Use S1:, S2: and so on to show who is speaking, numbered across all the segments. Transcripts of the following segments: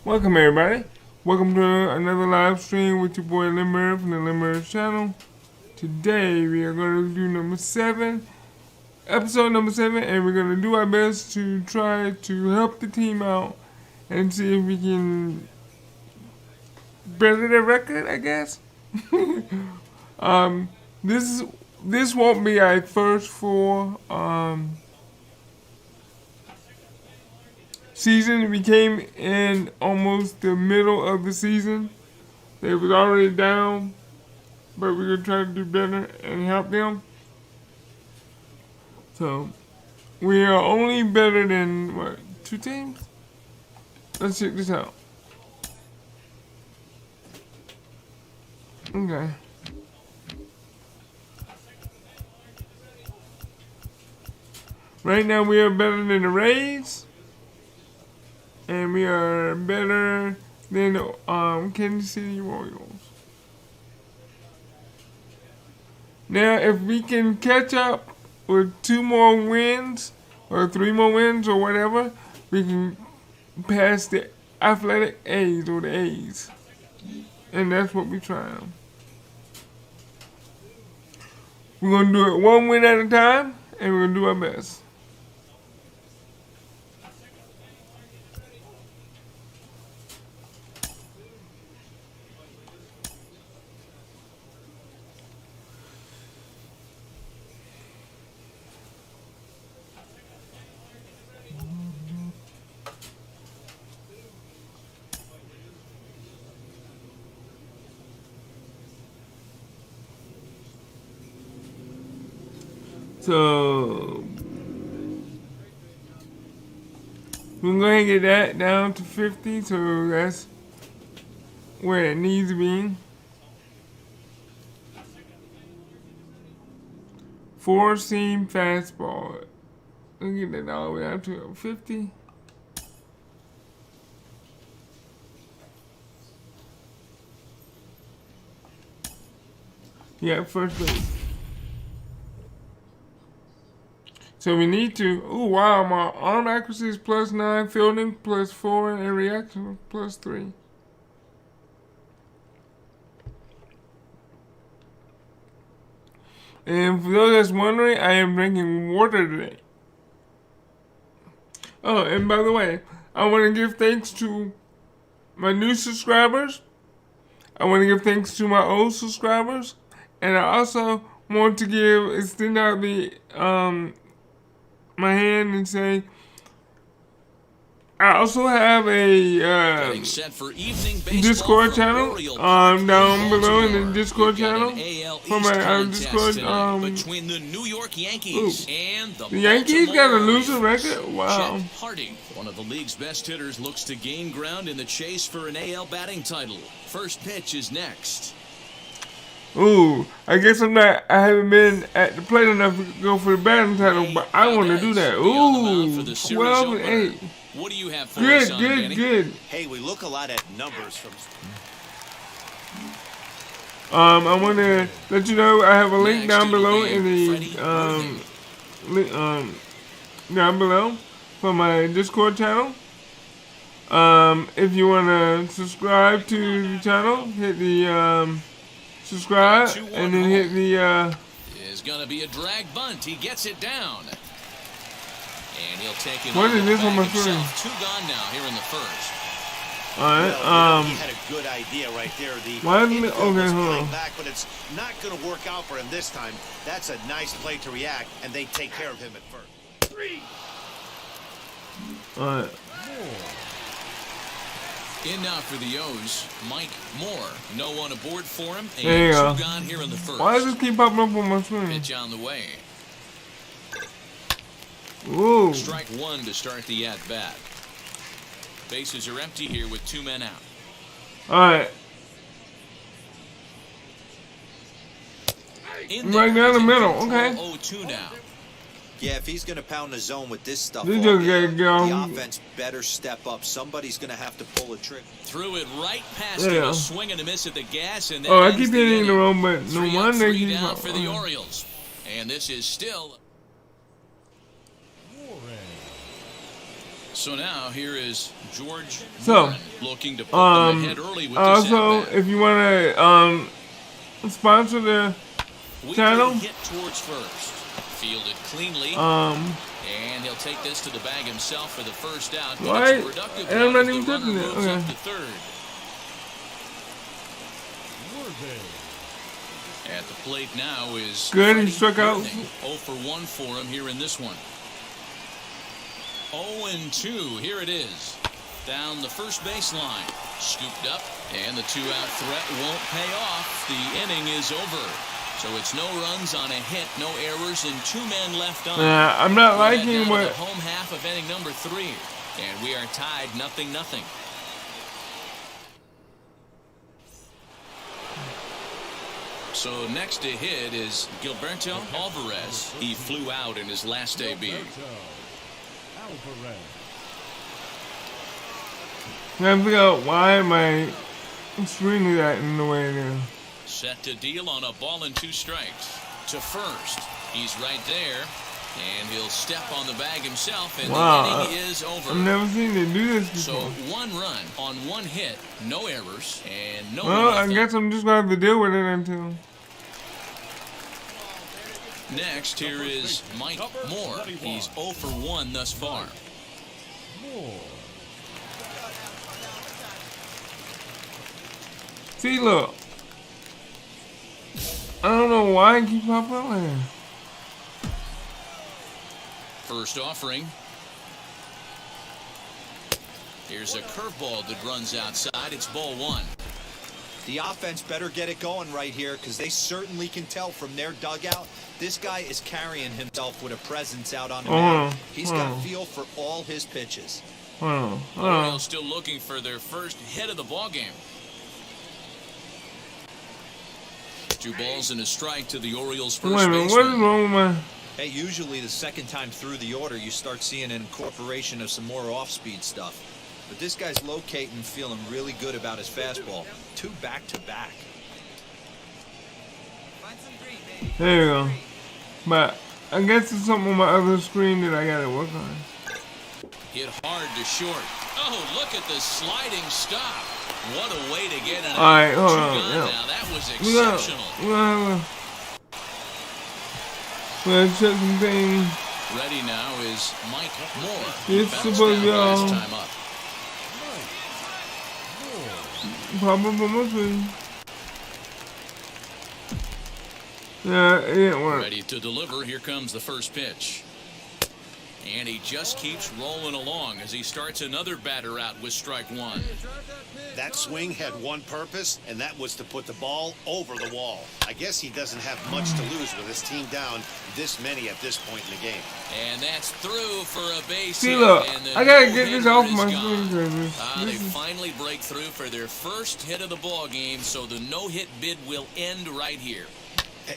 S1: Welcome everybody. Welcome to another live stream with your boy Limber from the Limber channel. Today we are going to do episode number 7, and we're going to do our best to try to help the team out and see if we can better their record, I guess. This won't be our first full season. We came in almost the middle of the season. They was already down, but we're gonna try to do better and help them. So we are only better than what, 2 teams? Let's check this out. Okay. Right now we are better than the Rays. And we are better than the Kansas City Royals. Now, if we can catch up with 2 more wins, or 3 more wins, or whatever, we can pass the Athletic A's, or the A's. And that's what we're trying. We're going to do it 1 win at a time, and we're going to do our best. So we're going to get that down to 50, so that's where it needs to be. 4-seam fastball. We'll get that all the way down to 50. Yeah, first base. So we need to, oh wow, my arm accuracy is +9, fielding +4, and reaction +3. And for those that's wondering, I am drinking water today. Oh, and by the way, I want to give thanks to my new subscribers. I want to give thanks to my old subscribers. And I also want to extend out the, my hand and say I also have a Discord channel down below in the Discord channel for my Discord.
S2: Between the New York Yankees and
S1: the Yankees got a losing record. Wow.
S2: Harding, one of the league's best hitters, looks to gain ground in the chase for an AL batting title. First pitch is next.
S1: Ooh, I guess I haven't been at the plate enough to go for the batting title, but I want to do that. Ooh, 12-8.
S2: What do you have for us on, Danny?
S1: Good.
S3: Hey, we look a lot at numbers from.
S1: I want to let you know I have a link down below in the down below for my Discord channel. If you want to subscribe to the channel, hit the subscribe, and then hit the
S2: is gonna be a drag bunt. He gets it down. And he'll take it.
S1: What is this on my screen?
S2: 2 gone now here in the first.
S1: Alright,
S3: he had a good idea right there.
S1: okay, hold on.
S3: Back, but it's not gonna work out for him this time. That's a nice play to react, and they take care of him at first. 3.
S1: Alright.
S2: In now for the O's, Mike Moore. No one aboard for him. And
S1: there you go.
S2: 2 gone here in the first.
S1: Why does this keep popping up on my screen?
S2: Pitch on the way.
S1: Ooh.
S2: Strike 1 to start the at-bat. Bases are empty here with 2 men out.
S1: Alright. Right down the middle, okay.
S2: 0-2 now.
S3: Yeah, if he's going to pound the zone with this stuff,
S1: the
S3: offense better step up. Somebody's going to have to pull a trick.
S2: Threw it right past him, a swing and a miss at the gas, and then
S1: I keep hitting the wrong button. No wonder he's
S2: down for the Orioles. And this is still So now here is George
S1: So,
S2: Warren looking to put them ahead early with this
S1: also,
S2: at-bat.
S1: if you want to sponsor the channel,
S2: Weekly hit towards first. Fielded cleanly. And he'll take this to the bag himself for the first out.
S1: Right.
S2: It's a productive
S1: And I'm
S2: one
S1: not
S2: as
S1: even
S2: the runner
S1: touching it.
S2: moves
S1: Okay.
S2: up to third. At the plate now is
S1: Good, he
S2: Freddie
S1: struck out.
S2: Whitney. 0 for 1 for him here in this one. 0-2, here it is. Down the first baseline. Scooped up, and the two-out threat won't pay off. The inning is over. So it's no runs on a hit, no errors, and 2 men left on.
S1: I'm not
S2: We're
S1: liking
S2: down to
S1: what.
S2: the home half of inning number 3, and we are tied 0-0. So next to hit is Gilberto Alvarez. He flew out in his last debut.
S1: I figure out why am I screening that in the way it is.
S2: Set to deal on a ball and 2 strikes. To first. He's right there. And he'll step on the bag himself, and
S1: Wow,
S2: the inning is over.
S1: I've never seen them do this
S2: So
S1: before.
S2: 1 run on 1 hit, no errors, and no
S1: Well, I
S2: nothing.
S1: guess I'm just gonna have to deal with it until.
S2: Next, here is Mike Moore. He's 0 for 1 thus far.
S1: See, look. I don't know why I keep popping up like that.
S2: First offering. Here's a curveball that runs outside. It's ball 1.
S4: The offense better get it going right here, because they certainly can tell from their dugout this guy is carrying himself with a presence out on the mound. He's got feel for all his pitches.
S2: Orioles still looking for their first hit of the ball game. 2 balls and a strike to the Orioles first
S1: Wait a minute,
S2: baseman.
S1: what is wrong with my.
S4: Hey, usually the second time through the order, you start seeing an incorporation of some more off-speed stuff. But this guy's locating, feeling really good about his fastball. 2 back-to-back.
S1: There you go. But I guess it's something on my other screen that I gotta work on.
S2: Hit hard to short. Oh, look at the sliding stop. What a way to get it.
S1: All right, hold
S2: 2
S1: on.
S2: gone
S1: Yeah.
S2: now. That was
S1: We gotta
S2: exceptional.
S1: check some things.
S2: Ready now is Mike Moore.
S1: It's
S2: Bounced
S1: supposed
S2: down
S1: to
S2: last
S1: go.
S2: time up.
S1: Probably must be. Yeah, it didn't work.
S2: Ready to deliver. Here comes the first pitch. And he just keeps rolling along as he starts another batter out with strike 1.
S3: That swing had one purpose, and that was to put the ball over the wall. I guess he doesn't have much to lose with his team down this many at this point in the game.
S2: And that's through for a base
S1: See,
S2: hit.
S1: look,
S2: And the
S1: I gotta get this
S2: no-hitter
S1: off
S2: is
S1: my
S2: gone.
S1: screen.
S2: They finally break through for their first hit of the ball game, so the no-hit bid will end right here.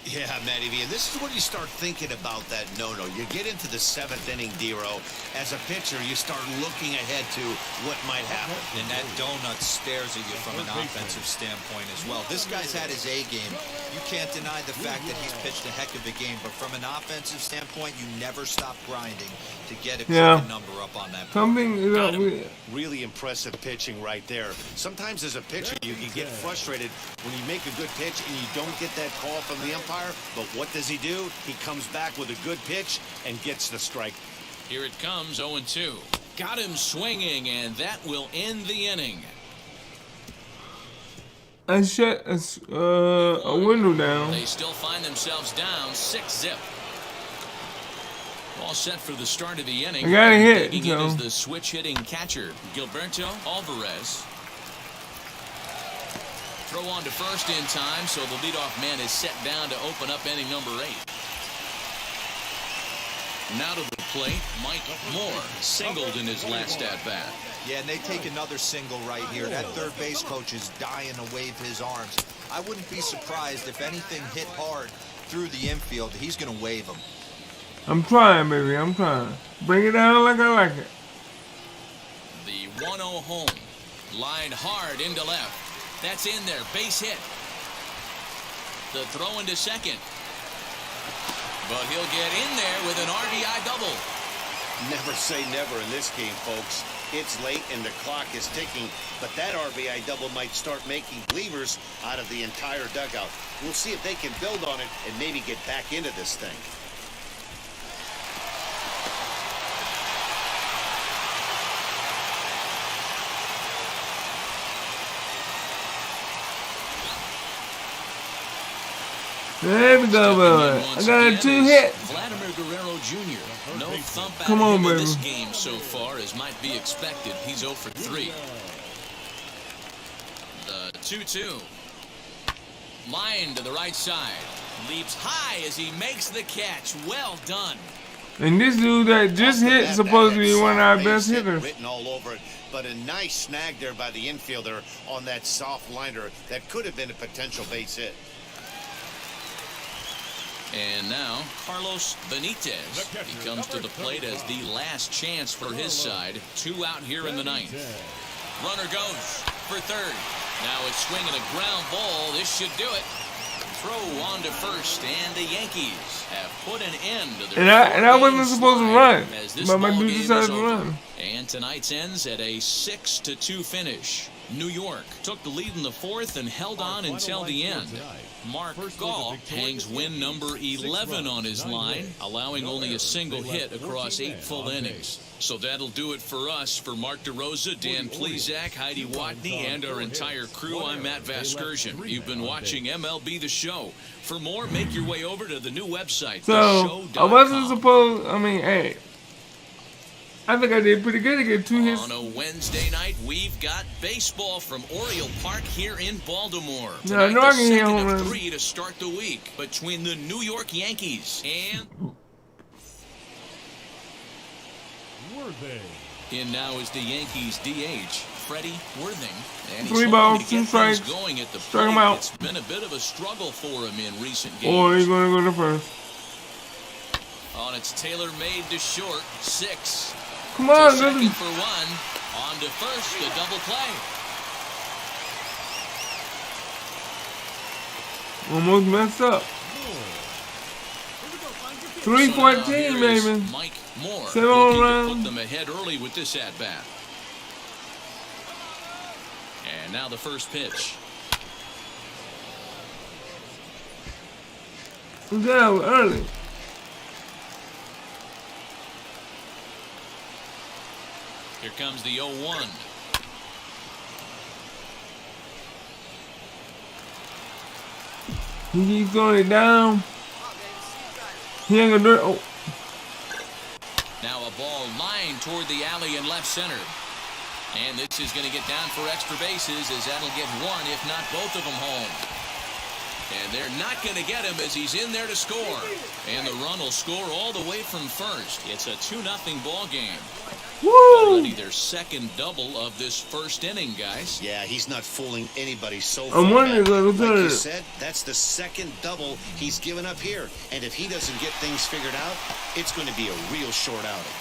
S3: Yeah, Matty V, and this is when you start thinking about that no-no. You get into the 7th inning, D-Row. As a pitcher, you start looking ahead to what might happen.
S4: And that donut stares at you from an offensive standpoint as well. This guy's had his A game. You can't deny the fact that he's pitched a heck of a game, but from an offensive standpoint, you never stop grinding to get a crooked number up on that.
S1: Something is up with.
S3: Really impressive pitching right there. Sometimes as a pitcher, you can get frustrated when you make a good pitch and you don't get that call from the umpire. But what does he do? He comes back with a good pitch and gets the strike.
S2: Here it comes, 0-2. Got him swinging, and that will end the inning.
S1: I shut a window down.
S2: They still find themselves down 6-0. All set for the start of the inning.
S1: I got a hit,
S2: Taking it
S1: so.
S2: as the switch-hitting catcher, Gilberto Alvarez. Throw on to first in time, so the leadoff man is set down to open up inning number 8. Now to the plate, Mike Moore singled in his last at-bat.
S4: Yeah, and they take another single right here. That third base coach is dying to wave his arms. I wouldn't be surprised if anything hit hard through the infield. He's going to wave them.
S1: I'm trying, baby. I'm trying. Bring it down like I like it.
S2: The 1-0 home. Line hard into left. That's in there. Base hit. The throw into second. But he'll get in there with an RBI double.
S3: Never say never in this game, folks. It's late and the clock is ticking, but that RBI double might start making believers out of the entire dugout. We'll see if they can build on it and maybe get back into this thing.
S1: There we go, boy. I got a 2 hit.
S2: Vladimir Guerrero Jr. No thump out
S1: Come on,
S2: of
S1: baby.
S2: this game so far, as might be expected. He's 0 for 3. The 2-2. Line to the right side. Leaps high as he makes the catch. Well done.
S1: And this dude that just hit is supposed to be one of our best hitters.
S3: Written all over it, but a nice snag there by the infielder on that soft liner that could have been a potential base hit.
S2: And now, Carlos Benitez. He comes to the plate as the last chance for his side. 2 out here in the 9th. Runner goes for third. Now it's swinging a ground ball. This should do it. Throw on to first, and the Yankees have put an end to their
S1: And I wasn't supposed to run,
S2: as this
S1: but my
S2: ball
S1: dude
S2: game
S1: decided
S2: is
S1: to
S2: over.
S1: run.
S2: And tonight's ends at a 6-2 finish. New York took the lead in the 4th and held on until the end. Mark Gall hangs win number 11 on his line, allowing only a single hit across 8 full innings. So that'll do it for us. For Mark DeRosa, Dan Plesac, Heidi Watney, and our entire crew, I'm Matt Vasgersian. You've been watching MLB The Show. For more, make your way over to the new website,
S1: So, I wasn't supposed, hey, I think I did pretty good to get 2 hits.
S2: On a Wednesday night, we've got baseball from Oriole Park here in Baltimore.
S1: Yeah, I
S2: Tonight,
S1: know I
S2: the
S1: can hit
S2: second
S1: home
S2: of
S1: runs.
S2: 3 to start the week between the New York Yankees and... In now is the Yankees DH, Freddie Worthing. And he's
S1: 3
S2: hoping
S1: balls,
S2: to
S1: 2
S2: get
S1: strikes.
S2: things going at the
S1: Strike him
S2: plate.
S1: out.
S2: It's been a bit of a struggle for him in recent games.
S1: Or he's going to go to first.
S2: On its tailor-made to short, 6.
S1: Come
S2: To
S1: on,
S2: second
S1: good.
S2: for 1. On to first, a double play.
S1: Almost messed up. 314,
S2: So now here is
S1: baby.
S2: Mike Moore
S1: 7
S2: looking to
S1: runs.
S2: put them ahead early with this at-bat. And now the first pitch.
S1: Yeah, early.
S2: Here comes the 0-1.
S1: He keeps throwing it down. He ain't gonna do it. Oh,
S2: Now a ball lined toward the alley in left center. And this is going to get down for extra bases, as that'll get 1, if not both of them home. And they're not going to get him as he's in there to score. And the run will score all the way from first. It's a 2-0 ball game.
S1: woo!
S2: Already their second double of this first inning, guys.
S3: Yeah, he's not fooling anybody so
S1: I'm
S3: far.
S1: wondering,
S3: man.
S1: like,
S3: Like you said, that's the second double he's given up here. And if he doesn't get things figured out, it's going to be a real short outing.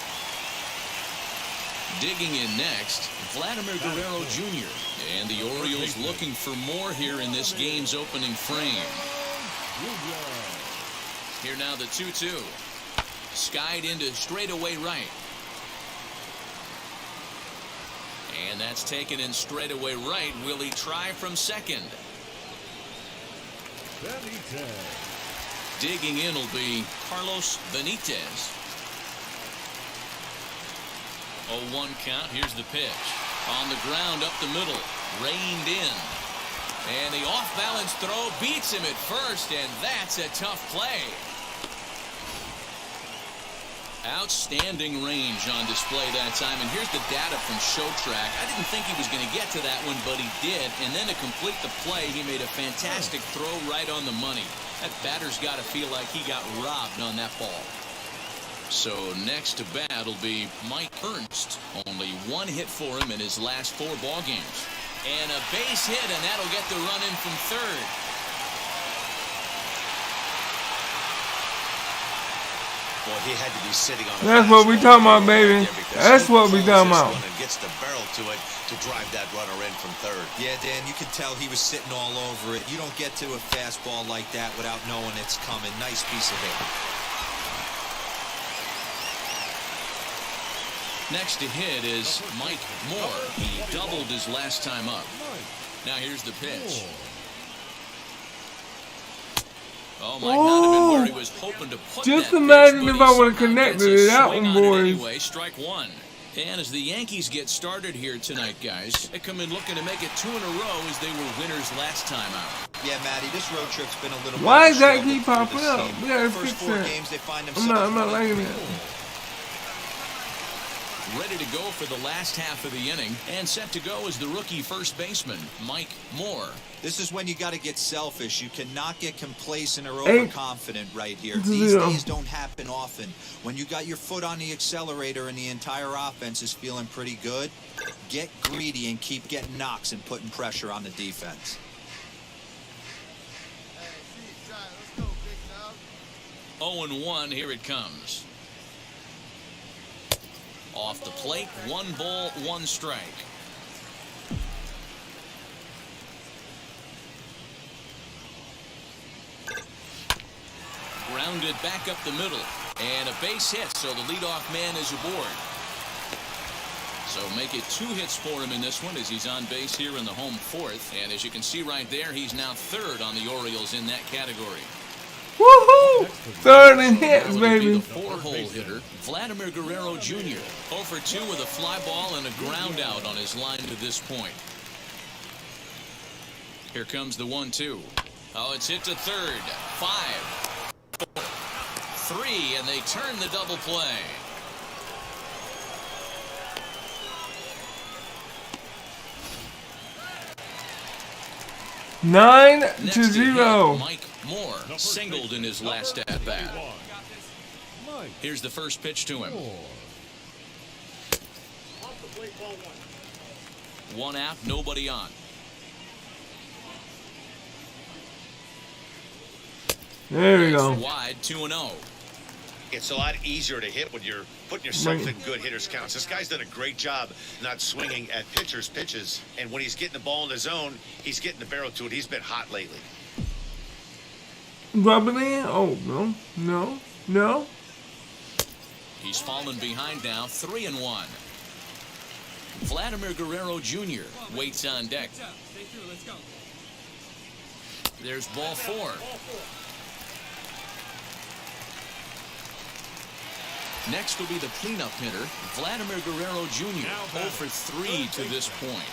S2: Digging in next, Vladimir Guerrero Jr. And the Orioles looking for more here in this game's opening frame. Here now the 2-2. Skied into straightaway right. And that's taken in straightaway right. Will he try from second? Digging in will be Carlos Benitez. 0-1 count. Here's the pitch. On the ground up the middle. Reined in. And the off-balance throw beats him at first, and that's a tough play. Outstanding range on display that time. And here's the data from ShowTrack. I didn't think he was going to get to that one, but he did. And then to complete the play, he made a fantastic throw right on the money. That batter's got to feel like he got robbed on that ball. So next to bat will be Mike Ernst. Only 1 hit for him in his last 4 ball games. And a base hit, and that'll get the run in from third.
S3: Boy, he had to be sitting on a
S1: That's what we talking about, baby.
S3: there because
S1: That's
S3: he
S1: what we
S3: pulls
S1: talking
S3: this
S1: about.
S3: one and gets the barrel to it to drive that runner in from third.
S4: Yeah, Dan, you can tell he was sitting all over it. You don't get to a fastball like that without knowing it's coming. Nice piece of hit.
S2: Next to hit is Mike Moore. He doubled his last time up. Now here's the pitch. Oh, might not have been where he was hoping to put
S1: just
S2: that
S1: imagine
S2: pitch,
S1: if
S2: but
S1: I
S2: he
S1: would have
S2: somehow
S1: connected
S2: gets a
S1: it that
S2: swing
S1: one,
S2: on it
S1: boys.
S2: anyway, strike one. And as the Yankees get started here tonight, guys, they come in looking to make it 2 in a row as they were winners last time out.
S4: Yeah, Matty, this road trip's been a little.
S1: Why
S4: bit
S1: does that
S4: struggle
S1: keep
S4: for
S1: popping
S4: this
S1: up?
S4: team.
S1: We gotta
S4: First
S1: fix
S4: 4
S1: that.
S4: games, they find
S1: I'm
S4: themselves
S1: not liking it.
S2: Ready to go for the last half of the inning, and set to go is the rookie first baseman, Mike Moore.
S4: This is when you got to get selfish. You cannot get complacent or
S1: 8-0.
S4: overconfident right here. These days don't happen often. When you got your foot on the accelerator and the entire offense is feeling pretty good, get greedy and keep getting knocks and putting pressure on the defense.
S2: Oh, and 1, here it comes. Off the plate, 1 ball, 1 strike. Grounded back up the middle, and a base hit, so the leadoff man is aboard. So make it 2 hits for him in this one as he's on base here in the home 4th. And as you can see right there, he's now 3rd on the Orioles in that category.
S1: Woohoo! 3rd and hits,
S2: Now it'll be
S1: baby.
S2: the 4-hole hitter, Vladimir Guerrero Jr. 0 for 2 with a fly ball and a ground out on his line to this point. Here comes the 1-2. Oh, it's hit to 3rd. 5, 4, 3, and they turn the double play. Next to
S1: 9-0.
S2: hit, Mike Moore singled in his last at bat. Here's the first pitch to him. 1 out, nobody on.
S1: There we go.
S2: Wide, 2-0.
S3: It's a lot easier to hit when you're putting yourself in good hitters' counts. This guy's done a great job not swinging at pitchers' pitches. And when he's getting the ball in the zone, he's getting the barrel to it. He's been hot lately.
S1: Rub it in. Oh, no. No. No.
S2: He's fallen behind now, 3-1. Vladimir Guerrero Jr. waits on deck. There's ball 4. Next will be the cleanup hitter, Vladimir Guerrero Jr. 0 for 3 to this point.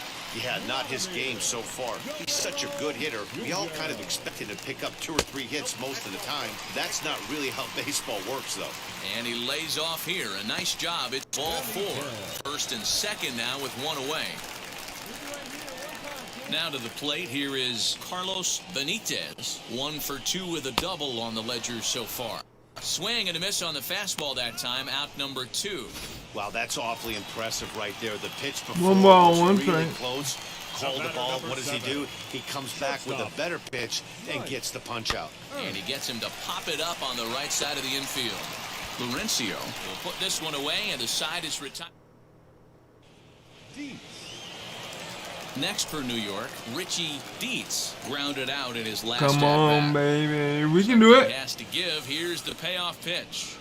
S3: Yeah, not his game so far. He's such a good hitter. We all kind of expect him to pick up 2 or 3 hits most of the time. That's not really how baseball works, though.
S2: And he lays off here. A nice job. It's ball 4. 1st and 2nd now with 1 away. Now to the plate. Here is Carlos Benitez. 1 for 2 with a double on the ledger so far. Swing and a miss on the fastball that time. Out number 2.
S3: Wow, that's awfully impressive right there. The pitch before
S1: 1 ball,
S3: was
S1: 1
S3: really
S1: strike.
S3: close. Called the ball. What does he do? He comes back with a better pitch and gets the punch out.
S2: And he gets him to pop it up on the right side of the infield. Laurencio will put this one away, and the side is retired. Next for New York, Richie Dietz grounded out in his last
S1: Come
S2: at-bat.
S1: on, baby. We can do
S2: He
S1: it.
S2: has to give. Here's the payoff pitch.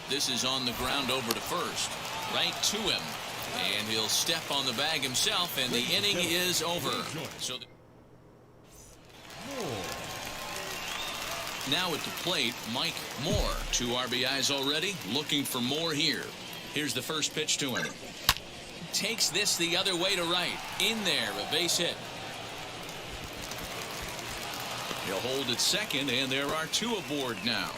S2: This is on the ground over to first. Right to him. And he'll step on the bag himself, and the inning is over. So now at the plate, Mike Moore. 2 RBIs already. Looking for more here. Here's the first pitch to him. Takes this the other way to right. In there, a base hit. He'll hold at second, and there are 2 aboard now.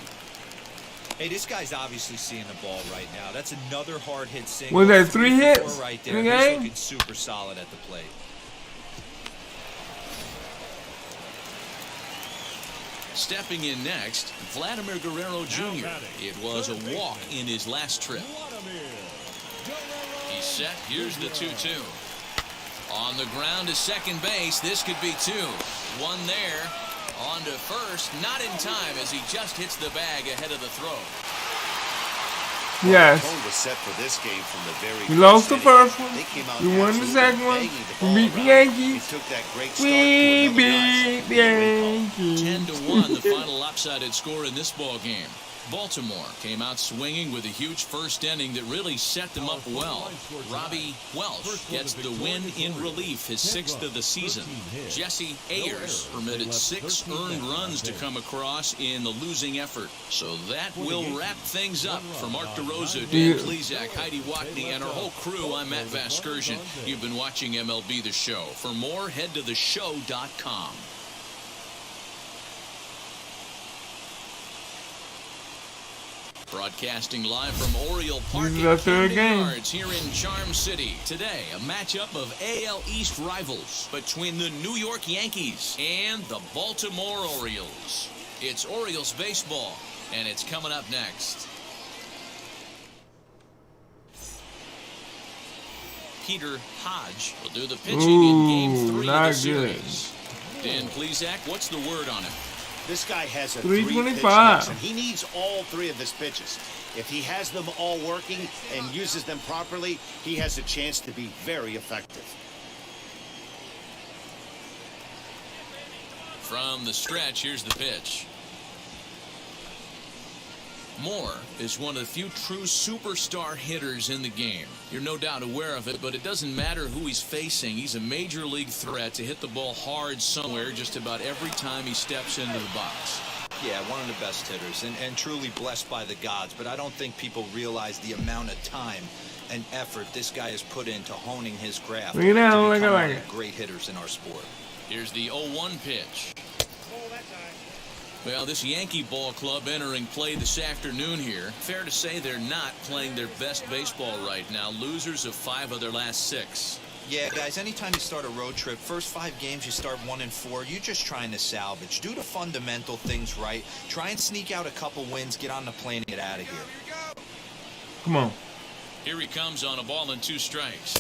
S4: Hey, this guy's obviously seeing the ball right now. That's another hard hit single.
S1: Was that 3
S4: for
S1: hits
S4: 4 right
S1: in
S4: there.
S1: the
S4: He's
S1: game?
S4: looking super solid at the plate.
S2: Stepping in next, Vladimir Guerrero Jr. It was a walk in his last trip. He's set. Here's the 2-2. On the ground to second base. This could be 2. 1 there. On to first. Not in time as he just hits the bag ahead of the throw.
S1: Yes.
S3: The tone was set for this game from the very
S1: We lost the
S3: inning.
S1: first one.
S3: They came out
S1: We won the
S3: absolutely
S1: second one.
S3: banging the
S1: We
S3: ball
S1: beat the
S3: around.
S1: Yankees.
S3: He took that great start
S1: We
S3: to another
S1: beat the
S3: notch.
S2: 10-1,
S1: Yankees.
S2: the final lopsided score in this ball game. Baltimore came out swinging with a huge first inning that really set them up well. Robbie Welsh gets the win in relief, his 6th of the season. Jesse Ayers permitted 6 earned runs to come across in the losing effort. So that will wrap things up. For Mark DeRosa, Dan Plesac, Heidi Watney, and our whole crew, I'm Matt Vasgersian. You've been watching MLB The Show. For more, head to theshow.com. Broadcasting live from Oriole Park in Camden Yards here in Charm City. Today, a matchup of AL East rivals between the New York Yankees and the Baltimore Orioles. It's Orioles baseball, and it's coming up next. Peter Hodge will do the pitching in Game 3 of the series. Dan Plesac, what's the word on him?
S3: This guy has a
S1: 325,
S3: and he needs all 3 of his pitches. If he has them all working and uses them properly, he has a chance to be very effective.
S2: From the stretch, here's the pitch. Moore is one of the few true superstar hitters in the game. You're no doubt aware of it, but it doesn't matter who he's facing. He's a major league threat to hit the ball hard somewhere just about every time he steps into the box.
S4: Yeah, one of the best hitters and truly blessed by the gods, but I don't think people realize the amount of time and effort this guy has put into honing his craft to become one of the great hitters in our sport.
S2: Here's the 0-1 pitch. Well, this Yankee ball club entering play this afternoon here. Fair to say they're not playing their best baseball right now. Losers of 5 of their last 6.
S4: Yeah, guys, anytime you start a road trip, first 5 games you start 1-4, you're just trying to salvage. Do the fundamental things right. Try and sneak out a couple wins, get on the plane and get out of here.
S1: Come on.
S2: Here he comes on a ball and 2 strikes.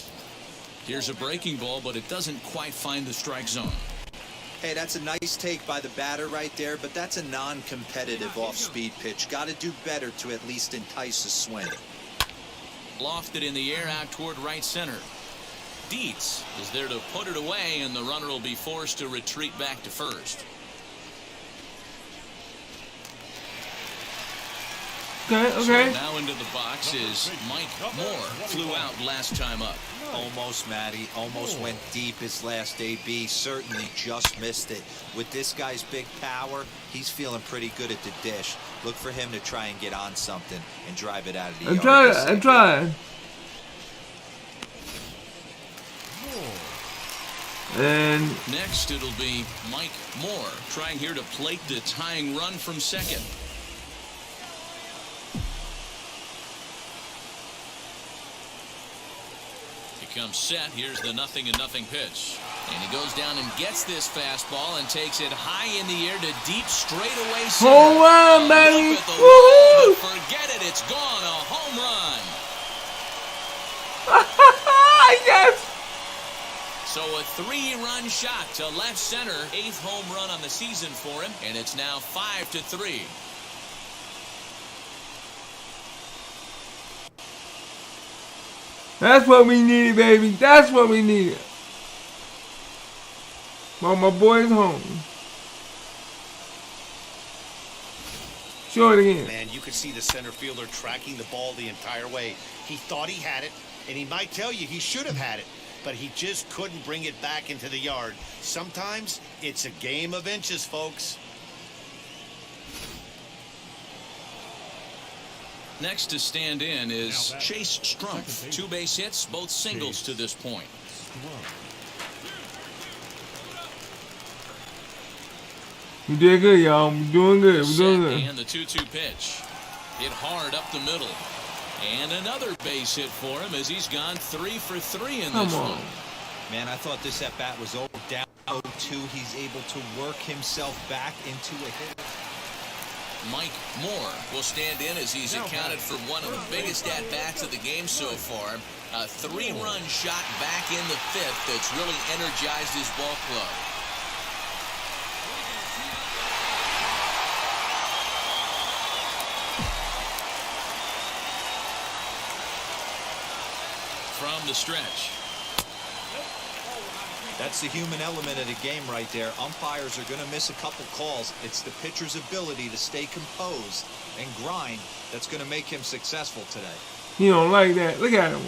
S2: Here's a breaking ball, but it doesn't quite find the strike zone.
S4: Hey, that's a nice take by the batter right there, but that's a non-competitive off-speed pitch. Got to do better to at least entice a swing.
S2: Lofted in the air out toward right center. Dietz is there to put it away, and the runner will be forced to retreat back to first.
S1: Okay.
S2: So now into the box is Mike Moore. Flew out last time up.
S4: Almost, Matty. Almost went deep his last AB. Certainly just missed it. With this guy's big power, he's feeling pretty good at the dish. Look for him to try and get on something and drive it out of the yard.
S1: I tried. And
S2: next it'll be Mike Moore trying here to plate the tying run from second. Comes set. Here's the 0-0 pitch. And he goes down and gets this fastball and takes it high in the air to deep straightaway center.
S1: Home run, baby! Woohoo!
S2: Forget it, it's gone. A home run.
S1: Yes!
S2: So a 3-run shot to left center. 8th home run on the season for him, and it's now 5-3.
S1: That's what we needed, baby. That's what we needed. Well, my boy's home. Show it again.
S3: Man, you could see the center fielder tracking the ball the entire way. He thought he had it, and he might tell you he should have had it, but he just couldn't bring it back into the yard. Sometimes it's a game of inches, folks.
S2: Next to stand in is Chase Strumpf. 2 base hits, both singles to this point.
S1: We did good, y'all. We're doing good. We're doing good.
S2: And the 2-2 pitch. Hit hard up the middle. And another base hit for him as he's gone 3 for 3 in this one.
S4: Man, I thought this at-bat was over. Down 0-2. He's able to work himself back into a hit.
S2: Mike Moore will stand in as he's accounted for one of the biggest at-bats of the game so far. A 3-run shot back in the 5th that's really energized his ball club. From the stretch.
S4: That's the human element of the game right there. Umpires are going to miss a couple calls. It's the pitcher's ability to stay composed and grind that's going to make him successful today.
S1: He don't like that. Look at him.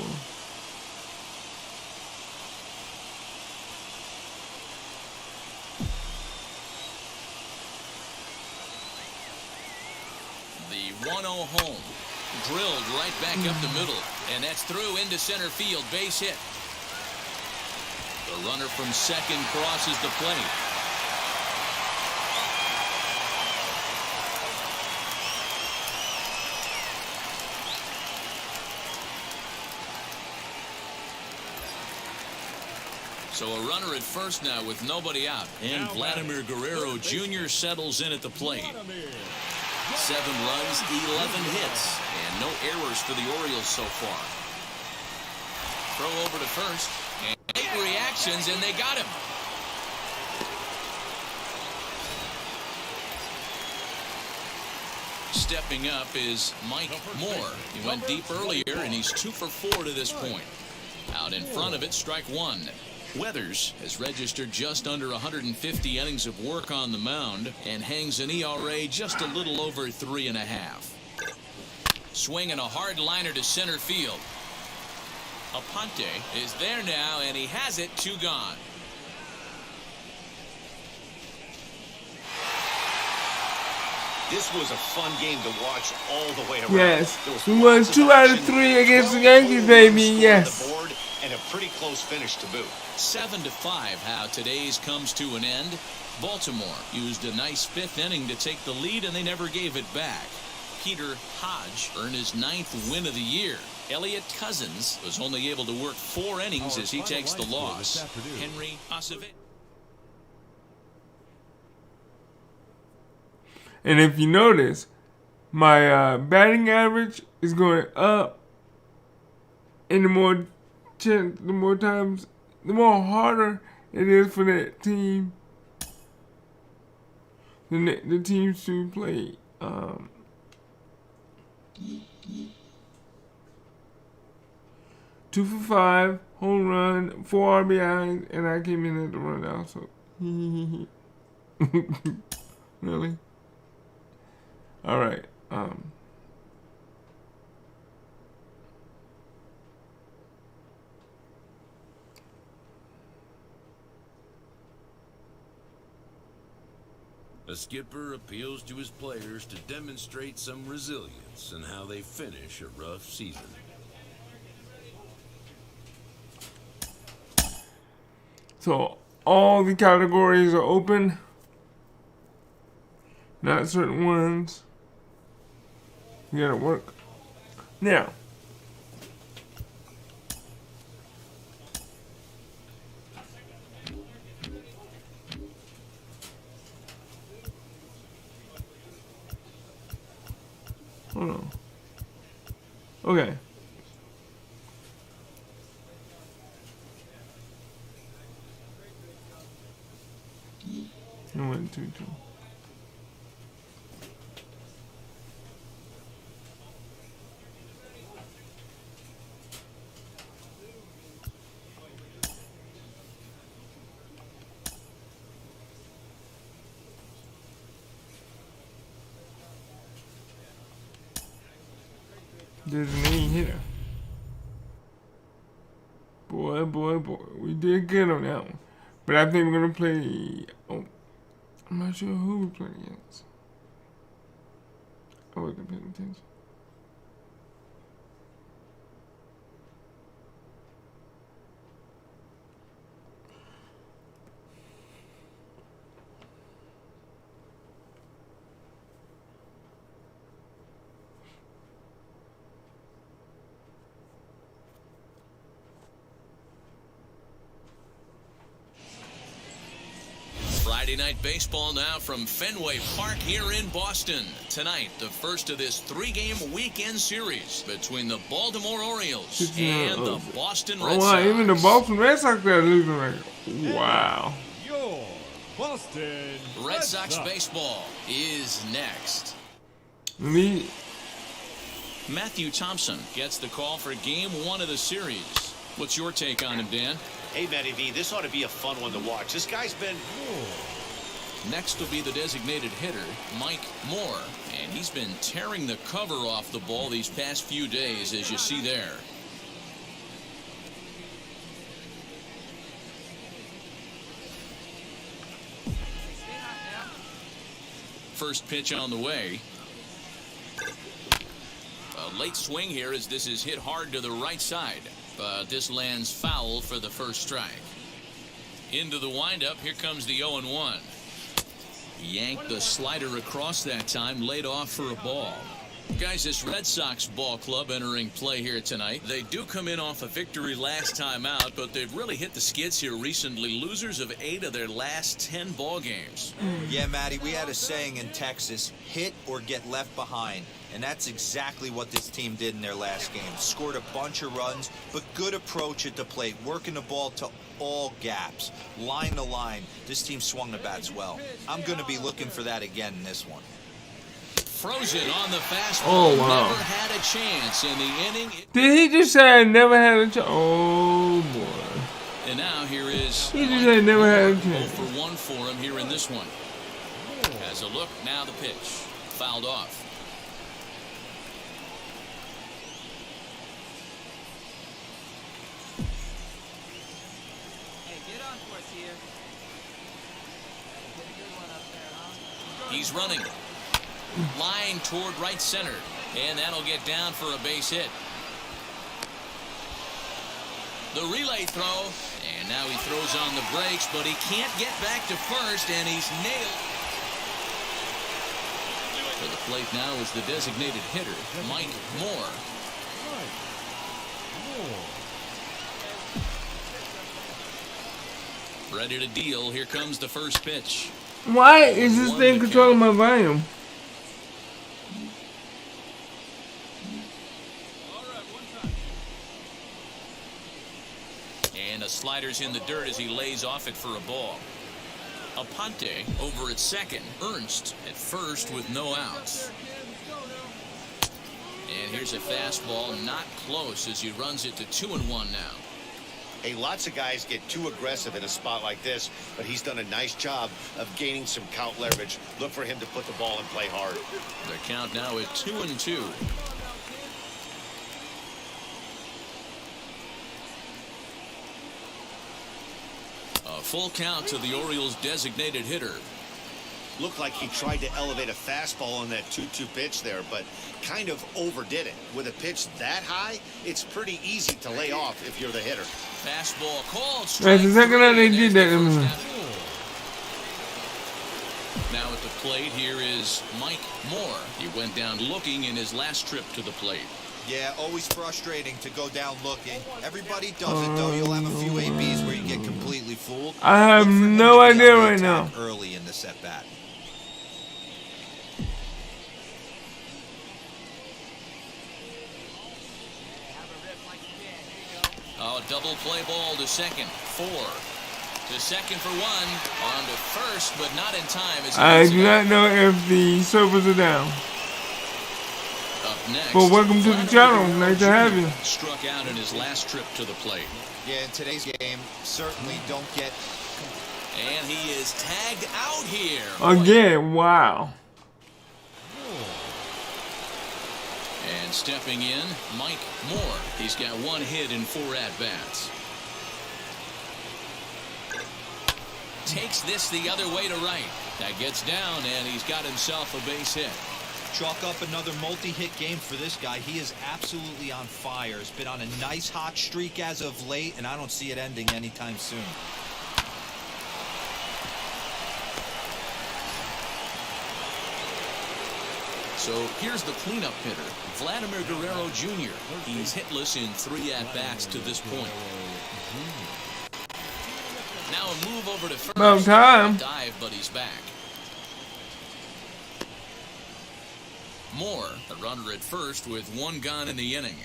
S2: The 1-0 home. Drilled right back up the middle. And that's through into center field. Base hit. The runner from second crosses the plate. So a runner at first now with nobody out. And Vladimir Guerrero Jr. settles in at the plate. 7 runs, 11 hits, and no errors for the Orioles so far. Throw over to first, and 8 reactions, and they got him. Stepping up is Mike Moore. He went deep earlier, and he's 2 for 4 to this point. Out in front of it, strike 1. Weathers has registered just under 150 innings of work on the mound and hangs an ERA just a little over 3.5. Swinging a hard liner to center field. Aponte is there now, and he has it. 2 gone.
S3: This was a fun game to watch all the way around.
S1: Yes, we won 2 out of 3 against the Yankees, baby. Yes.
S3: And a pretty close finish to boot.
S2: 7-5 how today's comes to an end. Baltimore used a nice 5th inning to take the lead, and they never gave it back. Peter Hodge earned his 9th win of the year. Elliott Cousins was only able to work 4 innings as he takes the loss. Henry Acevedo.
S1: And if you notice, my batting average is going up, and the more times, the more harder it is for that team, the teams to play. 2 for 5, home run, 4 RBIs, and I came in at the run also. Really? All right.
S5: A skipper appeals to his players to demonstrate some resilience in how they finish a rough season.
S1: So all the categories are open, not certain ones. You gotta work. Now, hold on. Okay. I went 2-2. There's an A hitter. Boy, boy, boy. We did good on that one. But I think we're going to play... Oh, I'm not sure who we're playing against. I wasn't paying attention.
S2: Friday Night Baseball now from Fenway Park here in Boston. Tonight, the first of this 3-game weekend series between the Baltimore Orioles and the Boston Red Sox.
S1: Oh, wow, even the Boston Red Sox are losing right now. Wow.
S6: Your Boston
S2: Red Sox baseball is next.
S1: Me.
S2: Matthew Thompson gets the call for Game 1 of the series. What's your take on him, Dan?
S3: Hey, Matty V, this ought to be a fun one to watch. This guy's been...
S2: Next will be the designated hitter, Mike Moore. And he's been tearing the cover off the ball these past few days, as you see there. First pitch on the way. A late swing here as this is hit hard to the right side. But this lands foul for the first strike. Into the windup, here comes the 0-1. Yanked the slider across that time, laid off for a ball. Guys, this Red Sox ball club entering play here tonight. They do come in off a victory last time out, but they've really hit the skids here recently. Losers of 8 of their last 10 ball games.
S4: Yeah, Matty, we had a saying in Texas, hit or get left behind. And that's exactly what this team did in their last game. Scored a bunch of runs, but good approach at the plate, working the ball to all gaps, line to line. This team swung the bats well. I'm going to be looking for that again in this one.
S2: Frozen on the fastball.
S1: Oh, wow.
S2: Never had a chance in the inning.
S1: Did he just say I never had a chance? Oh, boy.
S2: And now here is...
S1: He just said never had a chance.
S2: 0 for 1 for him here in this one. Has a look, now the pitch. Fouled off. He's running. Line toward right center. And that'll get down for a base hit. The relay throw. And now he throws on the brakes, but he can't get back to first, and he's nailed. To the plate now is the designated hitter, Mike Moore. Ready to deal. Here comes the first pitch.
S1: Why is this thing controlling my volume?
S2: And a slider's in the dirt as he lays off it for a ball. Aponte over at second. Ernst at first with no outs. And here's a fastball, not close as he runs it to 2-1 now.
S3: Hey, lots of guys get too aggressive in a spot like this, but he's done a nice job of gaining some count leverage. Look for him to put the ball in play hard.
S2: The count now at 2-2. A full count to the Orioles' designated hitter.
S3: Looked like he tried to elevate a fastball on that 2-2 pitch there, but kind of overdid it. With a pitch that high, it's pretty easy to lay off if you're the hitter.
S2: Fastball called.
S1: That's the second time they did that.
S2: Now at the plate, here is Mike Moore. He went down looking in his last trip to the plate.
S4: Yeah, always frustrating to go down looking. Everybody does it, though. You'll have a few ABs where you get completely fooled.
S1: I have no idea right now.
S4: Early in the set-bat.
S2: Oh, double play ball to second. 4. To second for 1. On to first, but not in time. As
S1: I do not know if the servers are down.
S2: Up next,
S1: But welcome to the channel. Nice to have you.
S2: Struck out in his last trip to the plate.
S4: Yeah, in today's game, certainly don't get...
S2: And he is tagged out here.
S1: Again, wow.
S2: And stepping in, Mike Moore. He's got 1 hit in 4 at-bats. Takes this the other way to right. That gets down, and he's got himself a base hit.
S4: Chalk up another multi-hit game for this guy. He is absolutely on fire. He's been on a nice hot streak as of late, and I don't see it ending anytime soon.
S2: So here's the cleanup hitter, Vladimir Guerrero Jr. He's hitless in 3 at-bats to this point. Now a move over to first.
S1: About time.
S2: Dive, but he's back. Moore, a runner at first with 1 gone in the inning.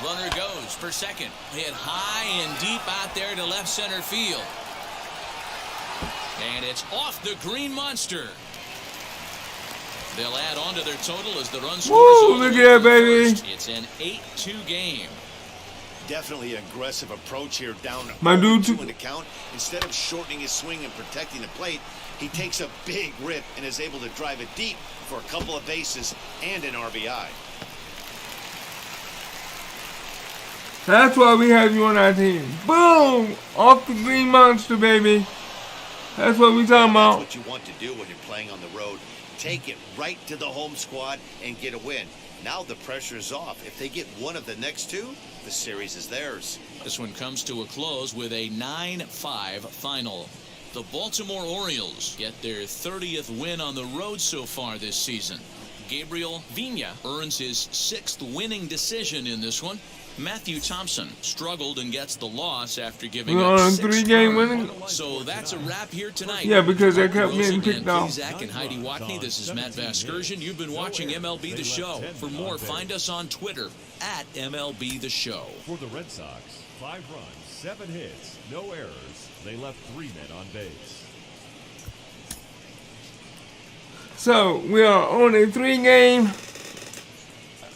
S2: Runner goes for second. Hit high and deep out there to left center field. And it's off the green monster. They'll add on to their total as the run scores.
S1: Woo, look at that, baby.
S2: It's an 8-2 game.
S3: Definitely an aggressive approach here, down
S1: My dude,
S3: 2 in the count. Instead of shortening his swing and protecting the plate, he takes a big rip and is able to drive it deep for a couple of bases and an RBI.
S1: That's why we have you on our team. Boom! Off the green monster, baby. That's what we talking about.
S3: That's what you want to do when you're playing on the road. Take it right to the home squad and get a win. Now the pressure is off. If they get one of the next 2, the series is theirs.
S2: This one comes to a close with a 9-5 final. The Baltimore Orioles get their 30th win on the road so far this season. Gabriel Vigna earns his 6th winning decision in this one. Matthew Thompson struggled and gets the loss after giving
S1: We're
S2: up
S1: on a
S2: 6
S1: 3-game
S2: runs.
S1: winning.
S2: So that's a wrap here tonight.
S1: Yeah, because they kept
S2: Rosen
S1: getting
S2: and
S1: picked off.
S2: Zach and Heidi Watney. This is Matt Vasgersian. You've been watching MLB The Show. For more, find us on Twitter at MLB The Show.
S6: For the Red Sox, 5 runs, 7 hits, no errors. They left 3 men on base.
S1: So we are on a 3-game,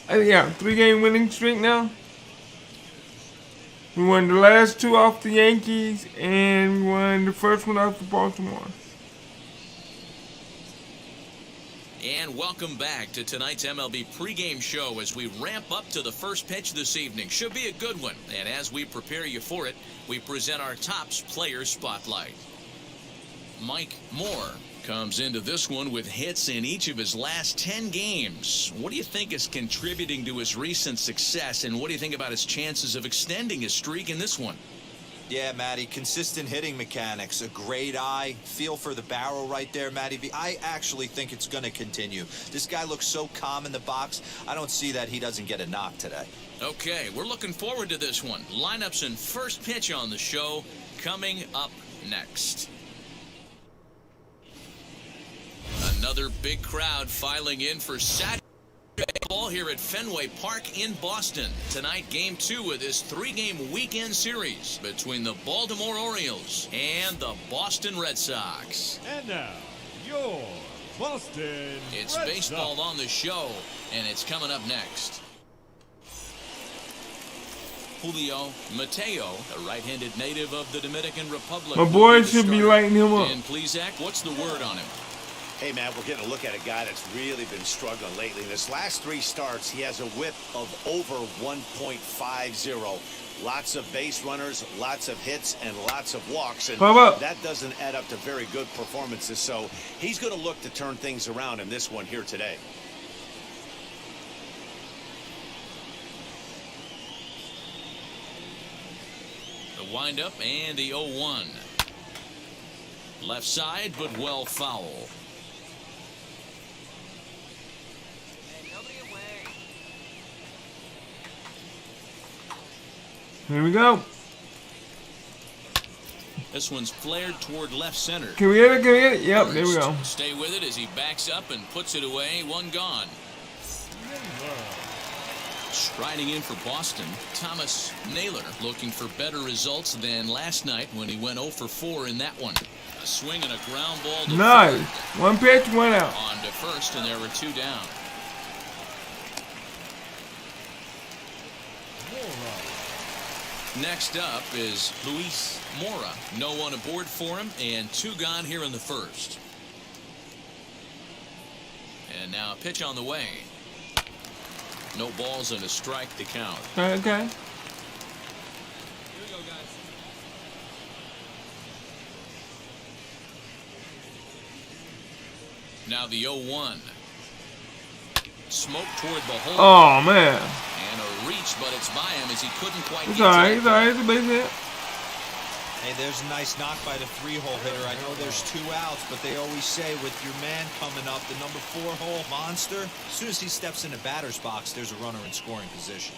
S1: 3-game winning streak now. We won the last 2 off the Yankees, and we won the first one off the Baltimore.
S2: And welcome back to tonight's MLB pregame show as we ramp up to the first pitch this evening. Should be a good one. And as we prepare you for it, we present our Topps Player Spotlight. Mike Moore comes into this one with hits in each of his last 10 games. What do you think is contributing to his recent success, and what do you think about his chances of extending his streak in this one?
S4: Yeah, Matty, consistent hitting mechanics, a great eye, feel for the barrel right there, Matty V. I actually think it's going to continue. This guy looks so calm in the box. I don't see that he doesn't get a knock today.
S2: Okay, we're looking forward to this one. Lineups and first pitch on the show coming up next. Another big crowd filing in for Saturday ball here at Fenway Park in Boston. Tonight, Game 2 of this 3-game weekend series between the Baltimore Orioles and the Boston Red Sox.
S6: And now, your Boston
S2: It's
S6: Red
S2: baseball
S6: Sox.
S2: on the show, and it's coming up next. Julio Mateo, a right-handed native of the Dominican Republic.
S1: My boy should be lighting him up.
S2: And please, Zach, what's the word on him?
S3: Hey, Matt, we're getting a look at a guy that's really been struggling lately. In his last 3 starts, he has a whip of over 1.50. Lots of base runners, lots of hits, and lots of walks. And that doesn't add up to very good performances. So he's going to look to turn things around in this one here today.
S2: The windup and the 0-1. Left side, but well foul.
S1: Here we go.
S2: This one's flared toward left center.
S1: Can we get it? Can we get it? Yep, there we go.
S2: Stay with it as he backs up and puts it away. 1 gone. Striding in for Boston, Thomas Naylor looking for better results than last night when he went 0 for 4 in that one. A swing and a ground ball to
S1: Nice.
S2: third.
S1: 1 pitch, 1 out.
S2: On to first, and there were 2 down. Next up is Luis Mora. No one aboard for him, and 2 gone here in the first. And now a pitch on the way. No balls and a strike to count.
S1: Okay.
S2: Here we go, guys. Now the 0-1. Smoke toward the hole.
S1: Oh, man.
S2: And a reach, but it's by him as he couldn't quite
S1: It's
S2: get
S1: all
S2: to
S1: right.
S2: it.
S1: It's all right. It's a base hit.
S4: Hey, there's a nice knock by the 3-hole hitter. I know there's 2 outs, but they always say with your man coming up, the number 4-hole monster, as soon as he steps in the batter's box, there's a runner in scoring position.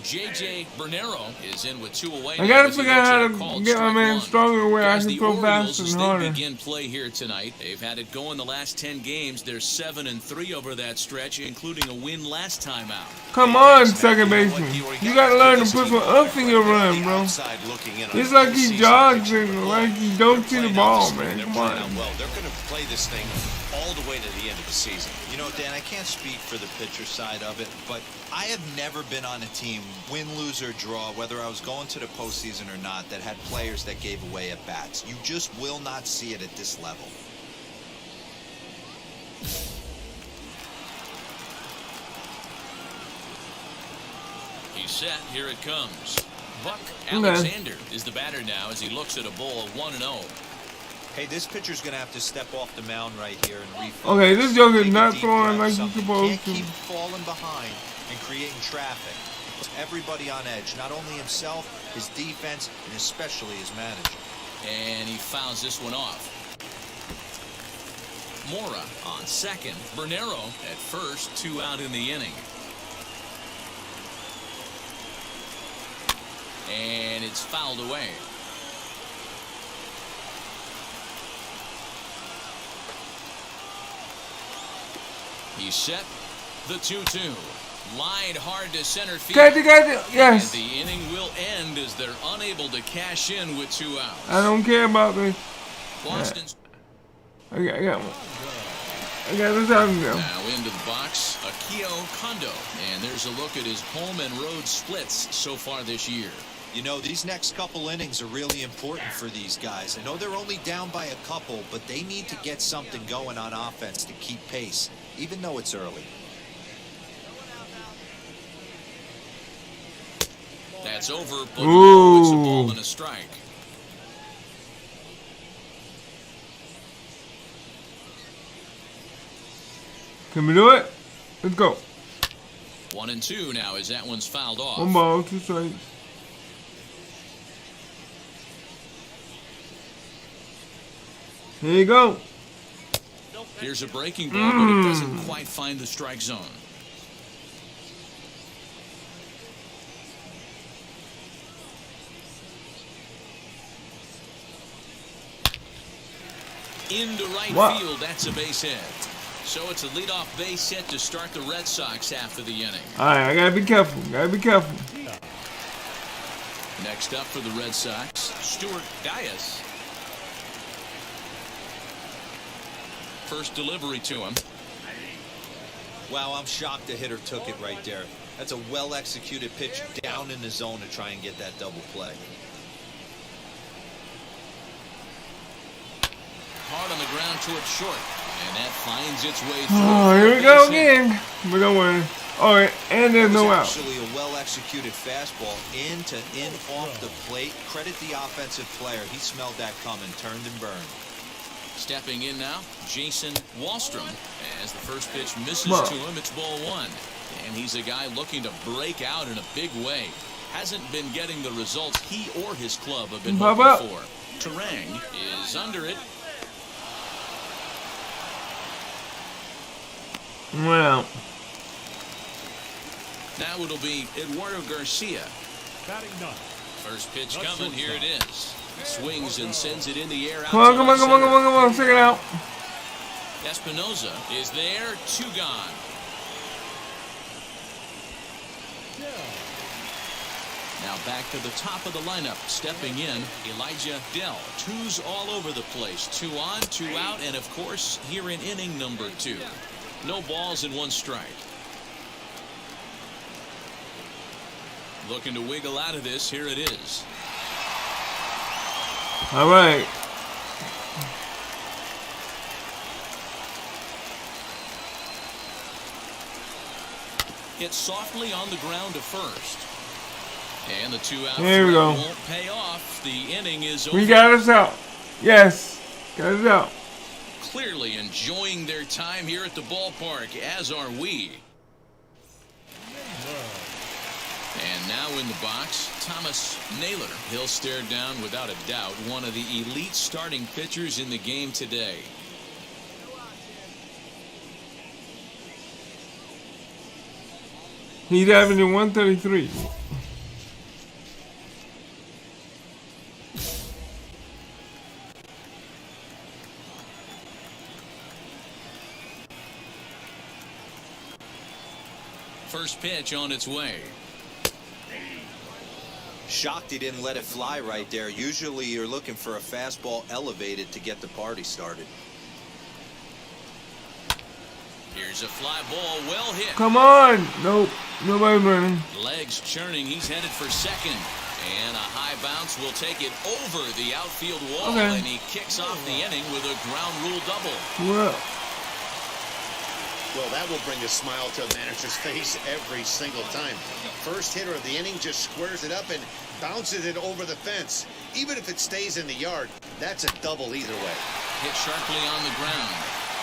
S2: J.J. Bernero is in with 2 away.
S1: I gotta
S2: as he
S1: figure out
S2: looks
S1: how
S2: at a
S1: to
S2: called
S1: get my
S2: strike
S1: man
S2: one.
S1: stronger where I
S2: Guys,
S1: can
S2: the
S1: throw
S2: Orioles,
S1: faster
S2: as
S1: and
S2: they
S1: harder.
S2: begin play here tonight, they've had it going the last 10 games. They're 7-3 over that stretch, including a win last time out.
S1: Come on, second baseman. You gotta learn to put some umph in your run, bro. It's like he jogs and like he don't see the ball, man. Come on.
S3: Well, they're going to play this thing all the way to the end of the season.
S4: You know, Dan, I can't speak for the pitcher side of it, but I have never been on a team, win, lose, or draw, whether I was going to the postseason or not, that had players that gave away at bats. You just will not see it at this level.
S2: He's set. Here it comes. Buck Alexander is the batter now as he looks at a ball of 1-0.
S4: Hey, this pitcher's going to have to step off the mound right here and refocus.
S1: Okay, this joke is
S4: Take a
S1: not
S4: deep
S1: throwing
S4: breath,
S1: like he's
S4: something.
S1: supposed
S4: Can't
S1: to.
S4: keep falling behind and creating traffic. Puts everybody on edge, not only himself, his defense, and especially his manager.
S2: And he fouls this one off. Mora on second. Bernero at first. 2 out in the inning. And it's fouled away. He's set. The 2-2. Lined hard to center field.
S1: Got it. Yes.
S2: And the inning will end as they're unable to cash in with 2 outs.
S1: I don't care about this.
S2: Boston's
S1: I got one. I got this out now.
S2: now into the box, Akio Kondo. And there's a look at his home and road splits so far this year.
S4: You know, these next couple innings are really important for these guys. I know they're only down by a couple, but they need to get something going on offense to keep pace, even though it's early.
S2: That's over, but no, it's a ball and a strike.
S1: Can we do it? Let's go.
S2: 1-2 now as that one's fouled off.
S1: 1 ball, 2 strikes. Here you go.
S2: Here's a breaking ball, but it doesn't quite find the strike zone. Into right field, that's a base hit. So it's a leadoff base hit to start the Red Sox after the inning.
S1: Alright, I gotta be careful.
S2: Next up for the Red Sox, Stuart Dias. First delivery to him.
S4: Wow, I'm shocked the hitter took it right there. That's a well-executed pitch down in the zone to try and get that double play.
S2: Hard on the ground towards short, and that finds its way through.
S1: Oh, here we go again. But don't worry. Alright, and there's no out.
S4: Actually a well-executed fastball in off the plate. Credit the offensive player. He smelled that coming, turned and burned.
S2: Stepping in now, Jason Wallstrom. As the first pitch misses to him, it's ball 1. And he's a guy looking to break out in a big way. Hasn't been getting the results he or his club have been hoping for. Terang is under it.
S1: Well.
S2: Now it'll be Eduardo Garcia.
S6: Batting 9.
S2: First pitch coming, here it is. Swings and sends it in the air.
S1: Come on. Stick it out.
S2: Espinoza is there. 2 gone. Now back to the top of the lineup. Stepping in, Elijah Dell. 2's all over the place. 2 on, 2 out, and of course, here in inning number 2. No balls and 1 strike. Looking to wiggle out of this. Here it is.
S1: All right.
S2: Hit softly on the ground to first. And the 2 out
S1: Here we go.
S2: won't pay off. The inning is over.
S1: We got us out. Yes. Got us out.
S2: Clearly enjoying their time here at the ballpark, as are we. And now in the box, Thomas Naylor. He'll stare down without a doubt one of the elite starting pitchers in the game today.
S1: He's averaging 133.
S2: First pitch on its way.
S4: Shocked he didn't let it fly right there. Usually you're looking for a fastball elevated to get the party started.
S2: Here's a fly ball, well hit.
S1: Come on! Nope. Nobody's running.
S2: Legs churning, he's headed for second. And a high bounce will take it over the outfield wall.
S1: Okay.
S2: And he kicks off the inning with a ground rule double.
S1: Well,
S3: Well, that will bring a smile to a manager's face every single time. First hitter of the inning just squares it up and bounces it over the fence. Even if it stays in the yard, that's a double either way.
S2: Hit sharply on the ground.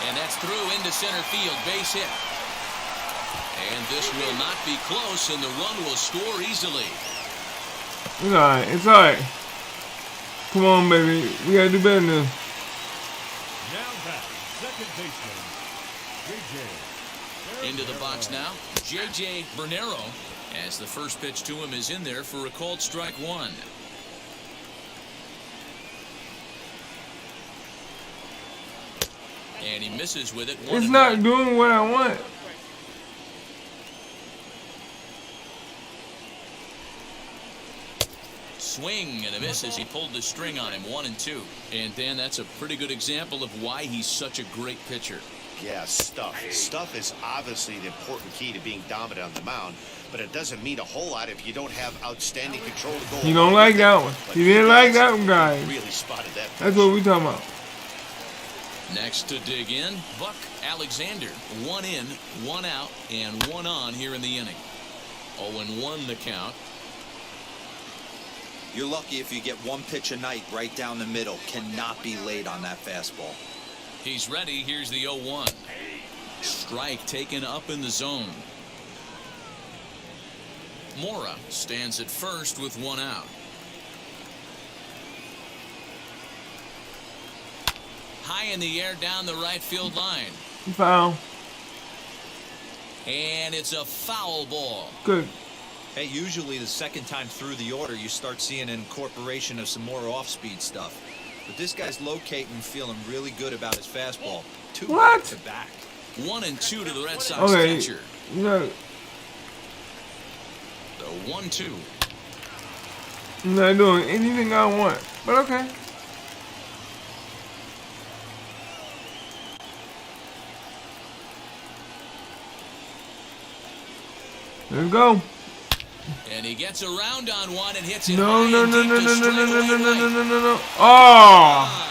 S2: And that's through into center field. Base hit. And this will not be close, and the run will score easily.
S1: it's alright. It's alright. Come on, baby. We gotta do better than this.
S6: Now back, second baseman, J.J.
S2: Into the box now, J.J. Bernero, as the first pitch to him is in there for a called strike one. And he misses with it.
S1: It's not doing what I want.
S2: Swing and a miss as he pulled the string on him, 1-2. And Dan, that's a pretty good example of why he's such a great pitcher.
S3: Yeah, stuff. Stuff is obviously the important key to being dominant on the mound, but it doesn't mean a whole lot if you don't have outstanding control to go.
S1: You don't like that one. You didn't like that one, guys.
S3: Really spotted that.
S1: That's what we talking about.
S2: Next to dig in, Buck Alexander. 1 in, 1 out, and 1 on here in the inning. 0-1 the count.
S4: You're lucky if you get one pitch a night right down the middle. Cannot be late on that fastball.
S2: He's ready. Here's the 0-1. Strike taken up in the zone. Mora stands at first with 1 out. High in the air down the right field line.
S1: Foul.
S2: And it's a foul ball.
S1: Good.
S4: Hey, usually the second time through the order, you start seeing an incorporation of some more off-speed stuff. But this guy's locating and feeling really good about his fastball. 2
S1: What?
S4: to back.
S2: 1-2 to the Red Sox
S1: Okay.
S2: catcher.
S1: You know,
S2: The 1-2.
S1: I'm not doing anything I want. But okay. Let's go.
S2: And he gets around on one and hits it
S1: No,
S2: high
S1: no,
S2: and
S1: no,
S2: deep
S1: no,
S2: to
S1: no, no, no,
S2: straightaway
S1: no, no, no,
S2: right.
S1: no, no, no. Oh!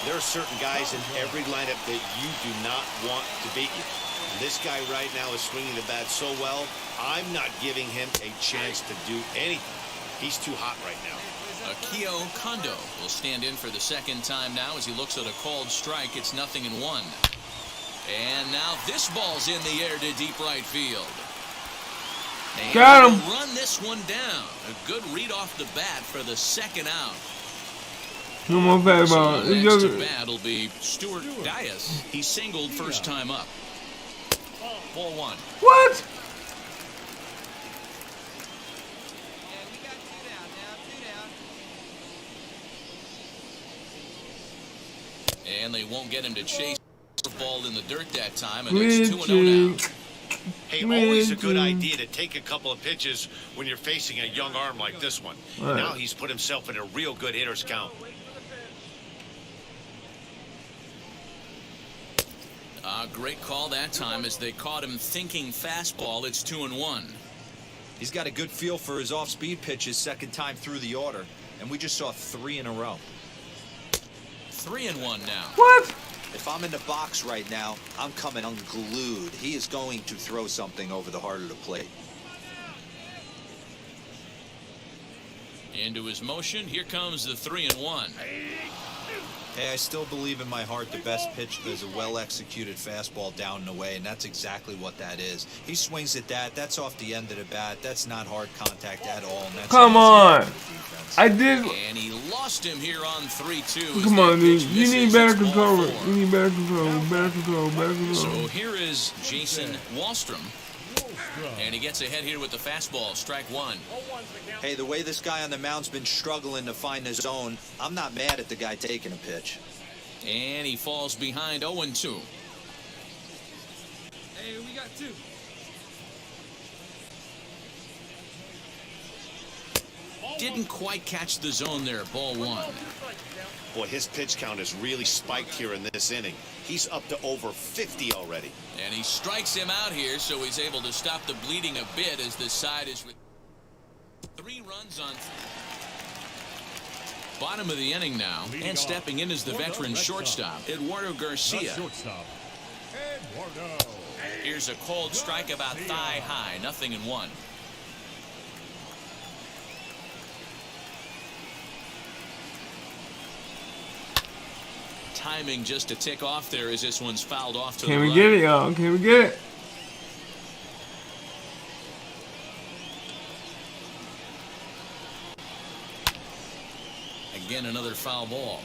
S3: There are certain guys in every lineup that you do not want to beat you. And this guy right now is swinging the bat so well, I'm not giving him a chance to do anything. He's too hot right now.
S2: Akio Kondo will stand in for the second time now as he looks at a called strike. It's 0-1. And now this ball's in the air to deep right field. And
S1: Got him.
S2: he'll run this one down. A good read off the bat for the second out.
S1: No more fat
S2: So
S1: ball.
S2: next to bat will be Stuart Dias. He singled first time up. Ball 1.
S1: What?
S2: And they won't get him to chase the ball in the dirt that time. And it's 2-0 now.
S3: Hey, always a good idea to take a couple of pitches when you're facing a young arm like this one.
S1: Right.
S3: Now he's put himself in a real good hitter's count.
S2: Great call that time as they caught him thinking fastball. It's 2-1.
S4: He's got a good feel for his off-speed pitches second time through the order. And we just saw 3 in a row.
S2: 3-1 now.
S1: What?
S4: If I'm in the box right now, I'm coming unglued. He is going to throw something over the heart of the plate.
S2: Into his motion. Here comes the 3-1.
S4: Hey, I still believe in my heart the best pitch is a well-executed fastball down and away, and that's exactly what that is. He swings at that. That's off the end of the bat. That's not hard contact at all. And that's
S1: Come on. I did.
S2: And he lost him here on 3-2.
S1: Come on, dude. You need better control. You need better control. Better control. Better control.
S2: So here is Jason Wallstrom. And he gets ahead here with the fastball. Strike one.
S4: Hey, the way this guy on the mound's been struggling to find his zone, I'm not mad at the guy taking a pitch.
S2: And he falls behind 0-2.
S7: Hey, we got two.
S2: Didn't quite catch the zone there. Ball one.
S3: Boy, his pitch count has really spiked here in this inning. He's up to over 50 already.
S2: And he strikes him out here, so he's able to stop the bleeding a bit as this side is with 3 runs on. Bottom of the inning now, and stepping in is the veteran shortstop, Eduardo Garcia. Here's a cold strike about thigh high, 0-1. Timing just to tick off there as this one's fouled off to the right.
S1: Can we get it, y'all? Can we get it?
S2: Again, another foul ball.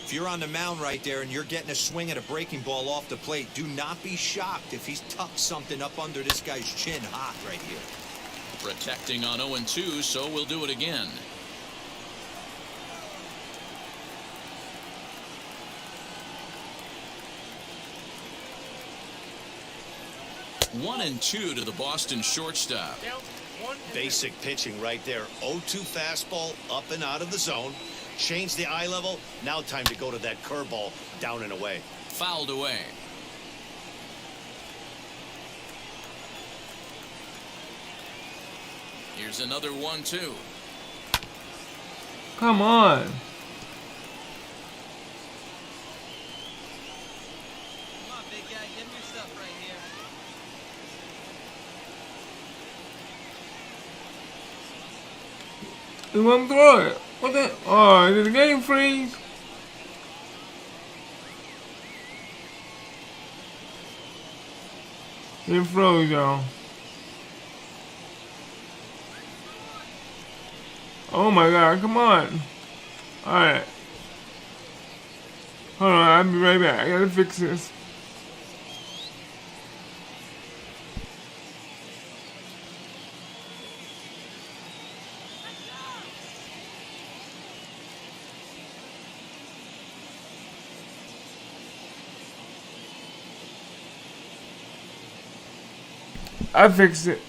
S4: If you're on the mound right there and you're getting a swing at a breaking ball off the plate, do not be shocked if he's tucked something up under this guy's chin hot right here.
S2: Protecting on 0-2, so we'll do it again. One and two to the Boston shortstop.
S3: Basic pitching right there. 0-2 fastball up and out of the zone. Change the eye level. Now time to go to that curveball down and away.
S2: Fouled away. Here's another 1-2.
S1: Come on.
S7: Come on, big guy. Give me your stuff right here.
S1: He won't throw it. What the? Oh, did the game freeze? It froze, y'all. Oh my God, come on. Alright. Hold on, I'll be right back. I gotta fix this. I fixed it.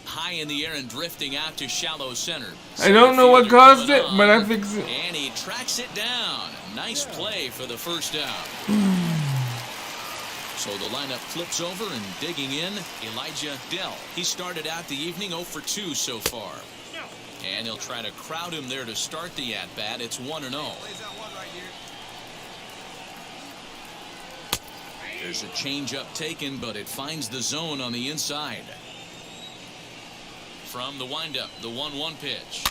S2: High in the air and drifting out to shallow center.
S1: I don't know what caused it, but I fixed it.
S2: And he tracks it down. Nice play for the first out. So the lineup flips over and digging in, Elijah Dell. He started out the evening 0 for 2 so far. And he'll try to crowd him there to start the at-bat. It's 1-0. There's a change-up taken, but it finds the zone on the inside. From the windup, the 1-1 pitch.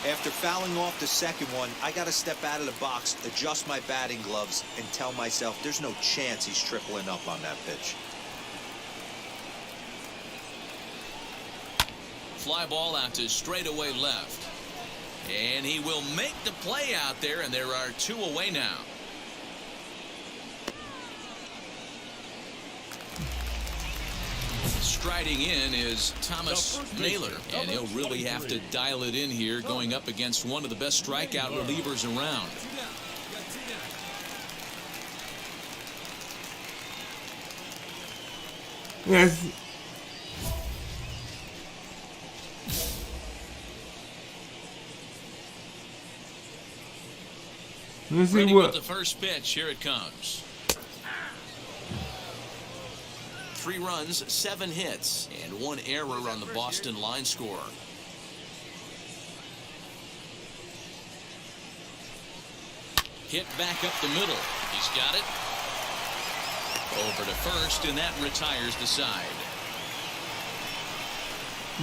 S4: After fouling off the second one, I got to step out of the box, adjust my batting gloves, and tell myself there's no chance he's tripling up on that pitch.
S2: Fly ball out to straightaway left. And he will make the play out there, and there are 2 away now. Striding in is Thomas Naylor, and he'll really have to dial it in here going up against one of the best strikeout relievers around.
S1: Yes. Let's see
S2: Ready with
S1: what.
S2: the first pitch. Here it comes. 3 runs, 7 hits, and 1 error on the Boston line score. Hit back up the middle. He's got it. Over to first, and that retires the side.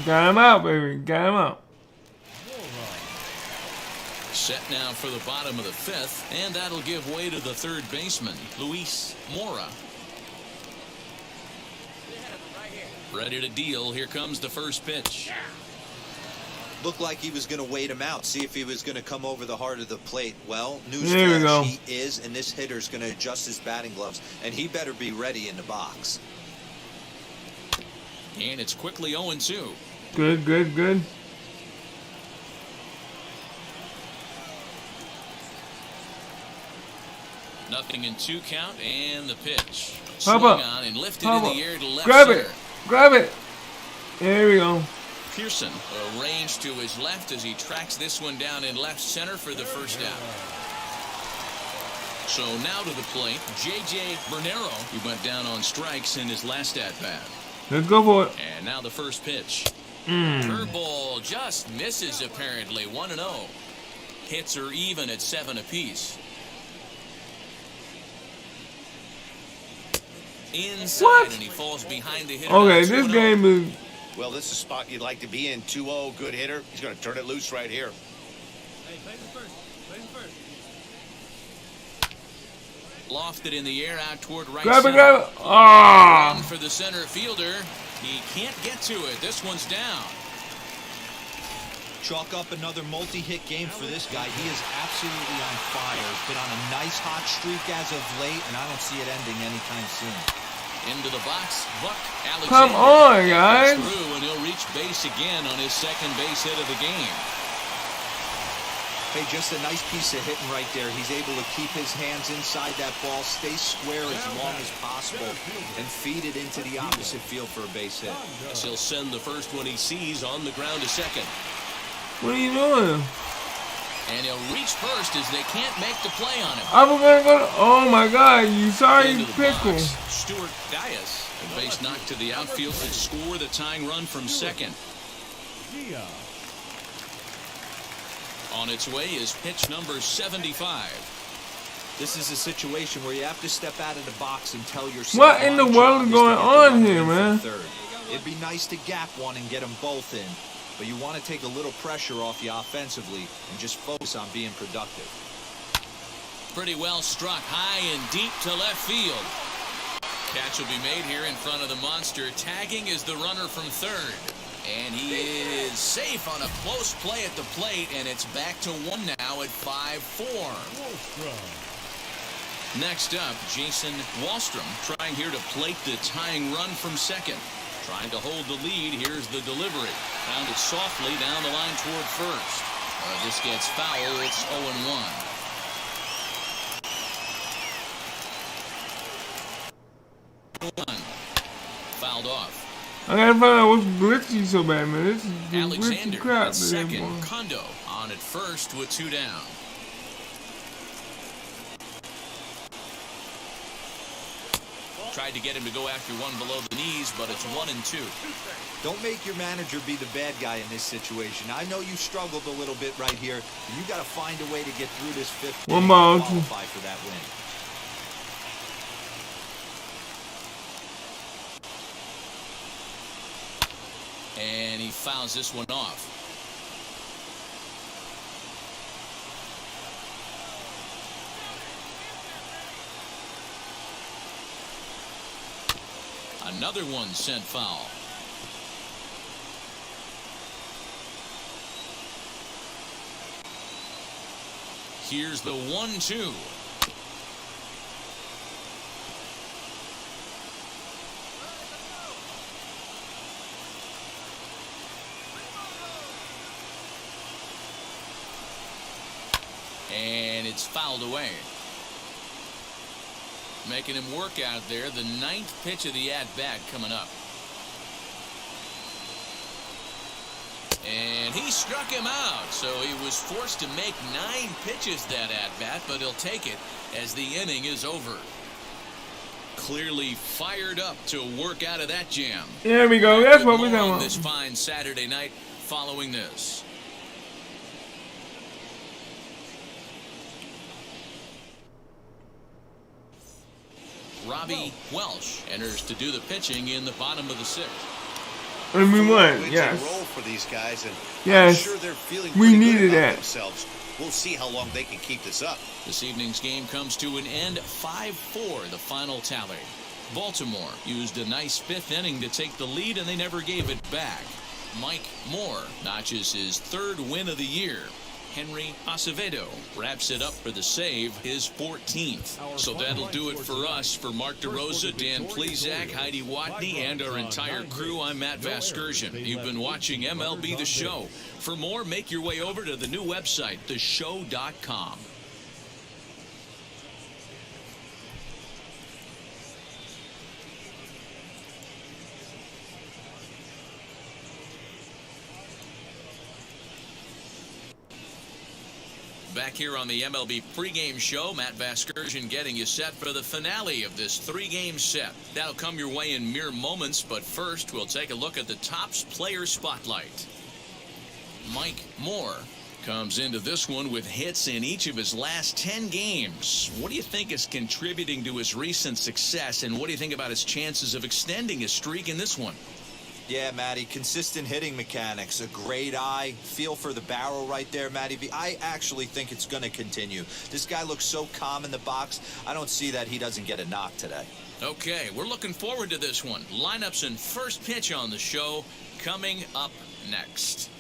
S1: Got him out, baby. Got him out.
S2: Set now for the bottom of the fifth, and that'll give way to the third baseman, Luis Mora. Ready to deal. Here comes the first pitch.
S4: Looked like he was going to wait him out, see if he was going to come over the heart of the plate. Well,
S1: There we go.
S4: newsflash, he is, and this hitter's going to adjust his batting gloves, and he better be ready in the box.
S2: And it's quickly 0-2.
S1: Good, good, good.
S2: Nothing in 2 count, and the pitch.
S1: Pop
S2: Swung
S1: up.
S2: on and lifted
S1: Pop
S2: in
S1: up.
S2: the air to left
S1: Grab
S2: center.
S1: it. Grab it. There we go.
S2: Pearson arranged to his left as he tracks this one down in left center for the first out. So now to the plate, J.J. Bernero. He went down on strikes in his last at-bat.
S1: Let's go for it.
S2: And now the first pitch. Curveball just misses apparently. 1-0. Hits are even at 7 apiece. Inside,
S1: What?
S2: and he falls behind the hitter.
S1: Okay,
S2: Now
S1: this
S2: 2-0.
S1: game is.
S3: Well, this is a spot you'd like to be in. 2-0, good hitter. He's going to turn it loose right here.
S7: Hey, play the first. Play the first.
S2: Lofted in the air out toward right
S1: Grab it,
S2: center.
S1: grab it. Ah.
S2: Run for the center fielder. He can't get to it. This one's down.
S4: Chalk up another multi-hit game for this guy. He is absolutely on fire. Been on a nice hot streak as of late, and I don't see it ending anytime soon.
S2: Into the box, Buck Alexander.
S1: Come on, guys.
S2: Gets through, and he'll reach base again on his second base hit of the game.
S4: Hey, just a nice piece of hitting right there. He's able to keep his hands inside that ball, stay square as long as possible, and feed it into the opposite field for a base hit.
S2: Yes, he'll send the first one he sees on the ground to second.
S1: What are you doing?
S2: And he'll reach first as they can't make the play on him.
S1: I was gonna go. Oh my God! You sorry
S2: Into the
S1: pickle.
S2: box, Stuart Gaius. A base knock to the outfield to score the tying run from second.
S6: Dia.
S2: On its way is pitch number 75.
S4: This is a situation where you have to step out of the box and tell yourself.
S1: What in the
S4: my
S1: world
S4: job
S1: is
S4: to
S1: going
S4: get the
S1: on
S4: runner
S1: here,
S4: in for
S1: man?
S4: third. It'd be nice to gap one and get them both in, but you want to take a little pressure off you offensively and just focus on being productive.
S2: Pretty well struck high and deep to left field. Catch will be made here in front of the monster. Tagging is the runner from third. And he is safe on a close play at the plate, and it's back to 1 now at 5-4. Next up, Jason Wallstrom trying here to plate the tying run from second. Trying to hold the lead. Here's the delivery. Found it softly down the line toward first. This gets foul. It's 0-1. Fouled off.
S1: I gotta find out what's glitchy so bad, man. This is the glitchy
S2: Alexander
S1: crap.
S2: at second. Kondo on at first with 2 down. Tried to get him to go after one below the knees, but it's 1-2.
S4: Don't make your manager be the bad guy in this situation. I know you struggled a little bit right here. You got to find a way to get through this fifth
S1: One
S4: inning
S1: ball.
S4: and qualify for that win.
S2: And he fouls this one off. Another one sent foul. Here's the 1-2. And it's fouled away. Making him work out there. The 9th pitch of the at-bat coming up. And he struck him out. So he was forced to make 9 pitches that at-bat, but he'll take it as the inning is over. Clearly fired up to work out of that jam.
S1: There we go. That's what we're
S2: More
S1: talking
S2: on
S1: about.
S2: this fine Saturday night following this. Robbie Welsh enters to do the pitching in the bottom of the sixth.
S1: And we won,
S3: Wins
S1: yes.
S3: a roll for these guys, and
S1: Yes.
S3: I'm sure they're feeling
S1: We
S3: pretty
S1: needed
S3: good about
S1: that.
S3: themselves. We'll see how long they can keep this up.
S2: This evening's game comes to an end, 5-4, the final tally. Baltimore used a nice fifth inning to take the lead, and they never gave it back. Mike Moore notches his third win of the year. Henry Acevedo wraps it up for the save, his 14th. So that'll do it for us. For Mark DeRosa, Dan Plezak, Heidi Watney, and our entire crew, I'm Matt Vasgersian. You've been watching MLB The Show. For more, make your way over to the new website, theshow.com. Back here on the MLB pregame show, Matt Vasgersian getting you set for the finale of this three-game set. That'll come your way in mere moments, but first we'll take a look at the Topps Player Spotlight. Mike Moore comes into this one with hits in each of his last 10 games. What do you think is contributing to his recent success, and what do you think about his chances of extending his streak in this one?
S4: Yeah, Matty, consistent hitting mechanics, a great eye, feel for the barrel right there, Matty V. I actually think it's going to continue. This guy looks so calm in the box, I don't see that he doesn't get a knock today.
S2: Okay, we're looking forward to this one. Lineups and first pitch on the show coming up next.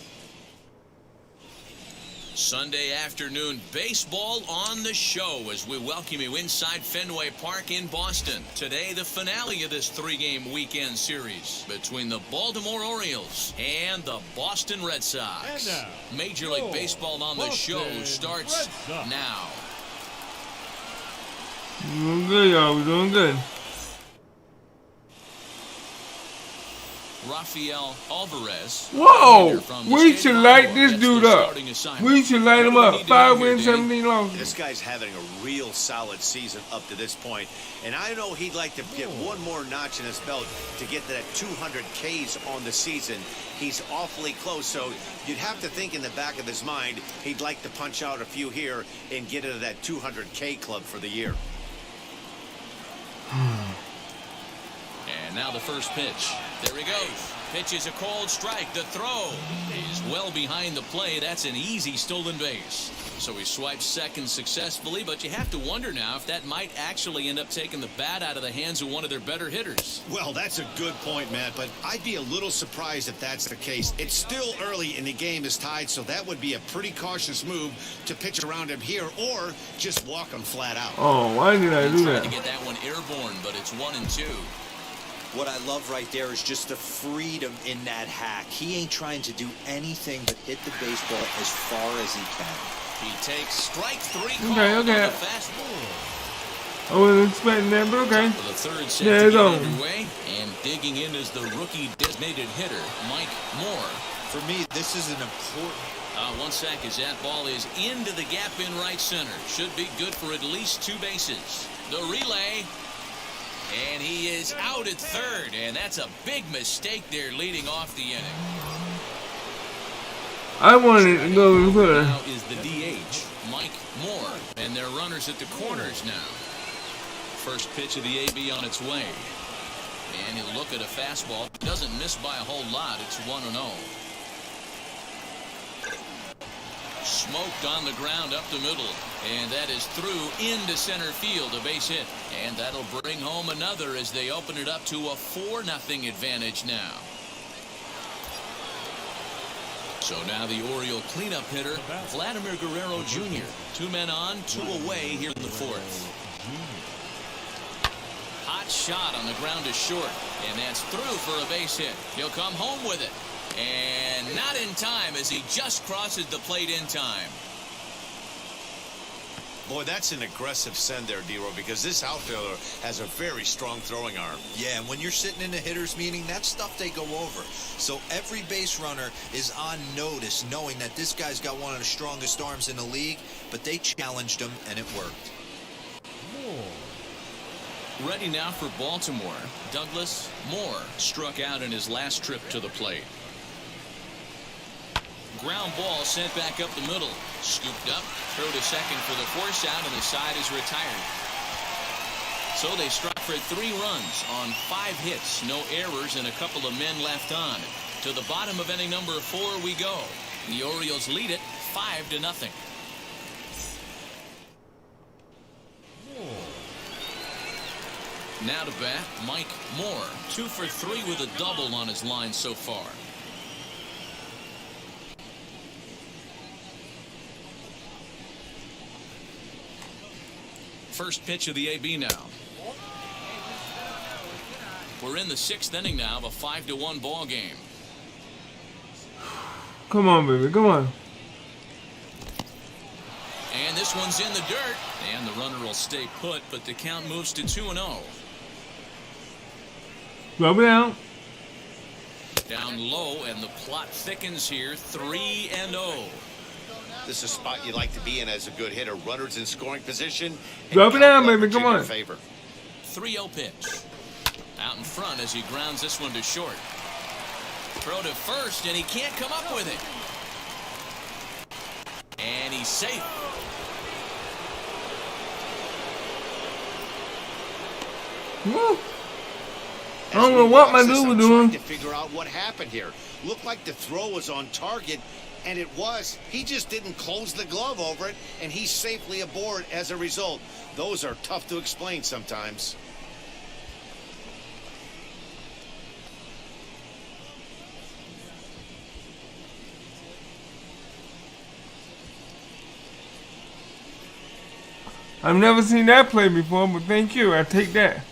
S2: Sunday afternoon baseball on the show as we welcome you inside Fenway Park in Boston. Today, the finale of this three-game weekend series between the Baltimore Orioles and the Boston Red Sox.
S6: And now,
S2: Major League
S6: your
S2: Baseball on the show
S6: Boston
S2: starts
S6: Red Sox.
S2: now.
S1: We're doing good, y'all. We're doing good.
S2: Rafael Alvarez.
S1: Whoa!
S2: From the
S1: We
S2: state
S1: should
S2: of
S1: light
S2: Iowa,
S1: this
S2: gets
S1: dude
S2: the
S1: up.
S2: starting assignment.
S1: We should light him
S2: What do we
S1: up.
S2: need to
S1: 5
S2: do here,
S1: wins,
S2: Dave?
S1: 17 losses.
S3: This guy's having a real solid season up to this point, and I know he'd like to get one more notch in his belt to get to that 200 Ks on the season. He's awfully close, so you'd have to think in the back of his mind he'd like to punch out a few here and get into that 200K club for the year.
S2: And now the first pitch. There he goes. Pitch is a cold strike. The throw is well behind the plate. That's an easy stolen base. So he swipes second successfully, but you have to wonder now if that might actually end up taking the bat out of the hands of one of their better hitters.
S3: Well, that's a good point, Matt, but I'd be a little surprised if that's the case. It's still early and the game is tied, so that would be a pretty cautious move to pitch around him here or just walk him flat out.
S1: Oh, why did I do
S2: He tried
S1: that?
S2: to get that one airborne, but it's 1-2.
S4: What I love right there is just the freedom in that hack. He ain't trying to do anything but hit the baseball as far as he can.
S2: He takes strike three.
S1: Okay,
S2: called
S1: okay.
S2: on the fastball.
S1: I wasn't expecting that, but okay.
S2: For the third set
S1: Yeah,
S2: to
S1: it's
S2: get
S1: on.
S2: underway, and digging in is the rookie designated hitter, Mike Moore.
S4: For me, this is an important...
S2: 1 sec as that ball is into the gap in right center. Should be good for at least 2 bases. The relay, and he is out at third, and that's a big mistake there leading off the inning.
S1: I wanted to go further.
S2: Now is the DH, Mike Moore, and they're runners at the corners now. First pitch of the AB on its way. And he'll look at a fastball. Doesn't miss by a whole lot. It's 1-0. Smoked on the ground up the middle. And that is through into center field, a base hit. And that'll bring home another as they open it up to a 4-0 advantage now. So now the Oriole cleanup hitter, Vladimir Guerrero Jr. 2 men on, 2 away here in the fourth. Hot shot on the ground is short, and that's through for a base hit. He'll come home with it, and not in time as he just crosses the plate in time.
S3: Boy, that's an aggressive send there, D-Roy, because this outfielder has a very strong throwing arm.
S4: Yeah, and when you're sitting in a hitter's meeting, that's stuff they go over. So every base runner is on notice knowing that this guy's got one of the strongest arms in the league, but they challenged him, and it worked.
S2: Ready now for Baltimore. Douglas Moore struck out in his last trip to the plate. Ground ball sent back up the middle. Scooped up, throw to second for the force out, and the side is retired. So they struck for 3 runs on 5 hits, no errors, and a couple of men left on. To the bottom of inning number 4 we go. The Orioles lead it 5-0. Now to bat, Mike Moore. 2 for 3 with a double on his line so far. First pitch of the AB now. We're in the 6th inning now of a 5-1 ball game.
S1: Come on, baby, come on.
S2: And this one's in the dirt. And the runner will stay put, but the count moves to 2-0.
S1: Rub it out.
S2: Down low, and the plot thickens here. 3-0.
S3: This is a spot you like to be in as a good hitter. Runners in scoring position.
S1: Rub it out, baby. Come on.
S2: 3-0 pitch. Out in front as he grounds this one to short. Throw to first, and he can't come up with it. And he's safe.
S1: Woo. I don't know what my dude was doing.
S3: To figure out what happened here. Looked like the throw was on target, and it was. He just didn't close the glove over it, and he's safely aboard as a result. Those are tough to explain sometimes.
S1: I've never seen that play before, but thank you. I take that.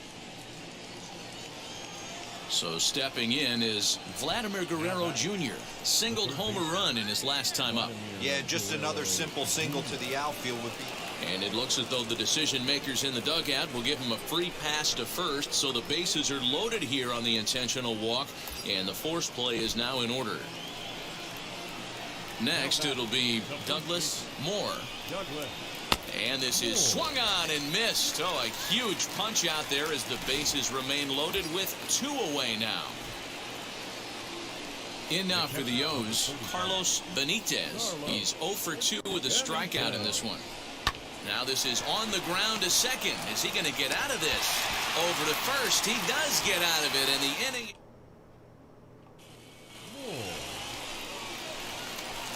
S2: So stepping in is Vladimir Guerrero Jr. Singled home run in his last time up.
S4: Yeah, just another simple single to the outfield would be.
S2: And it looks as though the decision makers in the dugout will give him a free pass to first, so the bases are loaded here on the intentional walk, and the force play is now in order. Next, it'll be Douglas Moore. And this is swung on and missed. Oh, a huge punch out there as the bases remain loaded with 2 away now. In now for the O's, Carlos Benitez. He's 0 for 2 with a strikeout in this one. Now this is on the ground to second. Is he going to get out of this? Over to first. He does get out of it, and the inning.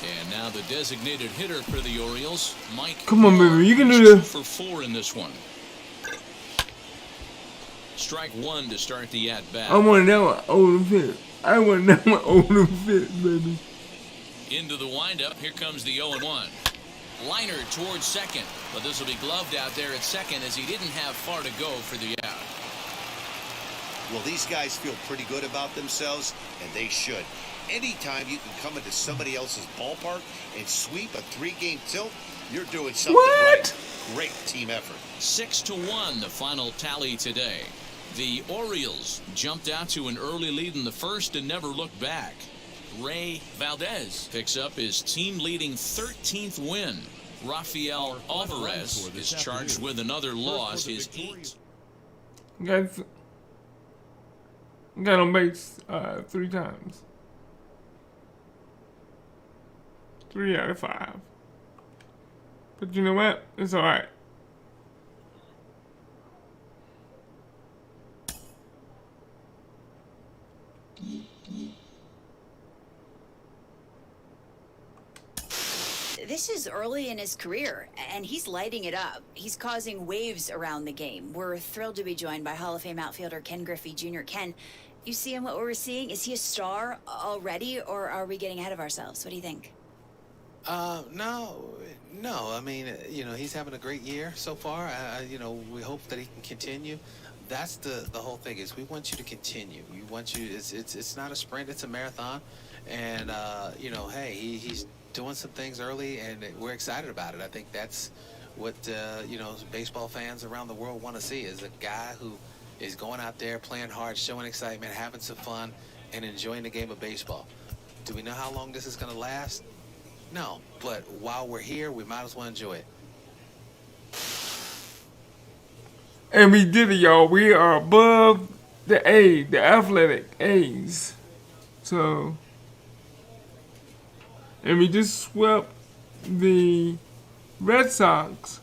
S2: And now the designated hitter for the Orioles, Mike.
S1: Come on, baby, you can do this.
S2: 2 for 4 in this one. Strike 1 to start the at-bat.
S1: I want that one older fit. I want that one older fit, baby.
S2: Into the windup. Here comes the 0-1. Liner towards second, but this will be gloved out there at second as he didn't have far to go for the out.
S3: Well, these guys feel pretty good about themselves, and they should. Anytime you can come into somebody else's ballpark and sweep a 3-game tilt, you're doing something right. Great team effort.
S2: 6-1, the final tally today. The Orioles jumped out to an early lead in the first and never looked back. Ray Valdez picks up his team-leading 13th win. Rafael Alvarez is charged with another loss, his 8th.
S1: Got on base 3 times. 3 out of 5. But you know what? It's alright.
S8: This is early in his career, and he's lighting it up. He's causing waves around the game. We're thrilled to be joined by Hall of Fame outfielder Ken Griffey Jr. Ken, you see him what we're seeing? Is he a star already, or are we getting ahead of ourselves? What do you think?
S9: No. I mean, he's having a great year so far. We hope that he can continue. That's the whole thing is we want you to continue. We want you. It's not a sprint. It's a marathon. And hey, he's doing some things early, and we're excited about it. I think that's what baseball fans around the world want to see is a guy who is going out there playing hard, showing excitement, having some fun, and enjoying the game of baseball. Do we know how long this is going to last? No, but while we're here, we might as well enjoy it.
S1: And we did it, y'all. We are above the A, the athletic A's. So, and we just swept the Red Sox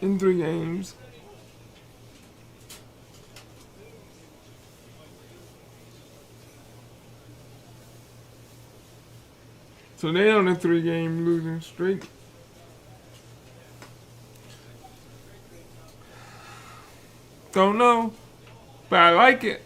S1: in 3 games. So they on a 3-game losing streak. Don't know, but I like it.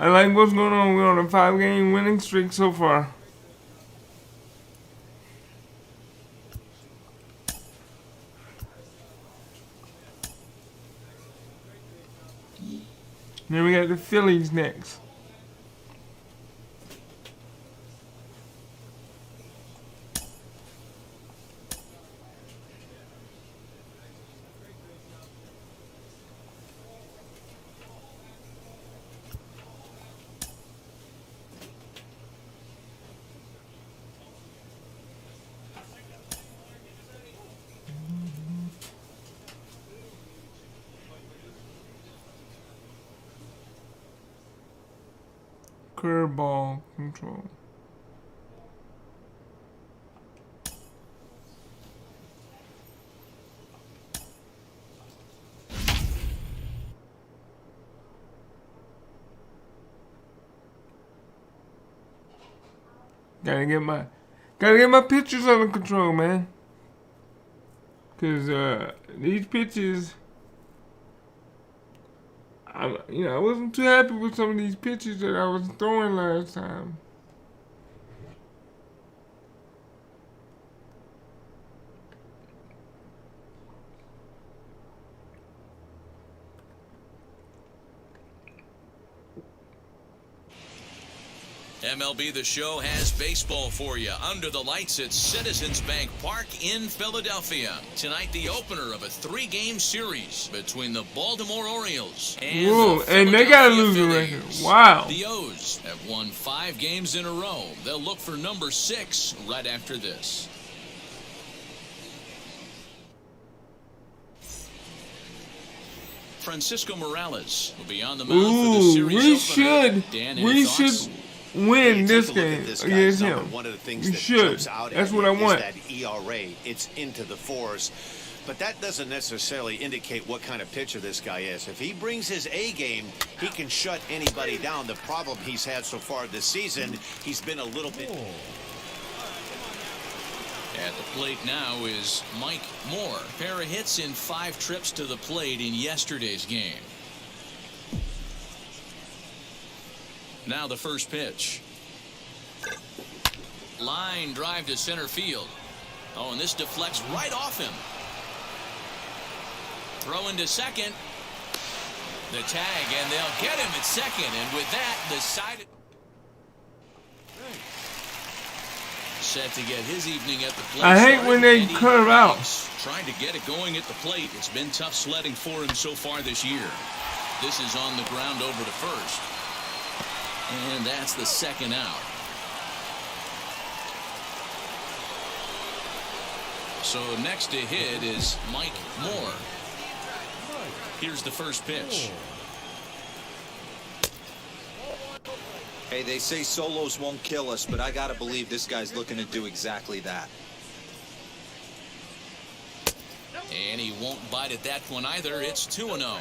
S1: I like what's going on. We're on a 5-game winning streak so far. Then we got the Phillies next. Curveball control. Gotta get my pitches under control, man. Cause these pitches, I wasn't too happy with some of these pitches that I was throwing last time.
S2: MLB The Show has baseball for you under the lights at Citizens Bank Park in Philadelphia. Tonight, the opener of a 3-game series between the Baltimore Orioles and
S1: Whoa,
S2: the
S1: and they got a losing
S2: Phillies.
S1: record. Wow.
S2: The O's have won 5 games in a row. They'll look for number 6 right after this. Francisco Morales will be on the mound for the
S1: Ooh,
S2: series opener.
S1: we should win this game against him.
S3: One of the things
S1: We
S3: that
S1: should.
S3: jumps out
S1: That's
S3: at
S1: what
S3: you
S1: I want.
S3: is that ERA. It's into the 4s. But that doesn't necessarily indicate what kind of pitcher this guy is. If he brings his A game, he can shut anybody down. The problem he's had so far this season, he's been a little bit...
S2: At the plate now is Mike Moore. Pair of hits in 5 trips to the plate in yesterday's game. Now the first pitch. Line drive to center field. Oh, and this deflects right off him. Throw into second. The tag, and they'll get him at second. And with that, the side... Set to get his evening at the plate.
S1: I hate when they
S2: Andy
S1: curve out.
S2: Banks trying to get it going at the plate. It's been tough sledding for him so far this year. This is on the ground over to first. And that's the second out. So next to hit is Mike Moore. Here's the first pitch.
S4: Hey, they say solos won't kill us, but I gotta believe this guy's looking to do exactly that.
S2: And he won't bite at that one either. It's 2-0.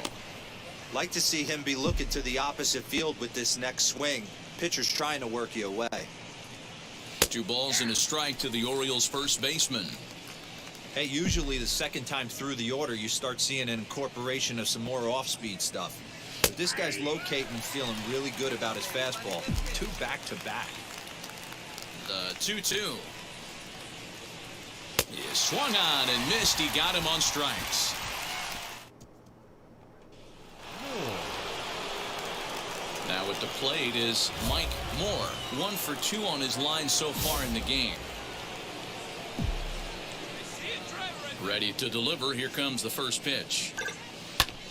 S4: Like to see him be looking to the opposite field with this next swing. Pitcher's trying to work you away.
S2: 2 balls and a strike to the Orioles first baseman.
S4: Hey, usually the second time through the order, you start seeing an incorporation of some more off-speed stuff. But this guy's locating and feeling really good about his fastball. 2 back-to-back.
S2: The 2-2. He swung on and missed. He got him on strikes. Now at the plate is Mike Moore. 1 for 2 on his line so far in the game. Ready to deliver. Here comes the first pitch.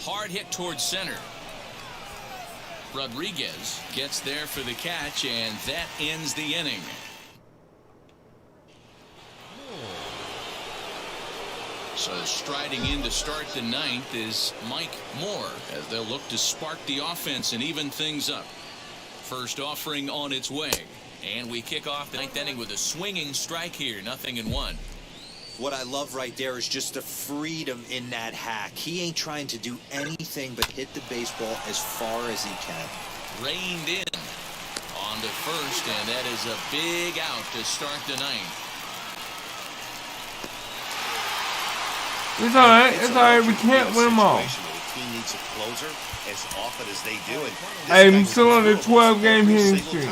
S2: Hard hit towards center. Rodriguez gets there for the catch, and that ends the inning. So striding in to start the 9th is Mike Moore as they'll look to spark the offense and even things up. First offering on its way. And we kick off the 9th inning with a swinging strike here, 0-1.
S4: What I love right there is just the freedom in that hack. He ain't trying to do anything but hit the baseball as far as he can.
S2: Reined in on to first, and that is a big out to start the 9th.
S1: It's alright. It's alright. We can't win them all.
S3: The team needs a closer as often as they do.
S1: I'm still on the 12-game hitting streak.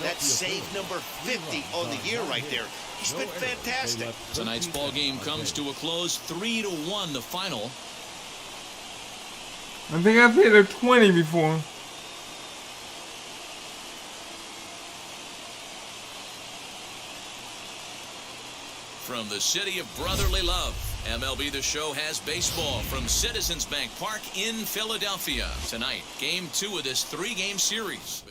S3: That's save number 50 on the year right there. He's been fantastic.
S2: Tonight's ball game comes to a close, 3-1 the final.
S1: I think I've hit a 20 before.
S2: From the city of brotherly love, MLB The Show has baseball from Citizens Bank Park in Philadelphia. Tonight, Game 2 of this 3-game series.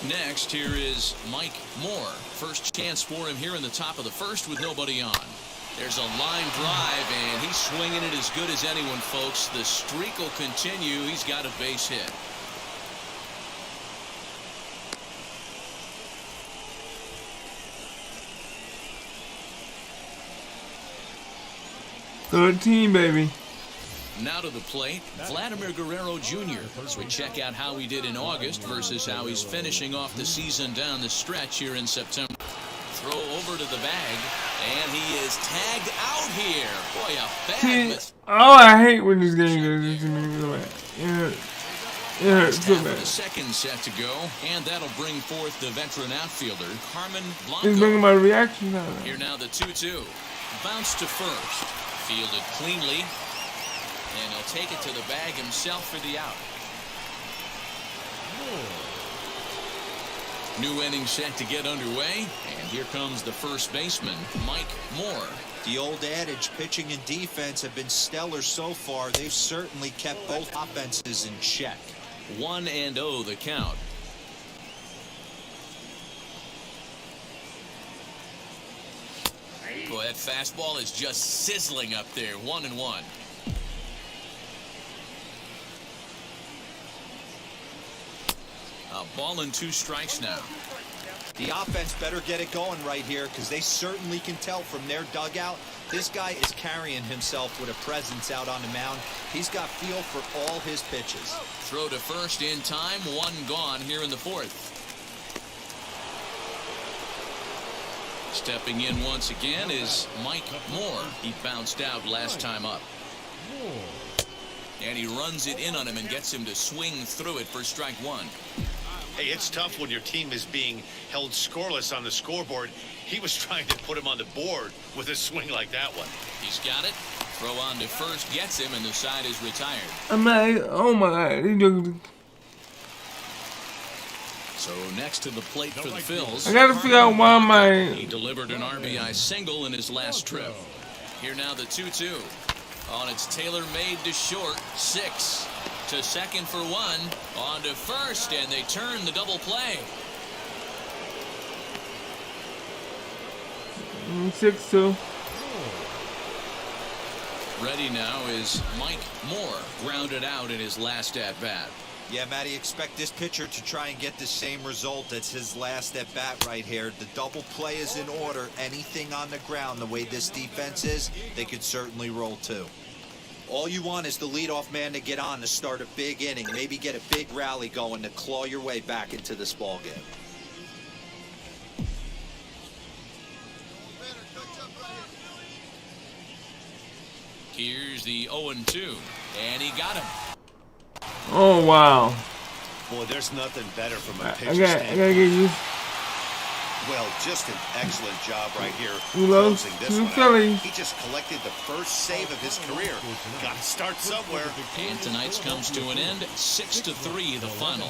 S2: Next, here is Mike Moore. First chance for him here in the top of the first with nobody on. There's a line drive, and he's swinging it as good as anyone, folks. The streak will continue. He's got a base hit.
S1: Good team, baby.
S2: Now to the plate, Vladimir Guerrero Jr. as we check out how he did in August versus how he's finishing off the season down the stretch here in September. Throw over to the bag, and he is tagged out here. Boy, a bad miss.
S1: Oh, I hate when this game goes to me so bad. It hurts so
S2: Half of
S1: bad.
S2: the second set to go, and that'll bring forth the veteran outfielder, Carmen
S1: It's
S2: Blanco.
S1: bringing my reaction out.
S2: Here now the 2-2. Bounce to first. Fielded cleanly. And he'll take it to the bag himself for the out. New inning set to get underway. And here comes the first baseman, Mike Moore.
S4: The old adage, pitching and defense have been stellar so far. They've certainly kept both offenses in check.
S2: 1-0 the count. Boy, that fastball is just sizzling up there. 1-1. A ball and 2 strikes now.
S4: The offense better get it going right here because they certainly can tell from their dugout this guy is carrying himself with a presence out on the mound. He's got feel for all his pitches.
S2: Throw to first in time. 1 gone here in the 4th. Stepping in once again is Mike Moore. He bounced out last time up. And he runs it in on him and gets him to swing through it for strike 1.
S3: Hey, it's tough when your team is being held scoreless on the scoreboard. He was trying to put him on the board with a swing like that one.
S2: He's got it. Throw on to first gets him, and the side is retired.
S1: I'm like, oh my God.
S2: So next to the plate for the Phils.
S1: I gotta figure out why
S2: He delivered an RBI single in his last trip. Here now the 2-2. On its tailor-made to short. 6 to second for 1. On to first, and they turn the double play.
S1: 6-2.
S2: Ready now is Mike Moore. Grounded out in his last at-bat.
S4: Yeah, Matty, expect this pitcher to try and get the same result as his last at bat right here. The double play is in order. Anything on the ground, the way this defense is, they could certainly roll 2. All you want is the leadoff man to get on to start a big inning, maybe get a big rally going to claw your way back into this ball game.
S2: Here's the 0-2, and he got him.
S1: Oh, wow.
S3: Boy, there's nothing better from a
S1: I
S3: pitcher's
S1: gotta
S3: standpoint.
S1: get used.
S3: Well, just an excellent job right here
S1: We lost
S3: closing this
S1: to
S3: one
S1: Philly.
S3: out. He just collected the first save of his career. Got to start somewhere.
S2: And tonight's comes to an end. 6-3 the final.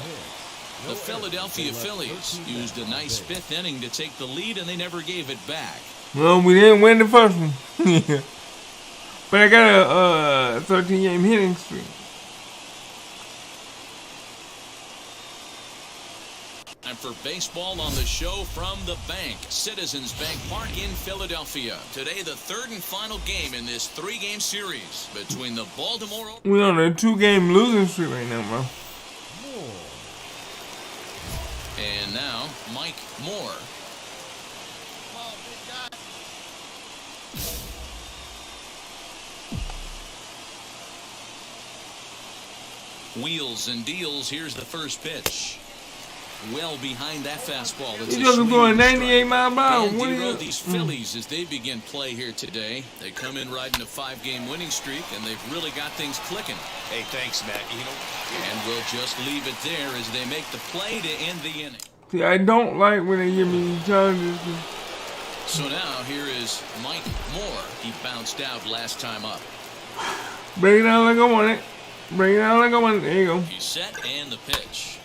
S2: The Philadelphia Phillies used a nice 5th inning to take the lead, and they never gave it back.
S1: Well, we didn't win the first one. But I got a 13-game hitting streak.
S2: Time for baseball on the show from the bank. Citizens Bank Park in Philadelphia. Today, the 3rd and final game in this 3-game series between the Baltimore...
S1: We on a 2-game losing streak right now, bro.
S2: And now, Mike Moore. Wheels and deals. Here's the first pitch. Well behind that fastball. It's
S1: He's looking for a 98 mile per hour.
S2: Dan
S1: What do
S2: Dero,
S1: you?
S2: these Phillies, as they begin play here today, they come in riding a 5-game winning streak, and they've really got things clicking.
S3: Hey, thanks, Matt.
S2: And we'll just leave it there as they make the play to end the inning.
S1: See, I don't like when they give me challenges.
S2: So now here is Mike Moore. He bounced out last time up.
S1: Bring it out like I want it. Bring it out like I want it. There you go.
S2: He's set and the pitch.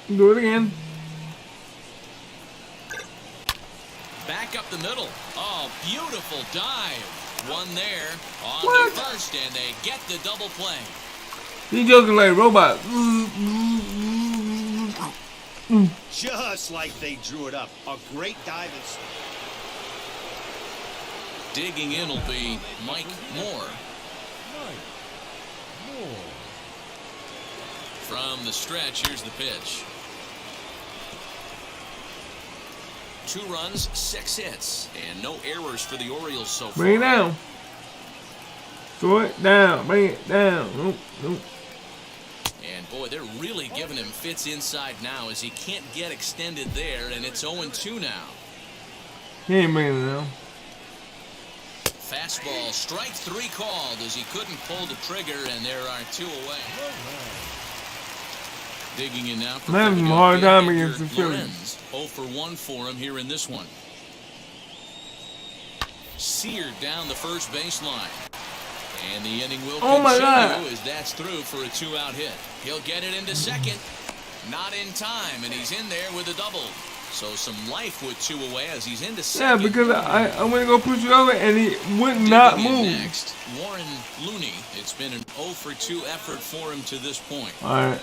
S1: Do it again.
S2: Back up the middle. Oh, beautiful dive. One there on
S1: What?
S2: the first, and they get the double play.
S1: He joking like a robot.
S3: Just like they drew it up. A great dive.
S2: Digging in will be Mike Moore. From the stretch, here's the pitch. 2 runs, 6 hits, and no errors for the Orioles so far.
S1: Bring it down. Throw it down. Bring it down. Nope. Nope.
S2: And boy, they're really giving him fits inside now as he can't get extended there, and it's 0-2 now.
S1: He ain't bringing it down.
S2: Fastball, strike 3 called as he couldn't pull the trigger, and there are 2 away. Digging in now for
S1: I'm having a hard time against the Phillies.
S2: Lorenz. 0 for 1 for him here in this one. Seared down the first baseline. And the inning will continue as that's through for a 2-out hit. He'll get it into second. Not in time, and he's in there with a double. So some life with 2 away as he's into second.
S1: Yeah, because I went to go push it over and he would not move.
S2: Next, Warren Looney. It's been an 0 for 2 effort for him to this point.
S1: All right.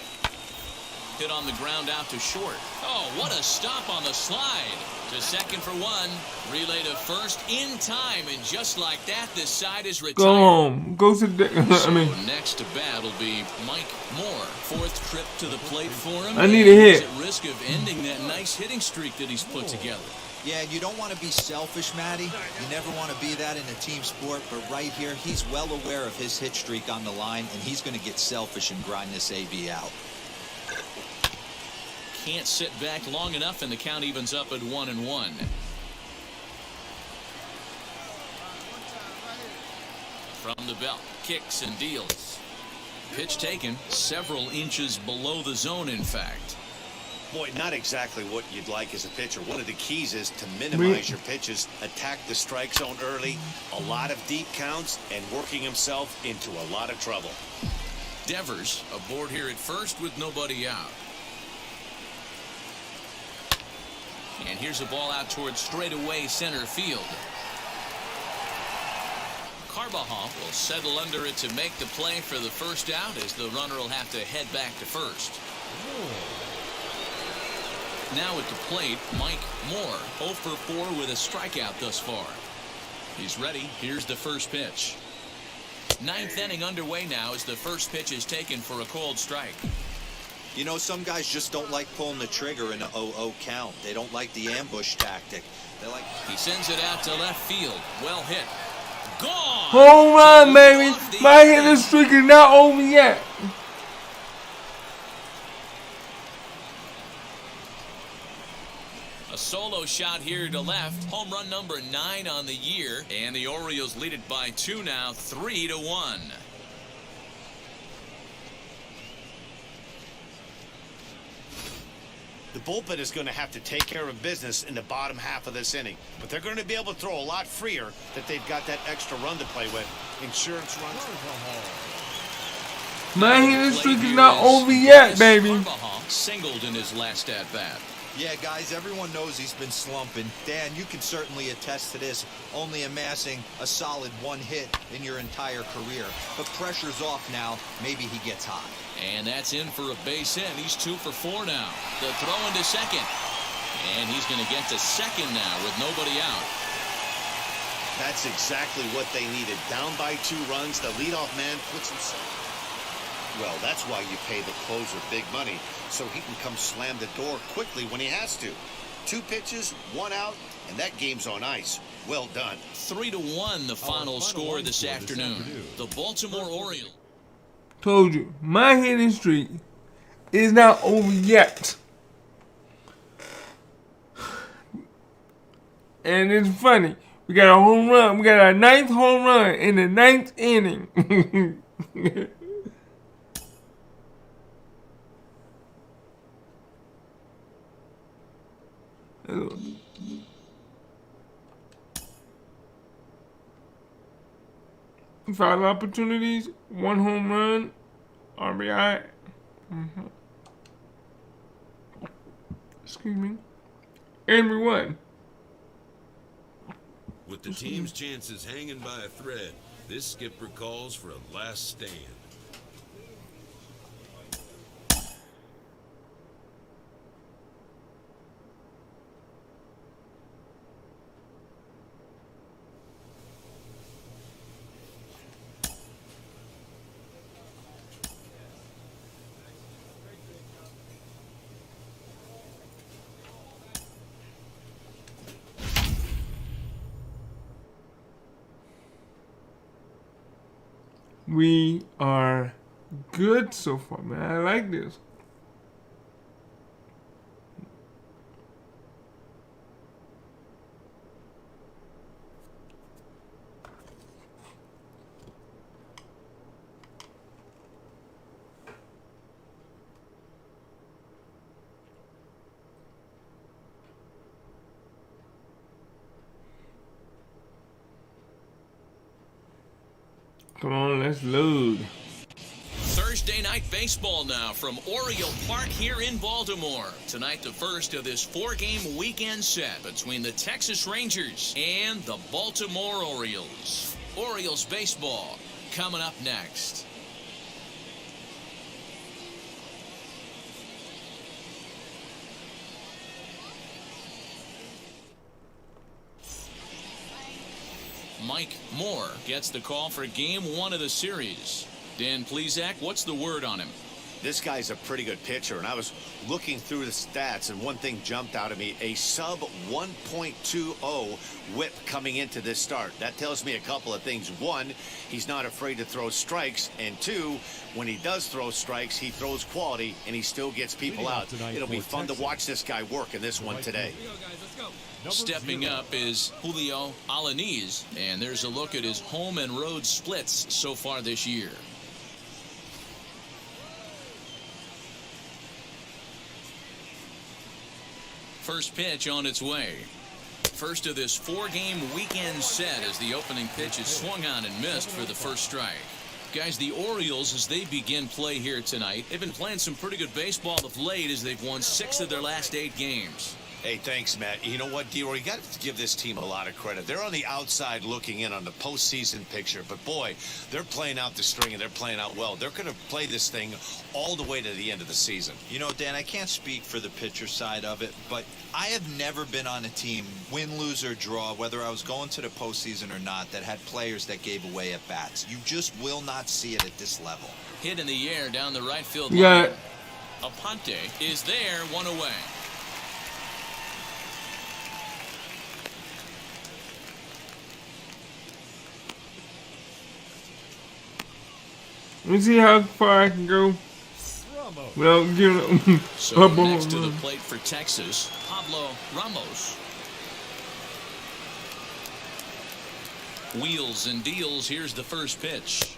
S2: Hit on the ground out to short. Oh, what a stop on the slide. To second for 1. Relay to first in time, and just like that, this side is retired.
S1: Go home. Go sit down.
S2: So next to bat will be Mike Moore. 4th trip to the plate for him.
S1: I need a hit.
S2: He's at risk of ending that nice hitting streak that he's put together.
S4: Yeah, you don't want to be selfish, Matty. You never want to be that in a team sport, but right here, he's well aware of his hit streak on the line, and he's going to get selfish and grind this AB out.
S2: Can't sit back long enough, and the count evens up at 1-1. From the belt, kicks and deals. Pitch taken several inches below the zone, in fact.
S3: Boy, not exactly what you'd like as a pitcher. One of the keys is to minimize your pitches, attack the strike zone early, a lot of deep counts, and working himself into a lot of trouble.
S2: Devers aboard here at first with nobody out. And here's a ball out towards straightaway center field. Carbajal will settle under it to make the play for the first out as the runner will have to head back to first. Now at the plate, Mike Moore, 0 for 4 with a strikeout thus far. He's ready. Here's the first pitch. 9th inning underway now as the first pitch is taken for a called strike.
S4: You know, some guys just don't like pulling the trigger in an 0-0 count. They don't like the ambush tactic. They like.
S2: He sends it out to left field. Well hit. Gone!
S1: Home run, baby. My hitting streak is not over yet.
S2: A solo shot here to left. Home run number 9 on the year. And the Orioles lead it by 2 now, 3-1.
S3: The bullpen is going to have to take care of business in the bottom half of this inning. But they're going to be able to throw a lot freer that they've got that extra run to play with. Insurance runs.
S1: My hitting streak is not over yet, baby.
S2: Carbajal singled in his last at-bat.
S4: Yeah, guys, everyone knows he's been slumping. Dan, you can certainly attest to this, only amassing a solid 1 hit in your entire career. But pressure's off now. Maybe he gets hot.
S2: And that's in for a base hit. He's 2 for 4 now. The throw into second. And he's going to get to second now with nobody out.
S3: That's exactly what they needed. Down by 2 runs, the leadoff man puts himself. Well, that's why you pay the closer big money, so he can come slam the door quickly when he has to. 2 pitches, 1 out, and that game's on ice. Well done.
S2: 3-1 the final score this afternoon. The Baltimore Orioles.
S1: Told you, my hitting streak is not over yet. And it's funny. We got a home run. We got our 9th home run in the 9th inning. Five opportunities, 1 home run, RBI. Excuse me. And we won.
S5: With the team's chances hanging by a thread, this skipper calls for a last stand.
S1: We are good so far, man. I like this. Come on, let's load.
S2: Thursday night baseball now from Oriole Park here in Baltimore. Tonight, the first of this 4-game weekend set between the Texas Rangers and the Baltimore Orioles. Orioles baseball coming up next. Mike Moore gets the call for game 1 of the series. Dan Plesac, what's the word on him?
S3: This guy's a pretty good pitcher, and I was looking through the stats, and one thing jumped out at me, a sub 1.20 whip coming into this start. That tells me a couple of things. 1, he's not afraid to throw strikes, and 2, when he does throw strikes, he throws quality, and he still gets people out. It'll be fun to watch this guy work in this one today.
S2: Stepping up is Julio Alaniz, and there's a look at his home and road splits so far this year. First pitch on its way. First of this 4-game weekend set as the opening pitch is swung on and missed for the first strike. Guys, the Orioles, as they begin play here tonight, they've been playing some pretty good baseball of late as they've won 6 of their last 8 games.
S3: Hey, thanks, Matt. You know what, D-Roy? You got to give this team a lot of credit. They're on the outside looking in on the postseason picture, but boy, they're playing out the string and they're playing out well. They're going to play this thing all the way to the end of the season.
S4: You know, Dan, I can't speak for the pitcher side of it, but I have never been on a team, win, lose, or draw, whether I was going to the postseason or not, that had players that gave away at bats. You just will not see it at this level.
S2: Hit in the air down the right field
S1: Yeah.
S2: line. Aponte is there, 1 away.
S1: Let me see how far I can go without giving
S2: So
S1: up on
S2: next to the plate for Texas, Pablo Ramos. Wheels and deals. Here's the first pitch.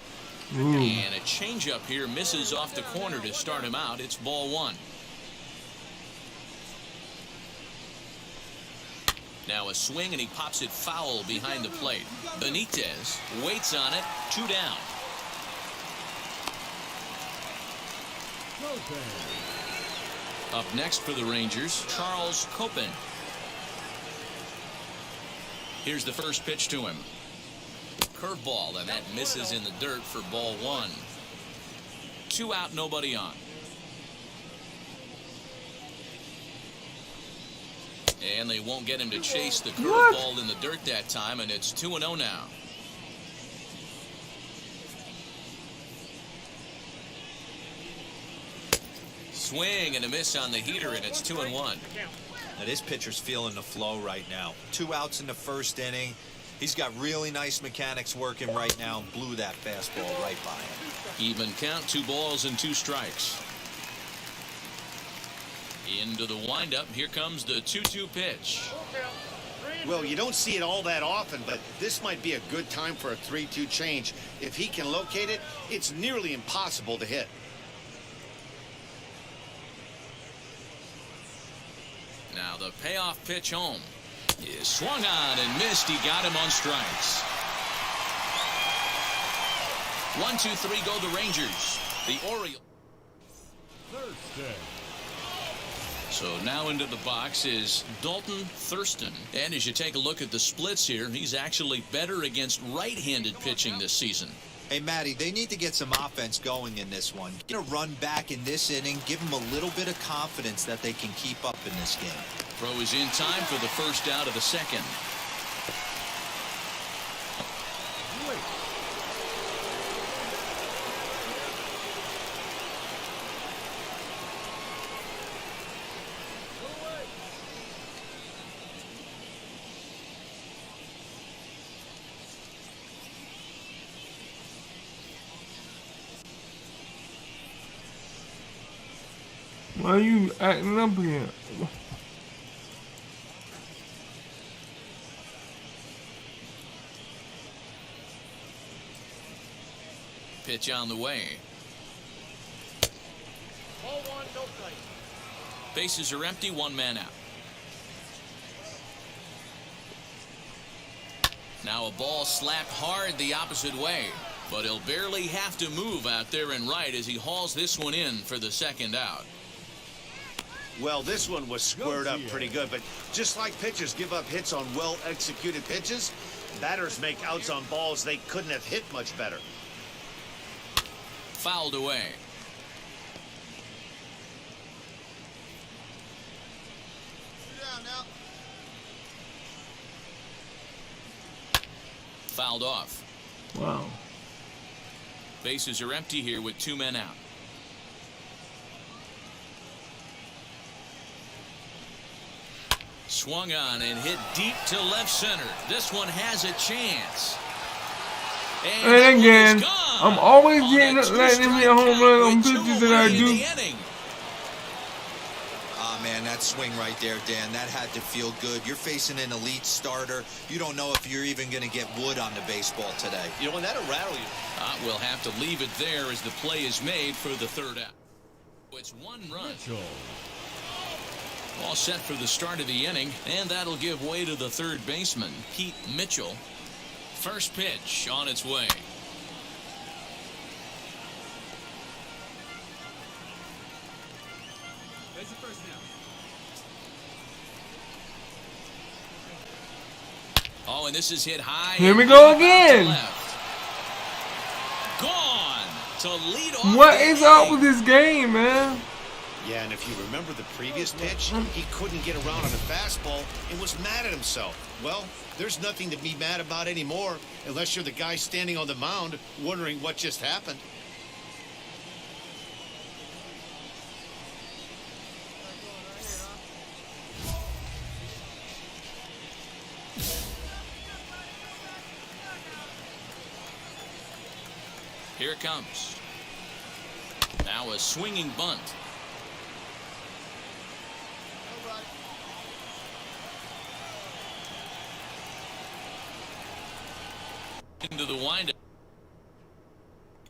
S2: And a changeup here misses off the corner to start him out. It's ball 1. Now a swing and he pops it foul behind the plate. Benitez waits on it. 2 down. Up next for the Rangers, Charles Copen. Here's the first pitch to him. Curveball, and that misses in the dirt for ball 1. 2 out, nobody on. And they won't get him to chase the curveball in the dirt that time, and it's 2-0 now. Swing and a miss on the heater, and it's 2-1.
S4: Now this pitcher's feeling the flow right now. 2 outs in the first inning. He's got really nice mechanics working right now and blew that fastball right by him.
S2: Even count, 2 balls and 2 strikes. Into the windup. Here comes the 2-2 pitch.
S3: Well, you don't see it all that often, but this might be a good time for a 3-2 change. If he can locate it, it's nearly impossible to hit.
S2: Now the payoff pitch home is swung on and missed. He got him on strikes. 1-2-3 go the Rangers. The Orioles.
S6: Thursday.
S2: So now into the box is Dalton Thurston. And as you take a look at the splits here, he's actually better against right-handed pitching this season.
S4: Hey, Matty, they need to get some offense going in this one. Get a run back in this inning. Give them a little bit of confidence that they can keep up in this game.
S2: Throw is in time for the first out of the second.
S1: Why are you acting up here?
S2: Pitch on the way.
S7: Ball 1, no strike.
S2: Bases are empty, 1 man out. Now a ball slapped hard the opposite way, but he'll barely have to move out there and right as he hauls this one in for the second out.
S3: Well, this one was squared up pretty good, but just like pitchers give up hits on well-executed pitches, batters make outs on balls they couldn't have hit much better.
S2: Fouled away. Fouled off.
S1: Wow.
S2: Bases are empty here with 2 men out. Swung on and hit deep to left center. This one has a chance.
S1: And again, I'm always letting him hit a home run on pitches that I do.
S4: Ah, man, that swing right there, Dan, that had to feel good. You're facing an elite starter. You don't know if you're even going to get wood on the baseball today.
S3: You know, and that'll rattle you.
S2: We'll have to leave it there as the play is made for the third out. It's 1 run.
S6: Mitchell.
S2: All set for the start of the inning, and that'll give way to the third baseman, Pete Mitchell. First pitch on its way.
S7: Base is first now.
S2: Oh, and this is hit high.
S1: Here we go again.
S2: Gone to lead off.
S1: What is up with this game, man?
S3: Yeah, and if you remember the previous pitch, he couldn't get around on a fastball and was mad at himself. Well, there's nothing to be mad about anymore unless you're the guy standing on the mound wondering what just happened.
S2: Here it comes. Now a swinging bunt. Into the windup.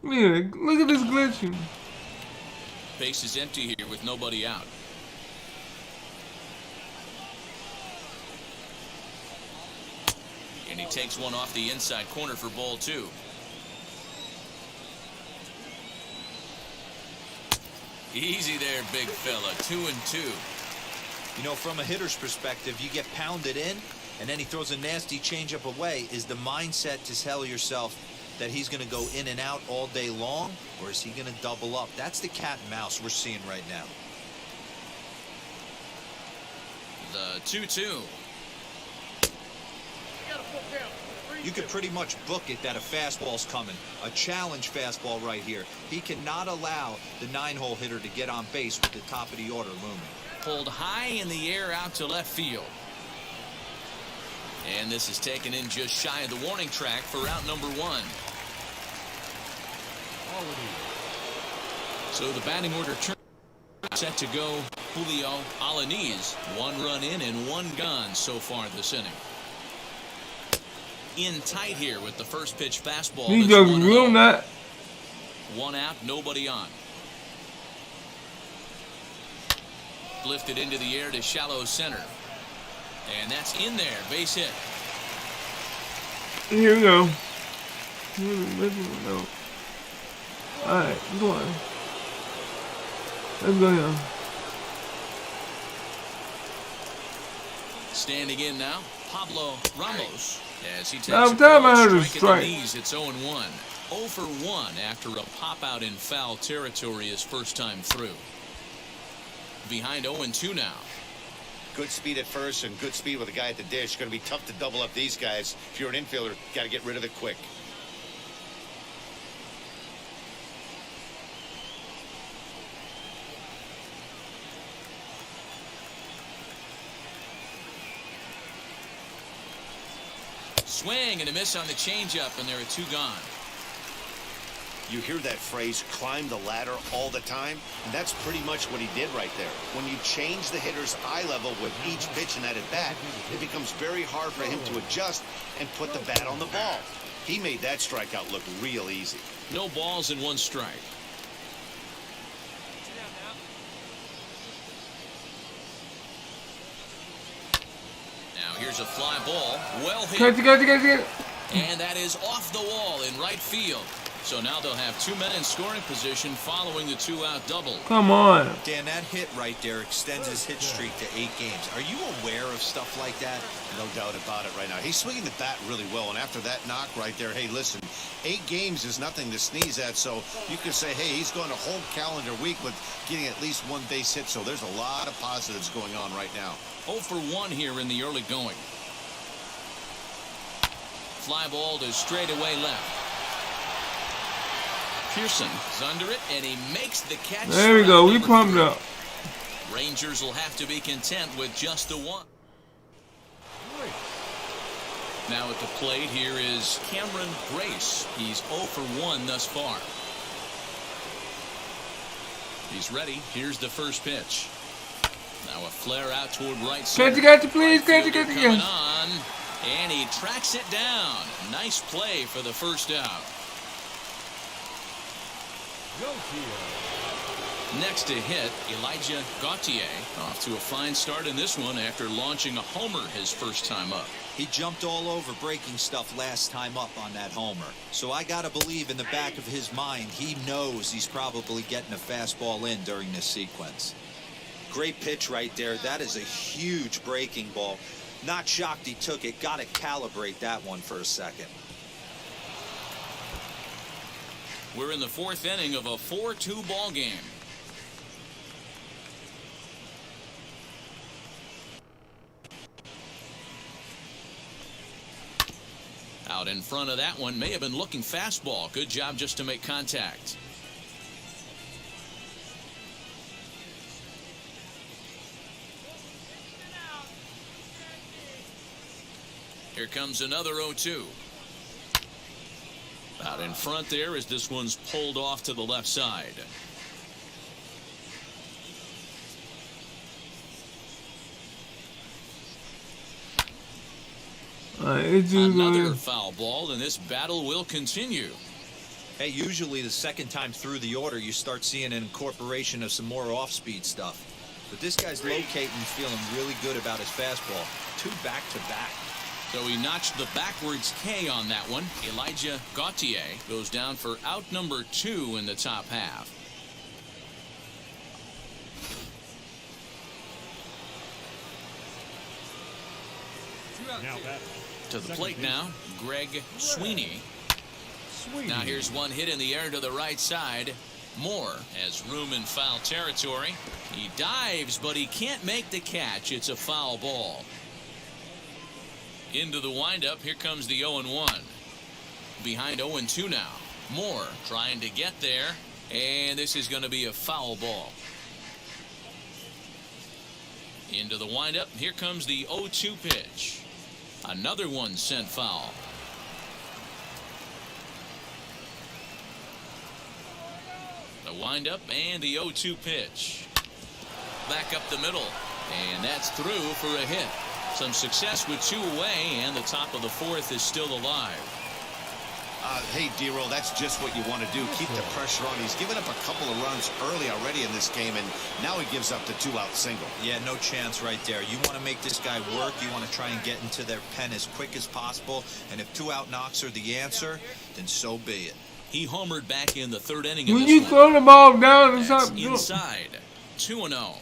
S1: Look at this glitching.
S2: Base is empty here with nobody out. And he takes one off the inside corner for ball 2. Easy there, big fella. 2-2.
S4: You know, from a hitter's perspective, you get pounded in, and then he throws a nasty changeup away. Is the mindset to tell yourself that he's going to go in and out all day long, or is he going to double up? That's the cat and mouse we're seeing right now.
S2: The 2-2.
S4: You could pretty much book it that a fastball's coming. A challenge fastball right here. He cannot allow the 9-hole hitter to get on base with the top of the order looming.
S2: Pulled high in the air out to left field. And this is taken in just shy of the warning track for out number 1. So the batting order turn set to go. Julio Alanis, 1 run in and 1 gone so far this inning. In tight here with the first pitch fastball.
S1: He goes real nut.
S2: 1 out, nobody on. Lifted into the air to shallow center. And that's in there, base hit.
S1: Here we go. Alright, go on. Let's go now.
S2: Standing in now, Pablo Ramos. As he takes
S1: I'm telling
S2: a
S1: her to
S2: strike
S1: strike.
S2: at the knees, it's 0-1. 0 for 1 after a pop out in foul territory his first time through. Behind 0-2 now.
S3: Good speed at first and good speed with a guy at the dish. Going to be tough to double up these guys. If you're an infielder, got to get rid of it quick.
S2: Swing and a miss on the changeup, and there are 2 gone.
S3: You hear that phrase, climb the ladder all the time, and that's pretty much what he did right there. When you change the hitter's eye level with each pitch in that at bat, it becomes very hard for him to adjust and put the bat on the ball. He made that strikeout look real easy.
S2: No balls and 1 strike. Now here's a fly ball, well hit,
S1: Catch it.
S2: and that is off the wall in right field. So now they'll have 2 men in scoring position following the 2-out double.
S1: Come on.
S4: Dan, that hit right there extends his hit streak to 8 games. Are you aware of stuff like that?
S3: No doubt about it right now. He's swinging the bat really well, and after that knock right there, hey, listen, 8 games is nothing to sneeze at, so you could say, hey, he's going a whole calendar week with getting at least 1 base hit, so there's a lot of positives going on right now.
S2: 0 for 1 here in the early going. Fly ball to straightaway left. Pearson is under it, and he makes the catch.
S1: There we go. We pumped up.
S2: Rangers will have to be content with just the 1. Now at the plate here is Cameron Grace. He's 0 for 1 thus far. He's ready. Here's the first pitch. Now a flare out toward right center.
S1: Catch it, please. Catch it.
S2: Coming on, and he tracks it down. Nice play for the first out. Next to hit, Elijah Gautier off to a fine start in this one after launching a homer his first time up.
S4: He jumped all over breaking stuff last time up on that homer. So I got to believe in the back of his mind, he knows he's probably getting a fastball in during this sequence. Great pitch right there. That is a huge breaking ball. Not shocked he took it. Got to calibrate that one for a second.
S2: We're in the 4th inning of a 4-2 ball game. Out in front of that one, may have been looking fastball. Good job just to make contact. Here comes another 0-2. Out in front there as this one's pulled off to the left side. Another foul ball, and this battle will continue.
S4: Hey, usually the second time through the order, you start seeing an incorporation of some more off-speed stuff. But this guy's locating, feeling really good about his fastball. 2 back-to-back.
S2: So he notched the backwards K on that one. Elijah Gautier goes down for out number 2 in the top half. To the plate now, Greg Sweeney. Now here's one hit in the air to the right side. Moore has room in foul territory. He dives, but he can't make the catch. It's a foul ball. Into the windup. Here comes the 0-1. Behind 0-2 now. Moore trying to get there, and this is going to be a foul ball. Into the windup. Here comes the 0-2 pitch. Another one sent foul. The windup and the 0-2 pitch. Back up the middle, and that's through for a hit. Some success with 2 away, and the top of the 4th is still alive.
S3: Hey, D-Roll, that's just what you want to do. Keep the pressure on. He's given up a couple of runs early already in this game, and now he gives up the 2-out single.
S4: Yeah, no chance right there. You want to make this guy work. You want to try and get into their pen as quick as possible, and if 2-out knocks are the answer, then so be it.
S2: He homered back in the 3rd inning.
S1: When you throw the ball down, it's
S2: That's
S1: not
S2: inside. 2-0.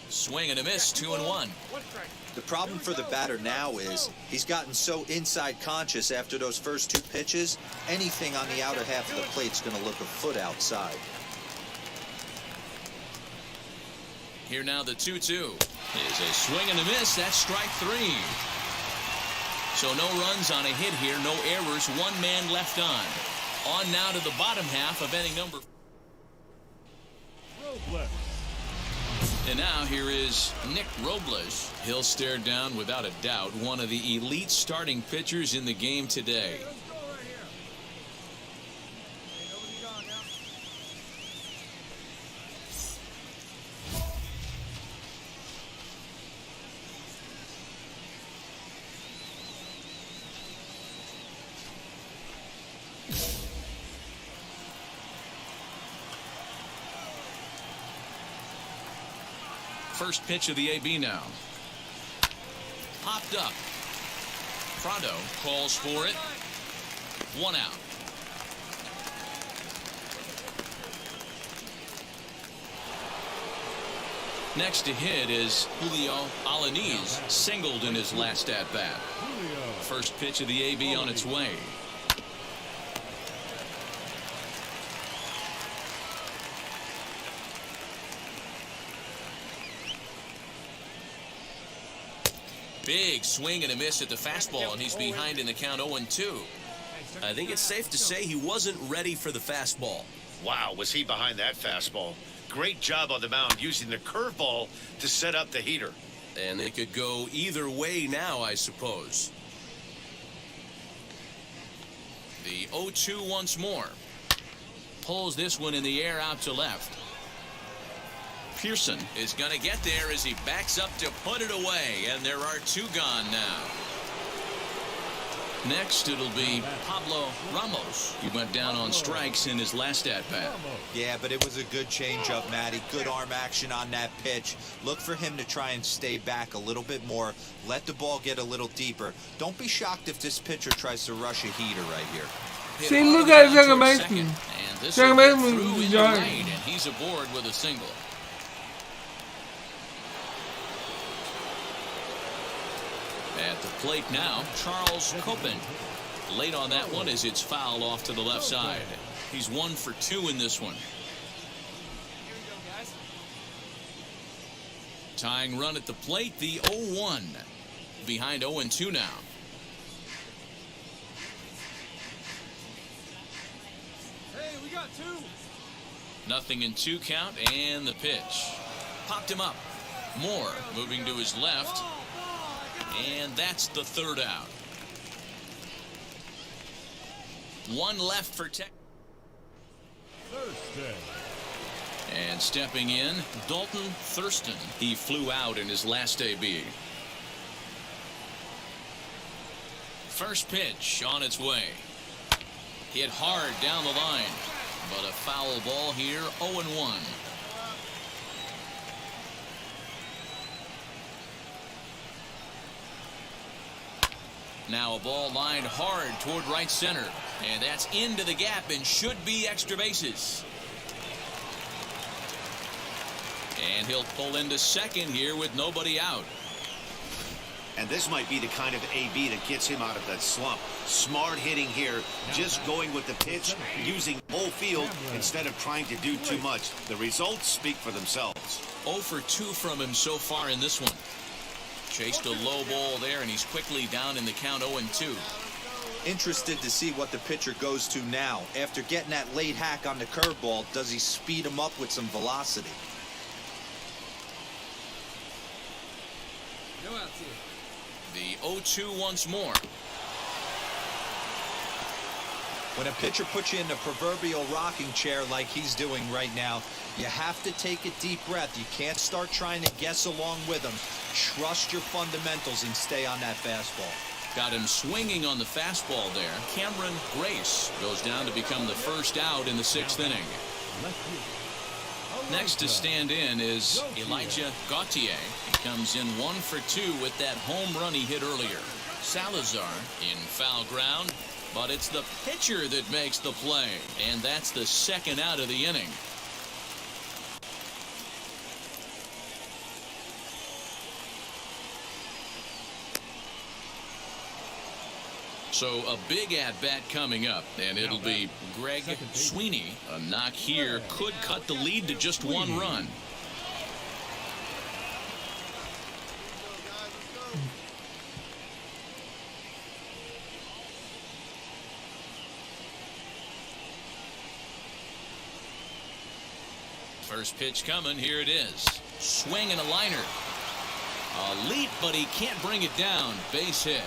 S2: Swing and a miss. 2-1.
S4: The problem for the batter now is he's gotten so inside conscious after those first 2 pitches. Anything on the outer half of the plate's going to look a foot outside.
S2: Here now the 2-2 is a swing and a miss. That's strike 3. So no runs on a hit here, no errors, 1 man left on. On now to the bottom half of inning number. And now here is Nick Robles. He'll stare down without a doubt one of the elite starting pitchers in the game today. First pitch of the AB now. Popped up. Prado calls for it. 1 out. Next to hit is Julio Alaniz, singled in his last at-bat. First pitch of the AB on its way. Big swing and a miss at the fastball, and he's behind in the count 0-2. I think it's safe to say he wasn't ready for the fastball.
S3: Wow, was he behind that fastball. Great job on the mound using the curveball to set up the heater.
S2: And it could go either way now, I suppose. The 0-2 once more. Pulls this one in the air out to left. Pearson is going to get there as he backs up to put it away, and there are 2 gone now. Next, it'll be Pablo Ramos. He went down on strikes in his last at-bat.
S4: Yeah, but it was a good changeup, Matty. Good arm action on that pitch. Look for him to try and stay back a little bit more. Let the ball get a little deeper. Don't be shocked if this pitcher tries to rush a heater right here.
S1: See, look at second baseman.
S2: Second baseman, and he's aboard with a single. At the plate now, Charles Copen. Late on that one as it's fouled off to the left side. He's 1 for 2 in this one. Tying run at the plate, the 0-1. Behind 0-2 now.
S7: Hey, we got 2.
S2: Nothing in 2 count, and the pitch. Popped him up. Moore moving to his left. And that's the 3rd out. 1 left for Tech. And stepping in, Dalton Thurston. He flew out in his last AB. First pitch on its way. Hit hard down the line, but a foul ball here, 0-1. Now a ball lined hard toward right center, and that's into the gap and should be extra bases. And he'll pull into second here with nobody out.
S3: And this might be the kind of AB that gets him out of that slump. Smart hitting here, just going with the pitch, using whole field instead of trying to do too much. The results speak for themselves.
S2: 0 for 2 from him so far in this one. Chased a low ball there, and he's quickly down in the count 0-2.
S4: Interested to see what the pitcher goes to now. After getting that late hack on the curveball, does he speed him up with some velocity?
S2: The 0-2 once more.
S4: When a pitcher puts you in the proverbial rocking chair like he's doing right now, you have to take a deep breath. You can't start trying to guess along with him. Trust your fundamentals and stay on that fastball.
S2: Got him swinging on the fastball there. Cameron Grace goes down to become the first out in the 6th inning. Next to stand in is Elijah Gautier. He comes in 1 for 2 with that home run he hit earlier. Salazar in foul ground, but it's the pitcher that makes the play, and that's the 2nd out of the inning. So a big at-bat coming up, and it'll be Greg Sweeney. A knock here could cut the lead to just 1 run. First pitch coming, here it is. Swing and a liner. A leap, but he can't bring it down. Base hit.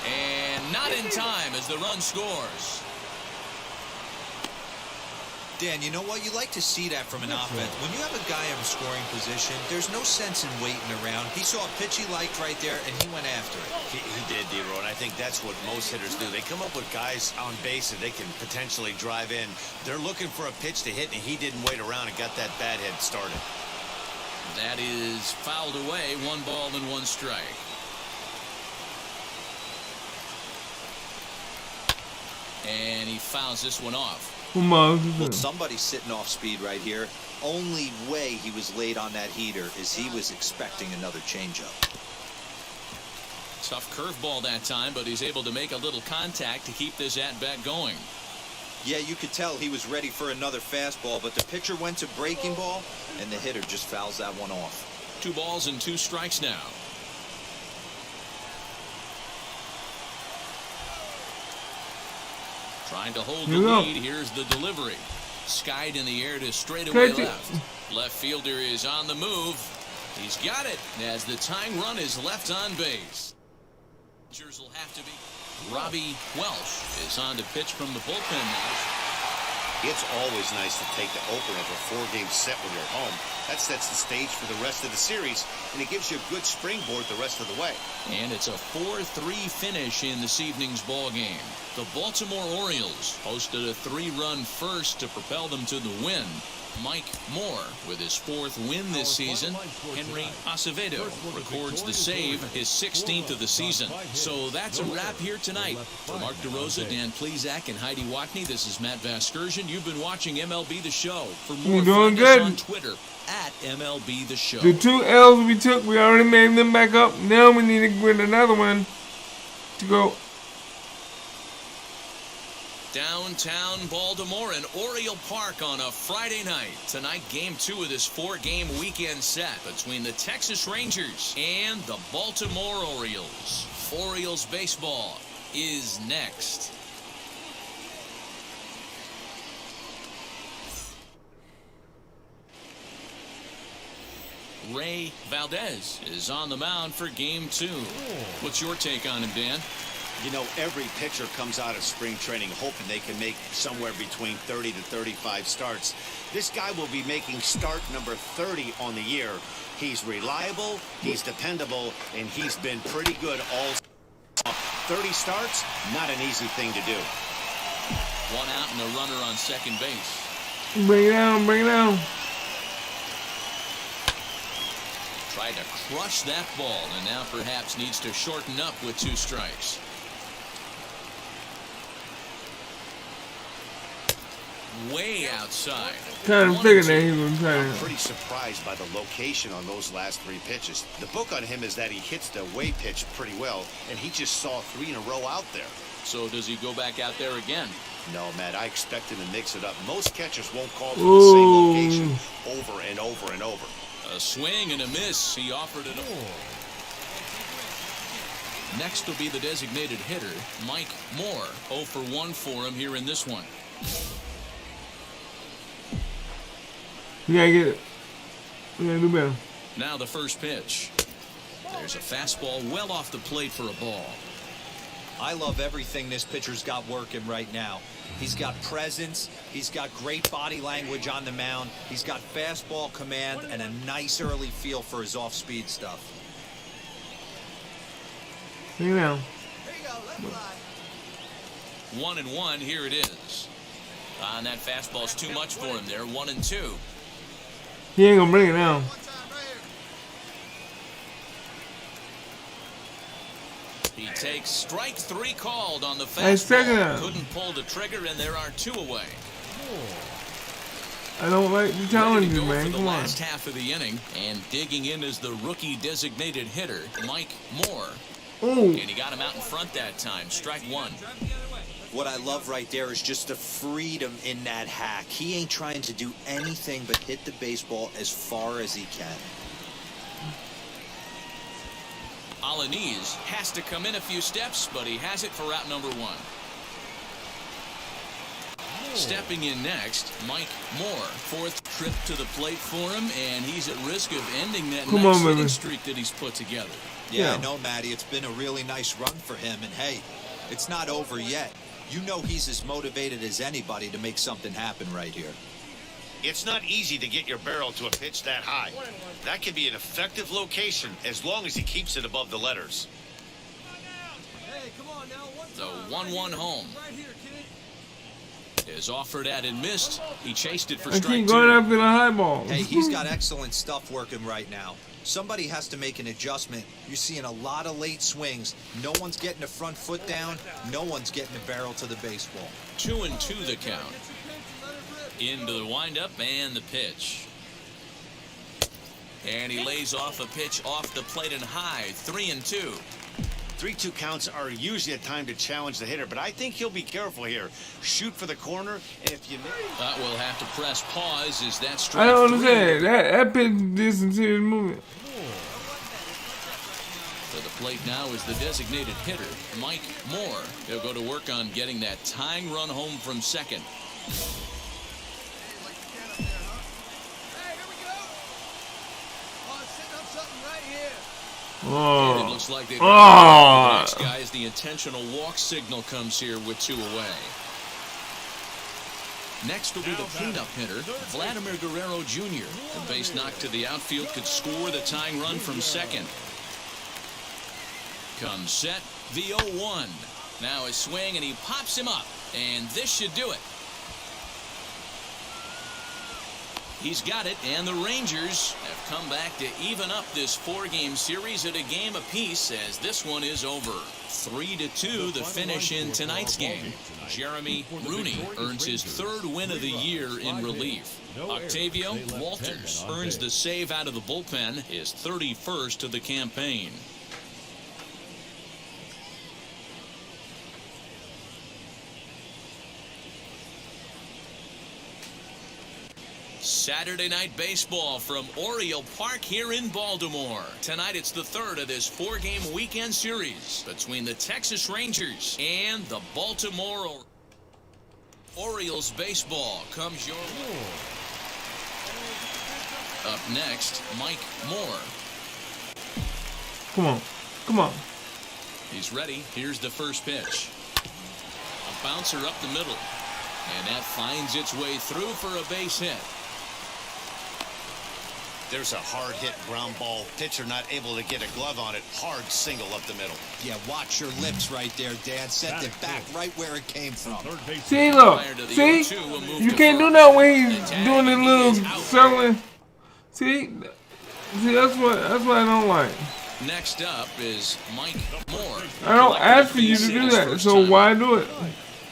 S2: And not in time as the run scores.
S4: Dan, you know what? You like to see that from an offense. When you have a guy in scoring position, there's no sense in waiting around. He saw a pitch he liked right there, and he went after it.
S3: He did, D-Row, and I think that's what most hitters do. They come up with guys on base that they can potentially drive in. They're looking for a pitch to hit, and he didn't wait around and got that bat head started.
S2: That is fouled away. 1 ball and 1 strike. And he fouls this one off.
S4: Well, somebody's sitting off speed right here. Only way he was late on that heater is he was expecting another changeup.
S2: Tough curveball that time, but he's able to make a little contact to keep this at-bat going.
S4: Yeah, you could tell he was ready for another fastball, but the pitcher went to breaking ball, and the hitter just fouls that one off.
S2: 2 balls and 2 strikes now. Trying to hold the lead. Here's the delivery. Skied in the air to straightaway left. Left fielder is on the move. He's got it as the tying run is left on base. Will have to be. Robbie Welsh is on to pitch from the bullpen now.
S3: It's always nice to take the opener of a 4-game set when you're home. That sets the stage for the rest of the series, and it gives you a good springboard the rest of the way.
S2: And it's a 4-3 finish in this evening's ball game. The Baltimore Orioles posted a 3-run first to propel them to the win. Mike Moore with his 4th win this season. Henry Acevedo records the save, his 16th of the season. So that's a wrap here tonight. For Mark DeRosa, Dan Plezak, and Heidi Watney, this is Matt Vasgersian. You've been watching MLB The Show. For more, find us on Twitter at MLB The Show.
S1: The 2 L's we took, we already made them back up. Now we need to get another one to go.
S2: Downtown Baltimore and Oriole Park on a Friday night. Tonight, game 2 of this 4-game weekend set between the Texas Rangers and the Baltimore Orioles. Orioles baseball is next. Ray Valdez is on the mound for game 2. What's your take on him, Dan?
S3: You know, every pitcher comes out of spring training hoping they can make somewhere between 30 to 35 starts. This guy will be making start number 30 on the year. He's reliable, he's dependable, and he's been pretty good all 30 starts, not an easy thing to do.
S2: 1 out and a runner on second base.
S1: Bring it down, bring it down.
S2: Tried to crush that ball, and now perhaps needs to shorten up with 2 strikes. way outside.
S1: Kind of figured that he was trying
S3: I'm
S1: to.
S3: pretty surprised by the location on those last 3 pitches. The book on him is that he hits the away pitch pretty well, and he just saw 3 in a row out there.
S2: So does he go back out there again?
S3: No, Matt, I expect him to mix it up. Most catchers won't call for the
S1: Ooh.
S3: same location over and over and over.
S2: A swing and a miss. He offered it. Next will be the designated hitter, Mike Moore. 0 for 1 for him here in this one.
S1: You gotta get it. We gotta do better.
S2: Now the first pitch. There's a fastball well off the plate for a ball.
S4: I love everything this pitcher's got working right now. He's got presence. He's got great body language on the mound. He's got fastball command and a nice early feel for his off-speed stuff.
S1: Take it down.
S2: 1-1. Here it is. And that fastball's too much for him there. 1-2.
S1: He ain't gonna bring it down.
S2: He takes strike 3 called on the
S1: Hey, second
S2: fastball.
S1: out.
S2: Couldn't pull the trigger, and there are 2 away.
S1: I don't like the
S2: Ready to
S1: challenges,
S2: go
S1: man.
S2: for the
S1: Come on.
S2: last half of the inning, and digging in is the rookie designated hitter, Mike Moore.
S1: Ooh.
S2: And he got him out in front that time. Strike 1.
S4: What I love right there is just the freedom in that hack. He ain't trying to do anything but hit the baseball as far as he can.
S2: Alaniz has to come in a few steps, but he has it for out number 1. Stepping in next, Mike Moore. 4th trip to the plate for him, and he's at risk of ending that
S1: Come
S2: nice
S1: on,
S2: hitting
S1: baby.
S2: streak that he's put together.
S4: Yeah,
S1: Yeah.
S4: I know, Matty. It's been a really nice run for him. And, hey, it's not over yet. You know he's as motivated as anybody to make something happen right here.
S3: It's not easy to get your barrel to a pitch that high. That can be an effective location as long as he keeps it above the letters.
S7: Hey, come on now.
S2: The 1-1 home
S7: Right here, kid.
S2: is offered at and missed. He chased it for
S1: I
S2: strike
S1: keep
S2: 2.
S1: going after the high ball.
S4: Hey, he's got excellent stuff working right now. Somebody has to make an adjustment. You're seeing a lot of late swings. No one's getting the front foot down. No one's getting the barrel to the baseball.
S2: 2-2 the count. Into the windup and the pitch. And he lays off a pitch off the plate and high. 3-2.
S3: 3-2 counts are usually a time to challenge the hitter, but I think he'll be careful here. Shoot for the corner, and if you
S2: But we'll have to press pause. Is that
S1: I
S2: strike
S1: don't
S2: 3?
S1: understand. That pitch did some serious movement.
S2: For the plate now is the designated hitter, Mike Moore. He'll go to work on getting that tying run home from second.
S7: Hey, here we go. Oh, it's setting up something right here.
S2: And it
S1: Oh.
S2: looks like they've
S1: Oh.
S2: got the next guy as the intentional walk signal comes here with 2 away. Next will be the cleanup hitter, Vladimir Guerrero Jr. The base knock to the outfield could score the tying run from second. Comes set, the 0-1. Now a swing, and he pops him up. And this should do it. He's got it, and the Rangers have come back to even up this 4-game series at a game apiece as this one is over. 3-2 the finish in tonight's game. Jeremy Rooney earns his 3rd win of the year in relief. Octavio Walters earns the save out of the bullpen, his 31st of the campaign. Saturday night baseball from Oriole Park here in Baltimore. Tonight it's the 3rd of this 4-game weekend series between the Texas Rangers and the Baltimore Orioles. Baseball comes your way. Up next, Mike Moore.
S1: Come on. Come on.
S2: He's ready. Here's the first pitch. A bouncer up the middle. And that finds its way through for a base hit.
S3: There's a hard hit ground ball. Pitcher not able to get a glove on it. Hard single up the middle.
S4: Yeah, watch your lips right there, Dan. Sent it back right where it came from.
S1: See, look. See? You can't do that when he's doing the little circling. See? See, that's what I don't like.
S2: Next up is Mike Moore.
S1: I don't ask for you to do that, so why do it?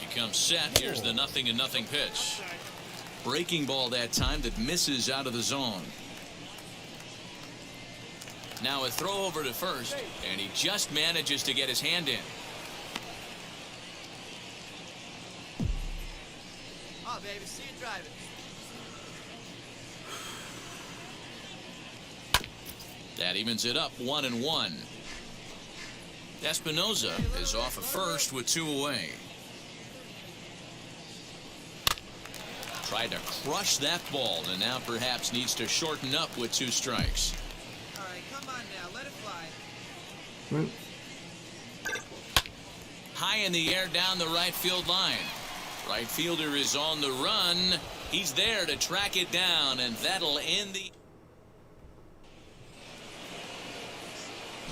S2: He comes set. Here's the 0-0 pitch. Breaking ball that time that misses out of the zone. Now a throw over to first, and he just manages to get his hand in.
S7: Oh, baby, see you driving.
S2: That evens it up 1-1. Espinoza is off at first with 2 away. Tried to crush that ball and now perhaps needs to shorten up with 2 strikes.
S7: All right, come on now, let it fly.
S2: High in the air down the right field line. Right fielder is on the run. He's there to track it down, and that'll end the...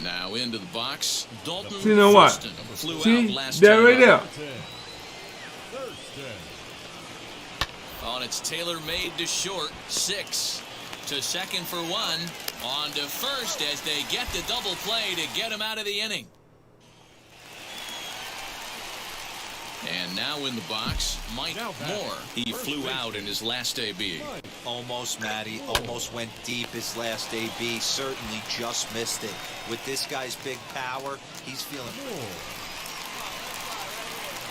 S2: Now into the box. Dalton
S1: You know what?
S2: Thurston flew out
S1: See?
S2: last
S1: That
S2: time
S1: right there.
S2: up. Oh, and it's Taylor made to short. 6 to second for 1. On to first as they get the double play to get him out of the inning. And now in the box, Mike Moore. He flew out in his last AB.
S4: Almost, Matty. Almost went deep his last AB. Certainly just missed it. With this guy's big power, he's feeling...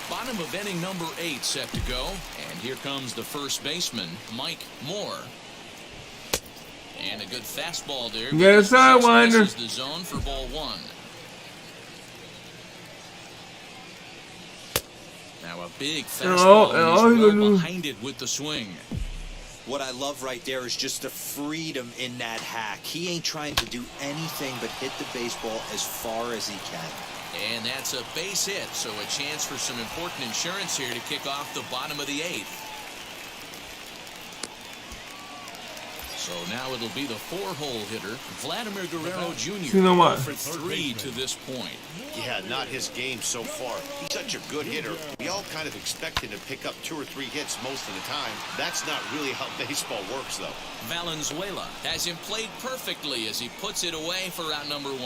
S2: Bottom of inning number 8 set to go. And here comes the first baseman, Mike Moore. And a good fastball there.
S1: Yes, sir, Winder.
S2: This is the zone for ball 1. Now a big fastball, and he's well behind it with the swing.
S4: What I love right there is just the freedom in that hack. He ain't trying to do anything but hit the baseball as far as he can.
S2: And that's a base hit, so a chance for some important insurance here to kick off the bottom of the 8th. So now it'll be the 4-hole hitter, Vladimir Guerrero Jr.
S1: You know what?
S2: For 3 to this point.
S3: Yeah, not his game so far. He's such a good hitter. We all kind of expect him to pick up 2 or 3 hits most of the time. That's not really how baseball works, though.
S2: Valenzuela has him played perfectly as he puts it away for out number 1.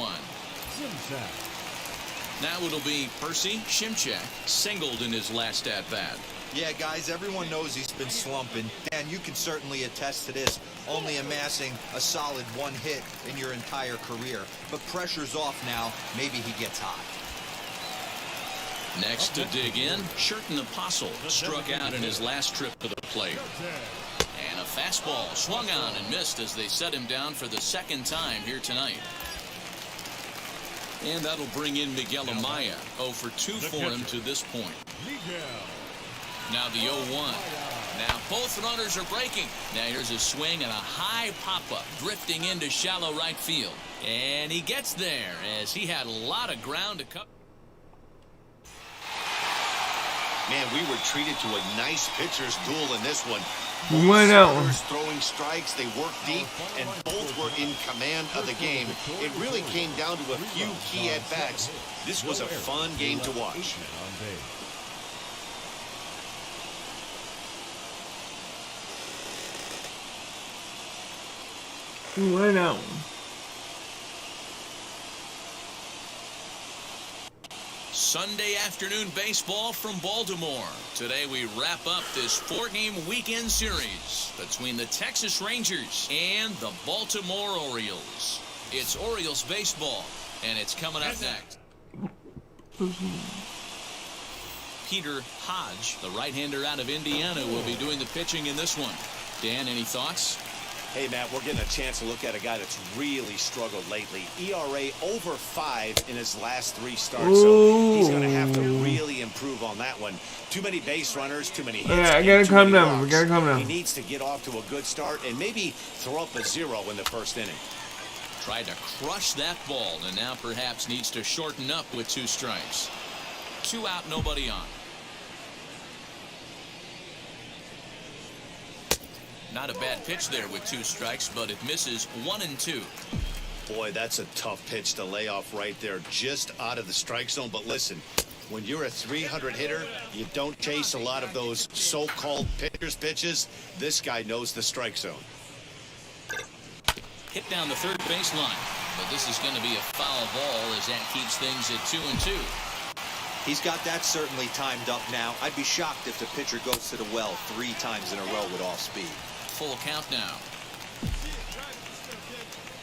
S2: Now it'll be Percy Shimchak, singled in his last at-bat.
S4: Yeah, guys, everyone knows he's been slumping. Dan, you can certainly attest to this, only amassing a solid 1 hit in your entire career. But pressure's off now. Maybe he gets hot.
S2: Next to dig in, Sherton Apostle struck out in his last trip to the plate. And a fastball swung on and missed as they set him down for the 2nd time here tonight. And that'll bring in Miguel Amaya. 0 for 2 for him to this point. Now the 0-1. Now both runners are breaking. Now here's a swing and a high pop-up drifting into shallow right field. And he gets there as he had a lot of ground to cover.
S3: Man, we were treated to a nice pitcher's duel in this one.
S1: We won that one.
S3: Throwing strikes, they worked deep, and both were in command of the game. It really came down to a few key at-bats. This was a fun game to watch.
S1: We won that one.
S2: Sunday afternoon baseball from Baltimore. Today we wrap up this 4-game weekend series between the Texas Rangers and the Baltimore Orioles. It's Orioles baseball, and it's coming up next. Peter Hodge, the right-hander out of Indiana, will be doing the pitching in this one. Dan, any thoughts?
S3: Hey, Matt, we're getting a chance to look at a guy that's really struggled lately. ERA over 5 in his last 3 starts, so he's going to have to really improve on that one. Too many base runners, too many hits.
S1: Yeah, I gotta calm down. We gotta calm down.
S3: He needs to get off to a good start and maybe throw up a 0 in the 1st inning.
S2: Tried to crush that ball and now perhaps needs to shorten up with 2 strikes. 2 out, nobody on. Not a bad pitch there with 2 strikes, but it misses 1 and 2.
S3: Boy, that's a tough pitch to lay off right there, just out of the strike zone. But listen, when you're a 300 hitter, you don't chase a lot of those so-called pitcher's pitches. This guy knows the strike zone.
S2: Hit down the 3rd baseline, but this is going to be a foul ball as that keeps things at 2 and 2.
S4: He's got that certainly timed up now. I'd be shocked if the pitcher goes to the well 3 times in a row with off speed.
S2: Full count now.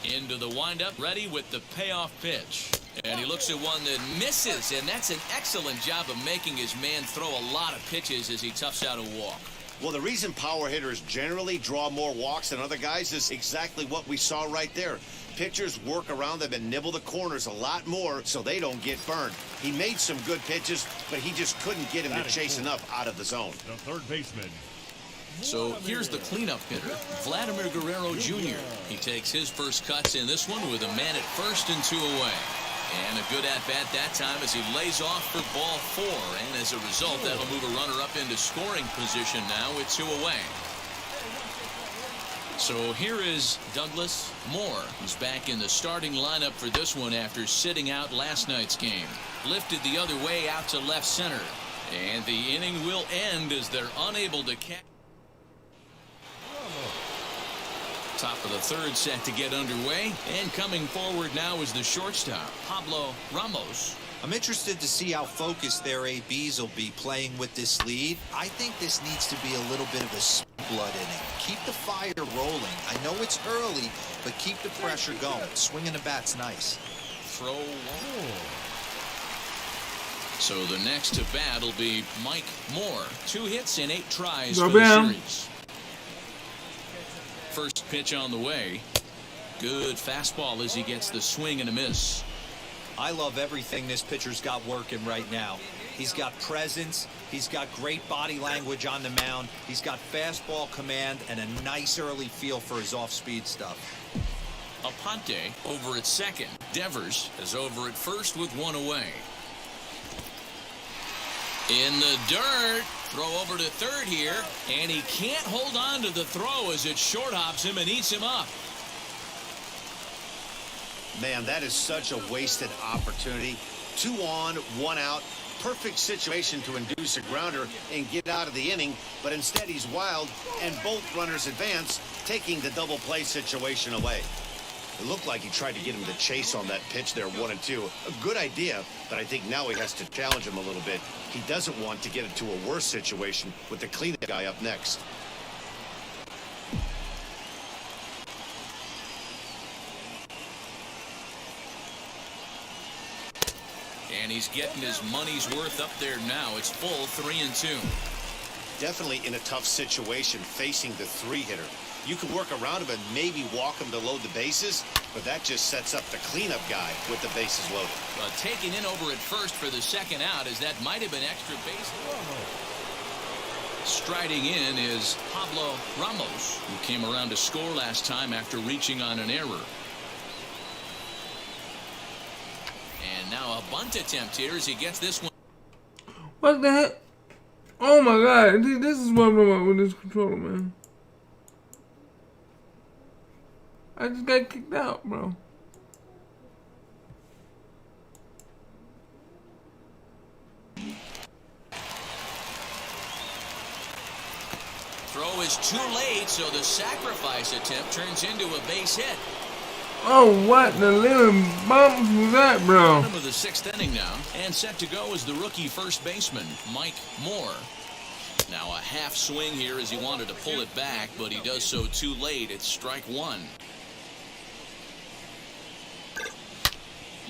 S2: Into the windup, ready with the payoff pitch. And he looks at one that misses, and that's an excellent job of making his man throw a lot of pitches as he toughs out a walk.
S3: Well, the reason power hitters generally draw more walks than other guys is exactly what we saw right there. Pitchers work around them and nibble the corners a lot more so they don't get burned. He made some good pitches, but he just couldn't get him to chase enough out of the zone.
S6: The third baseman.
S2: So here's the cleanup hitter, Vladimir Guerrero Jr. He takes his first cuts in this one with a man at first and 2 away. And a good at-bat that time as he lays off for ball 4. And as a result, that'll move a runner up into scoring position now with 2 away. So here is Douglas Moore, who's back in the starting lineup for this one after sitting out last night's game. Lifted the other way out to left center. And the inning will end as they're unable to catch. Top of the third set to get underway, and coming forward now is the shortstop, Pablo Ramos.
S4: I'm interested to see how focused their ABs will be playing with this lead. I think this needs to be a little bit of a blood inning. Keep the fire rolling. I know it's early, but keep the pressure going. Swinging the bat's nice.
S2: Throw one. So the next to bat will be Mike Moore. 2 hits in 8 tries for the series. First pitch on the way. Good fastball as he gets the swing and a miss.
S4: I love everything this pitcher's got working right now. He's got presence. He's got great body language on the mound. He's got fastball command and a nice early feel for his off-speed stuff.
S2: Aponte over at second. Devers is over at first with 1 away. In the dirt. Throw over to third here, and he can't hold on to the throw as it short hops him and eats him up.
S3: Man, that is such a wasted opportunity. 2 on, 1 out. Perfect situation to induce a grounder and get out of the inning, but instead he's wild, and both runners advance, taking the double play situation away. It looked like he tried to get him to chase on that pitch there, 1 and 2. A good idea, but I think now he has to challenge him a little bit. He doesn't want to get into a worse situation with the cleanup guy up next.
S2: And he's getting his money's worth up there now. It's full 3 and 2.
S3: Definitely in a tough situation facing the 3-hitter. You can work around him and maybe walk him to load the bases, but that just sets up the cleanup guy with the bases loaded.
S2: Taken in over at first for the second out, as that might have been extra base. Striding in is Pablo Ramos, who came around to score last time after reaching on an error. And now a bunt attempt here as he gets this one.
S1: What the heck? Oh my god, this is what I'm talking about with this controller, man. I just got kicked out, bro.
S2: Throw is too late, so the sacrifice attempt turns into a base hit.
S1: Oh, what the little bumps was that, bro?
S2: Bottom of the 6th inning now, and set to go is the rookie first baseman, Mike Moore. Now a half swing here as he wanted to pull it back, but he does so too late. It's strike 1.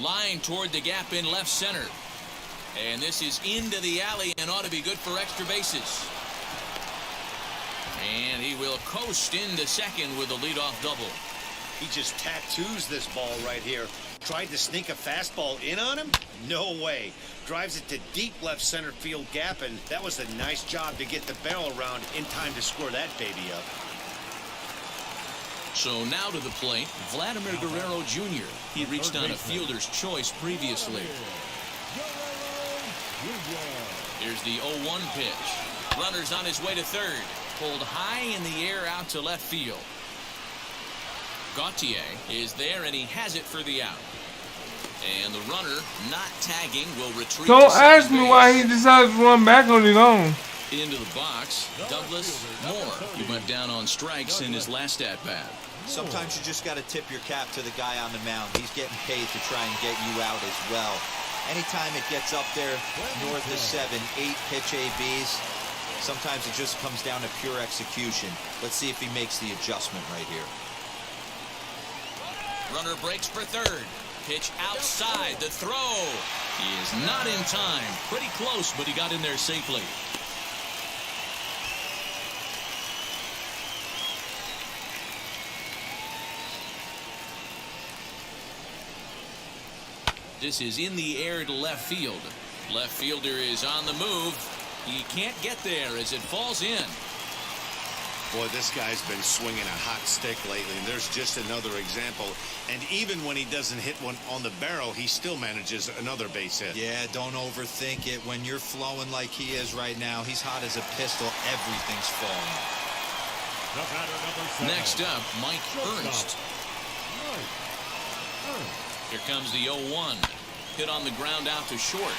S2: Line toward the gap in left center. And this is into the alley and ought to be good for extra bases. And he will coast into second with a leadoff double.
S3: He just tattoos this ball right here. Tried to sneak a fastball in on him? No way. Drives it to deep left center field gap, and that was a nice job to get the barrel around in time to score that baby up.
S2: So now to the plate, Vladimir Guerrero Jr. He reached on a fielder's choice previously. Here's the 0-1 pitch. Runner's on his way to third. Pulled high in the air out to left field. Gautier is there, and he has it for the out. And the runner, not tagging, will retreat.
S1: Don't ask me why he decided to run back on his own.
S2: Into the box, Douglas Moore. He went down on strikes in his last at-bat.
S4: Sometimes you just got to tip your cap to the guy on the mound. He's getting paid to try and get you out as well. Anytime it gets up there north of 7, 8 pitch ABs, sometimes it just comes down to pure execution. Let's see if he makes the adjustment right here.
S2: Runner breaks for third. Pitch outside. The throw. He is not in time. Pretty close, but he got in there safely. This is in the air to left field. Left fielder is on the move. He can't get there as it falls in.
S3: Boy, this guy's been swinging a hot stick lately, and there's just another example. And even when he doesn't hit one on the barrel, he still manages another base hit.
S4: Yeah, don't overthink it. When you're flowing like he is right now, he's hot as a pistol. Everything's falling.
S2: Next up, Mike Ernst. Here comes the 0-1. Hit on the ground out to short.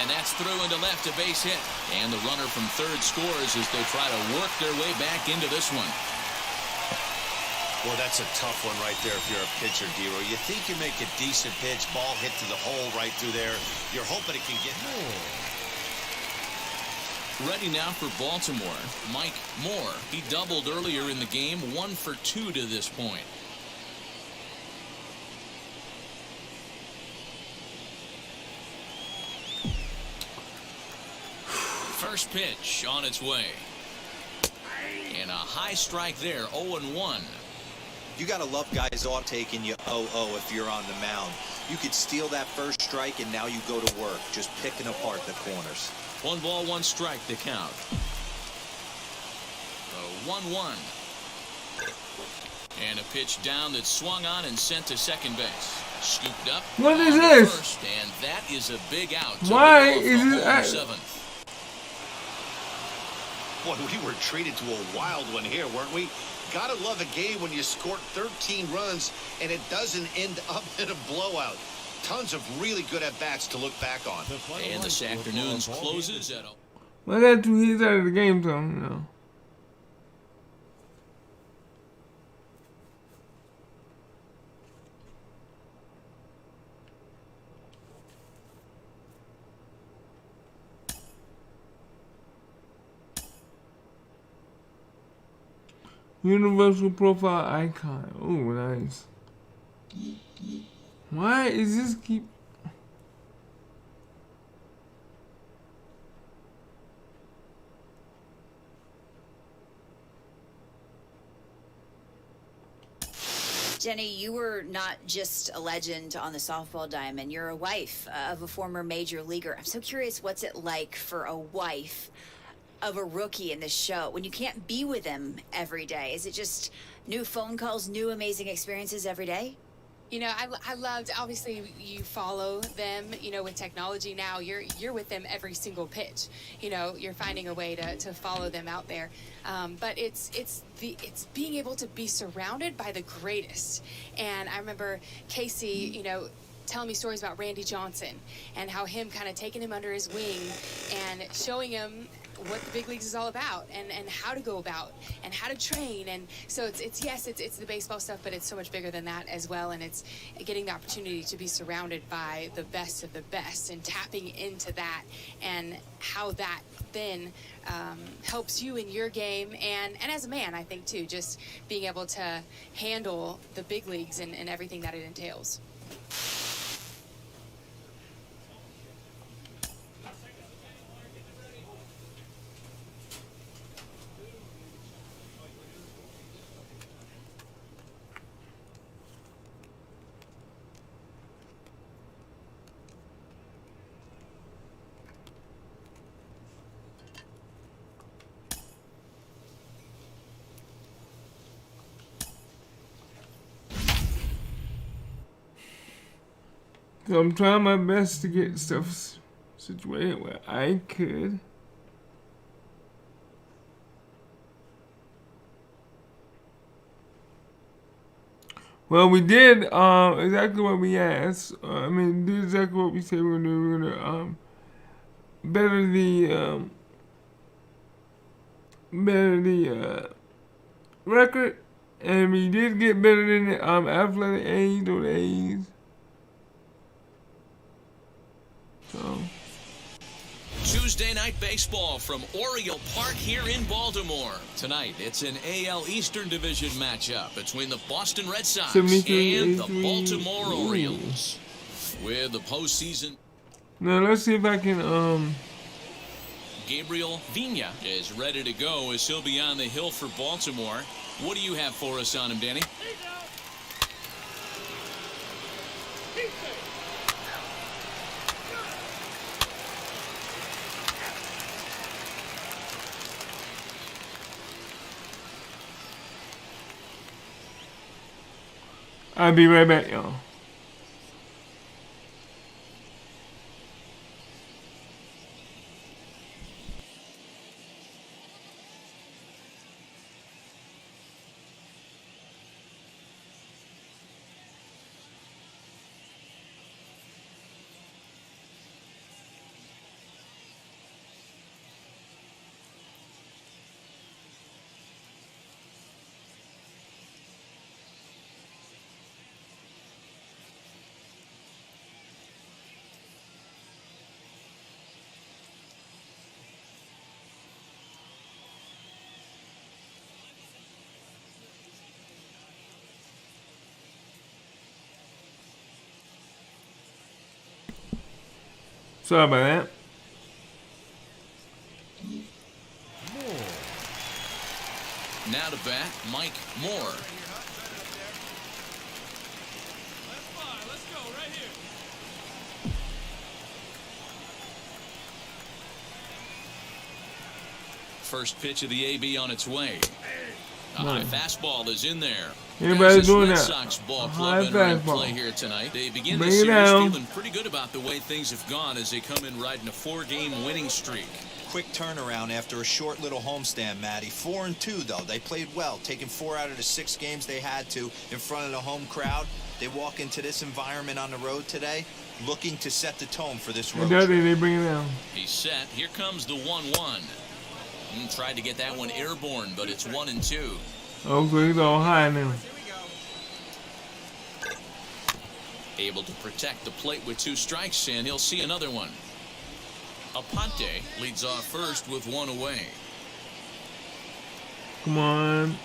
S2: And that's through into left, a base hit. And the runner from third scores as they try to work their way back into this one.
S3: Well, that's a tough one right there if you're a pitcher, Dero. You think you make a decent pitch, ball hit to the hole right through there. You're hoping it can get more.
S2: Ready now for Baltimore, Mike Moore. He doubled earlier in the game, 1 for 2 to this point. First pitch on its way. And a high strike there, 0-1.
S4: You got to love guys off taking you 0-0 if you're on the mound. You could steal that first strike, and now you go to work, just picking apart the corners.
S2: 1 ball, 1 strike to count. 1-1. And a pitch down that's swung on and sent to second base. Scooped up.
S1: What is this?
S2: First, and that is a big out.
S1: Why is this?
S2: Seventh.
S3: Boy, we were treated to a wild one here, weren't we? Gotta love a game when you score 13 runs and it doesn't end up in a blowout. Tons of really good at-bats to look back on.
S2: And this afternoon's closes at...
S1: Well, I got 2 hits out of the game, so, you know. Universal profile icon. Oh, nice. Why is this keep...
S8: Jenny, you were not just a legend on the softball diamond. You're a wife of a former major leaguer. I'm so curious, what's it like for a wife of a rookie in this show when you can't be with him every day? Is it just new phone calls, new amazing experiences every day?
S10: You know, I loved, obviously you follow them, you know, with technology now, you're with them every single pitch. You know, you're finding a way to follow them out there. But it's being able to be surrounded by the greatest. And I remember Casey, you know, telling me stories about Randy Johnson and how him kind of taking him under his wing and showing him what the big leagues is all about and how to go about and how to train. And so it's the baseball stuff, but it's so much bigger than that as well. And it's getting the opportunity to be surrounded by the best of the best and tapping into that and how that then helps you in your game and as a man, I think too, just being able to handle the big leagues and everything that it entails.
S1: So I'm trying my best to get stuff situated where I could. Well, we did exactly what we asked. Did exactly what we said we were going to do. We were going to better the record, and we did get better than the athletic A's or the A's. So.
S2: Tuesday night baseball from Oriole Park here in Baltimore. Tonight, it's an AL Eastern Division matchup between the Boston Red Sox and the Baltimore Orioles. With the postseason.
S1: Now let's see if I can
S2: Gabriel Vina is ready to go as he'll be on the hill for Baltimore. What do you have for us on him, Danny?
S1: I'll be right back, y'all. Sorry about that.
S2: Now to bat, Mike Moore.
S7: Let's go right here.
S2: First pitch of the AB on its way. A high fastball is in there.
S1: Everybody's doing
S2: Red
S1: that.
S2: Sox ball
S1: High
S2: club entering
S1: fastball.
S2: play here tonight. They begin
S1: Bring
S2: the
S1: it
S2: series
S1: down.
S2: feeling pretty good about the way things have gone as they come in riding a 4-game winning streak.
S4: Quick turnaround after a short little homestand, Matty. 4-2 though. They played well, taking 4 out of the 6 games they had to in front of the home crowd. They walk into this environment on the road today, looking to set the tone for this road trip.
S1: They bring it down.
S2: He's set. Here comes the 1-1. Tried to get that one airborne, but it's 1-2.
S1: Oh, so he's all high now.
S2: Able to protect the plate with 2 strikes, and he'll see another one. Aponte leads off first with 1 away.
S1: Come on.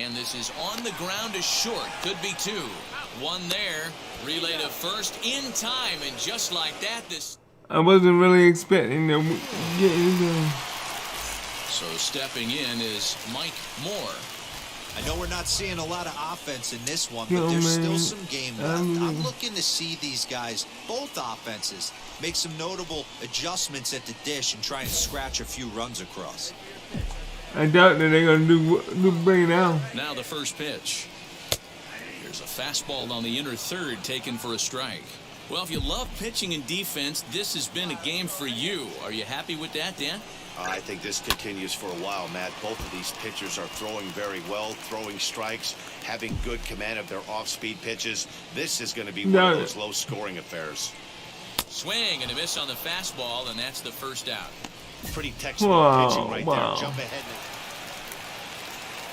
S2: And this is on the ground to short. Could be 2. 1 there. Relay to first in time, and just like that, this...
S1: I wasn't really expecting to get anything.
S2: So stepping in is Mike Moore.
S4: I know we're not seeing a lot of offense in this one,
S1: Yo,
S4: but there's
S1: man.
S4: still some game left. I'm looking to see these guys, both offenses, make some notable adjustments at the dish and try and scratch a few runs across.
S1: I doubt that they're gonna do bring it down.
S2: Now the first pitch. Here's a fastball on the inner third taken for a strike. Well, if you love pitching and defense, this has been a game for you. Are you happy with that, Dan?
S3: I think this continues for a while, Matt. Both of these pitchers are throwing very well, throwing strikes, having good command of their off-speed pitches. This is going to be one of those low-scoring affairs.
S2: Swing and a miss on the fastball, and that's the first out.
S3: Pretty textbook pitching right there. Jump ahead.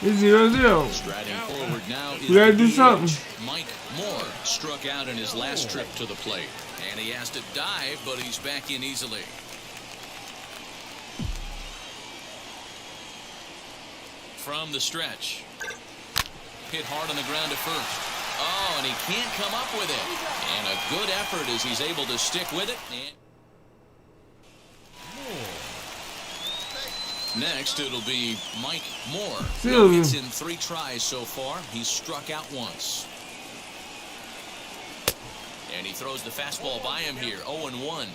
S1: It's 0-0.
S2: Striding forward now is
S1: We gotta do
S2: DH.
S1: something.
S2: Mike Moore struck out in his last trip to the plate. And he has to dive, but he's back in easily. From the stretch. Hit hard on the ground to first. Oh, and he can't come up with it. And a good effort as he's able to stick with it. And next, it'll be Mike Moore. No hits in 3 tries so far. He's struck out once. And he throws the fastball by him here, 0-1.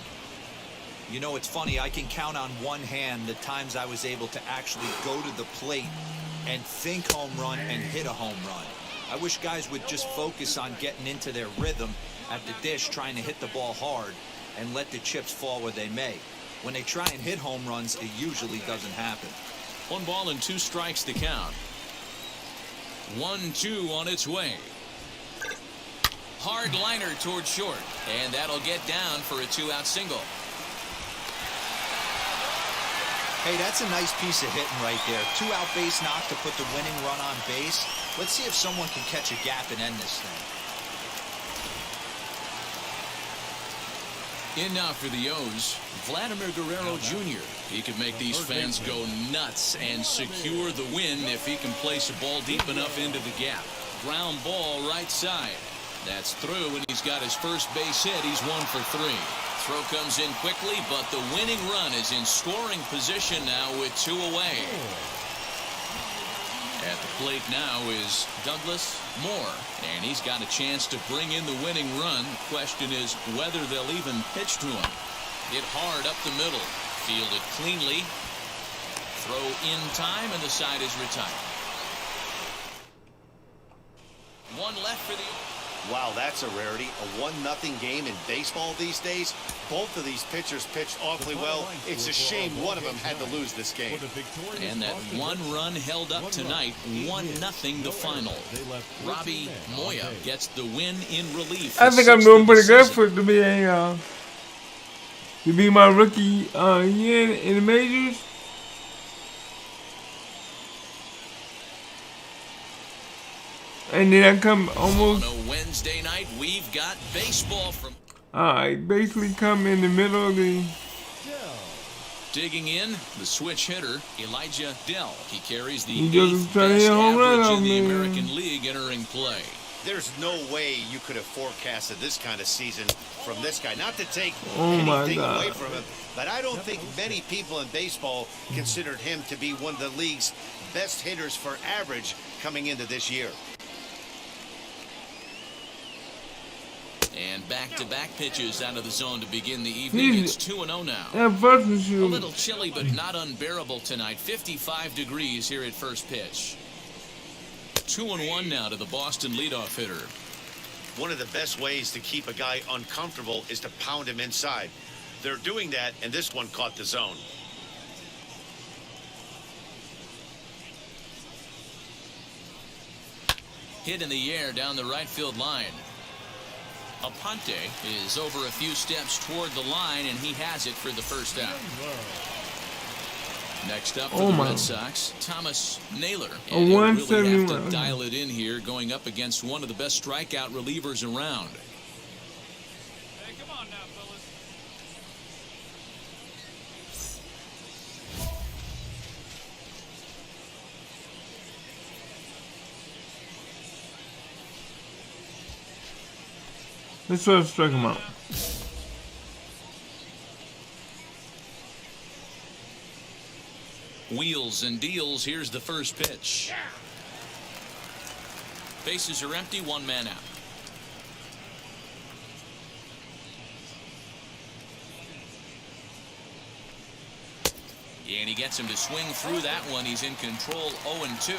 S4: You know, it's funny, I can count on one hand the times I was able to actually go to the plate and think home run and hit a home run. I wish guys would just focus on getting into their rhythm at the dish, trying to hit the ball hard and let the chips fall where they may. When they try and hit home runs, it usually doesn't happen.
S2: 1 ball and 2 strikes to count. 1-2 on its way. Hard liner towards short, and that'll get down for a 2-out single.
S4: Hey, that's a nice piece of hitting right there. 2-out base knock to put the winning run on base. Let's see if someone can catch a gap and end this thing.
S2: In now for the O's, Vladimir Guerrero Jr. He could make these fans go nuts and secure the win if he can place a ball deep enough into the gap. Ground ball right side. That's through, and he's got his first base hit. He's 1 for 3. Throw comes in quickly, but the winning run is in scoring position now with 2 away. At the plate now is Douglas Moore, and he's got a chance to bring in the winning run. The question is whether they'll even pitch to him. Hit hard up the middle. Fielded cleanly. Throw in time, and the side is retired. 1 left for the...
S3: Wow, that's a rarity. A 1-0 game in baseball these days. Both of these pitchers pitched awfully well. It's a shame one of them had to lose this game.
S2: And that 1 run held up tonight, 1-0 the final. Robbie Moya gets the win in relief.
S1: I think I'm doing pretty good for it to be my rookie year in the majors. And then I come almost.
S2: On a Wednesday night, we've got baseball from.
S1: I basically come in the middle of the.
S2: Digging in, the switch hitter, Elijah Dell. He carries the
S1: He just
S2: 8th
S1: tried to
S2: best
S1: hit a home run
S2: average
S1: out
S2: in the
S1: there.
S2: American League entering play.
S3: There's no way you could have forecasted this kind of season from this guy. Not to take
S1: Oh my
S3: anything
S1: God.
S3: away from him, but I don't think many people in baseball considered him to be one of the league's best hitters for average coming into this year.
S2: And back-to-back pitches out of the zone to begin the evening. It's 2-0 now.
S1: That first
S2: A
S1: shoot.
S2: little chilly, but not unbearable tonight. 55 degrees here at first pitch. 2-1 now to the Boston leadoff hitter.
S3: One of the best ways to keep a guy uncomfortable is to pound him inside. They're doing that, and this one caught the zone.
S2: Hit in the air down the right field line. Aponte is over a few steps toward the line, and he has it for the first out. Next up for the Red Sox, Thomas Naylor. And he'll really have to
S1: 171.
S2: dial it in here, going up against one of the best strikeout relievers around.
S7: Hey, come on now, fellas.
S1: Let's try to strike him out.
S2: Wheels and deals. Here's the first pitch. Bases are empty, 1 man out. And he gets him to swing through that one. He's in control, 0-2.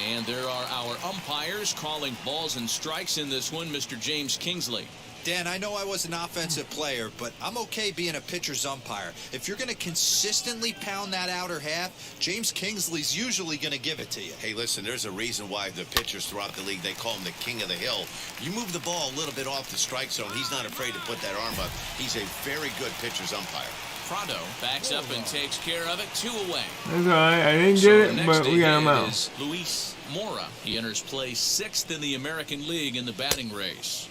S2: And there are our umpires calling balls and strikes in this one, Mr. James Kingsley.
S4: Dan, I know I was an offensive player, but I'm okay being a pitcher's umpire. If you're going to consistently pound that outer half, James Kingsley's usually going to give it to you.
S3: Hey, listen, there's a reason why the pitchers throughout the league, they call him the king of the hill. You move the ball a little bit off the strike zone, he's not afraid to put that arm up. He's a very good pitcher's umpire.
S2: Prado backs up and takes care of it, 2 away.
S1: That's alright. I didn't
S2: So
S1: get
S2: the
S1: it,
S2: next
S1: but we got him
S2: in
S1: out.
S2: is Luis Mora. He enters play 6th in the American League in the batting race.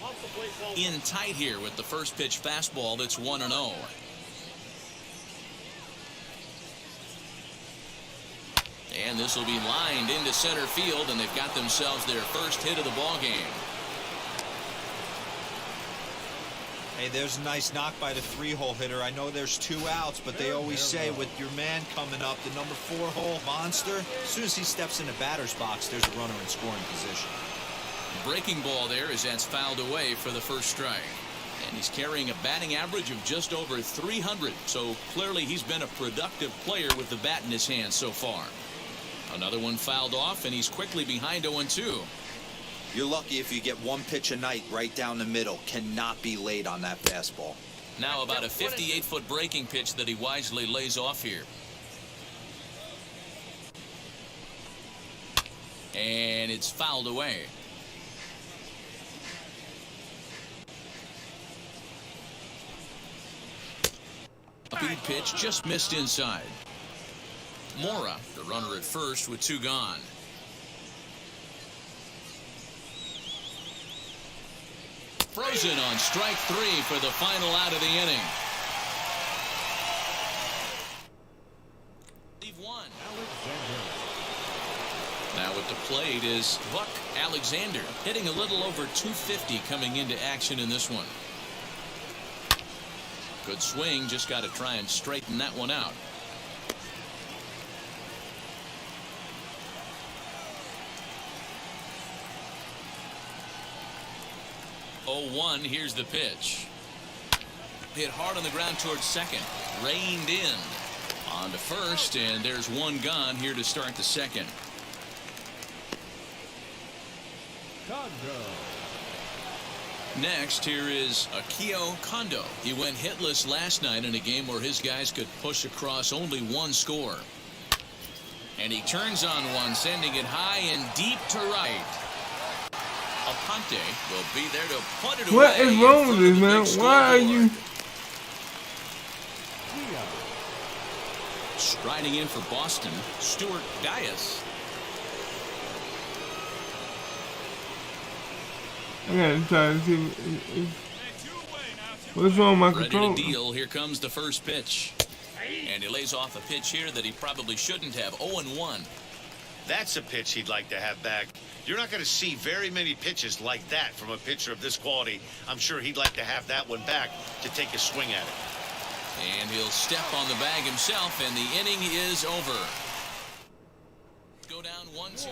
S2: In tight here with the first pitch fastball that's 1-0. And this will be lined into center field, and they've got themselves their first hit of the ball game.
S4: Hey, there's a nice knock by the 3-hole hitter. I know there's 2 outs, but they always say with your man coming up, the number 4-hole monster, as soon as he steps in the batter's box, there's a runner in scoring position.
S2: Breaking ball there as that's fouled away for the first strike. And he's carrying a batting average of just over 300. So clearly he's been a productive player with the bat in his hand so far. Another one fouled off, and he's quickly behind 0-2.
S4: You're lucky if you get 1 pitch a night right down the middle. Cannot be laid on that fastball.
S2: Now about a 58-foot breaking pitch that he wisely lays off here. And it's fouled away. A big pitch just missed inside. Mora, the runner at first with 2 gone. Frozen on strike 3 for the final out of the inning. Leave one. Now at the plate is Buck Alexander, hitting a little over 250 coming into action in this one. Good swing, just got to try and straighten that one out. Oh, 1, here's the pitch. Hit hard on the ground towards second. Reined in. On to first, and there's one gone here to start the second. Next, here is Akio Kondo. He went hitless last night in a game where his guys could push across only one score. And he turns on one, sending it high and deep to right. Aponte will be there to put it away.
S1: What is wrong with this, man? Why are you...
S2: Striding in for Boston, Stuart Dias.
S1: I gotta try to see what's wrong with my
S2: Ready
S1: controller.
S2: to deal. Here comes the first pitch. And he lays off a pitch here that he probably shouldn't have. 0-1.
S3: That's a pitch he'd like to have back. You're not going to see very many pitches like that from a pitcher of this quality. I'm sure he'd like to have that one back to take a swing at it.
S2: And he'll step on the bag himself, and the inning is over. Go down 1-2.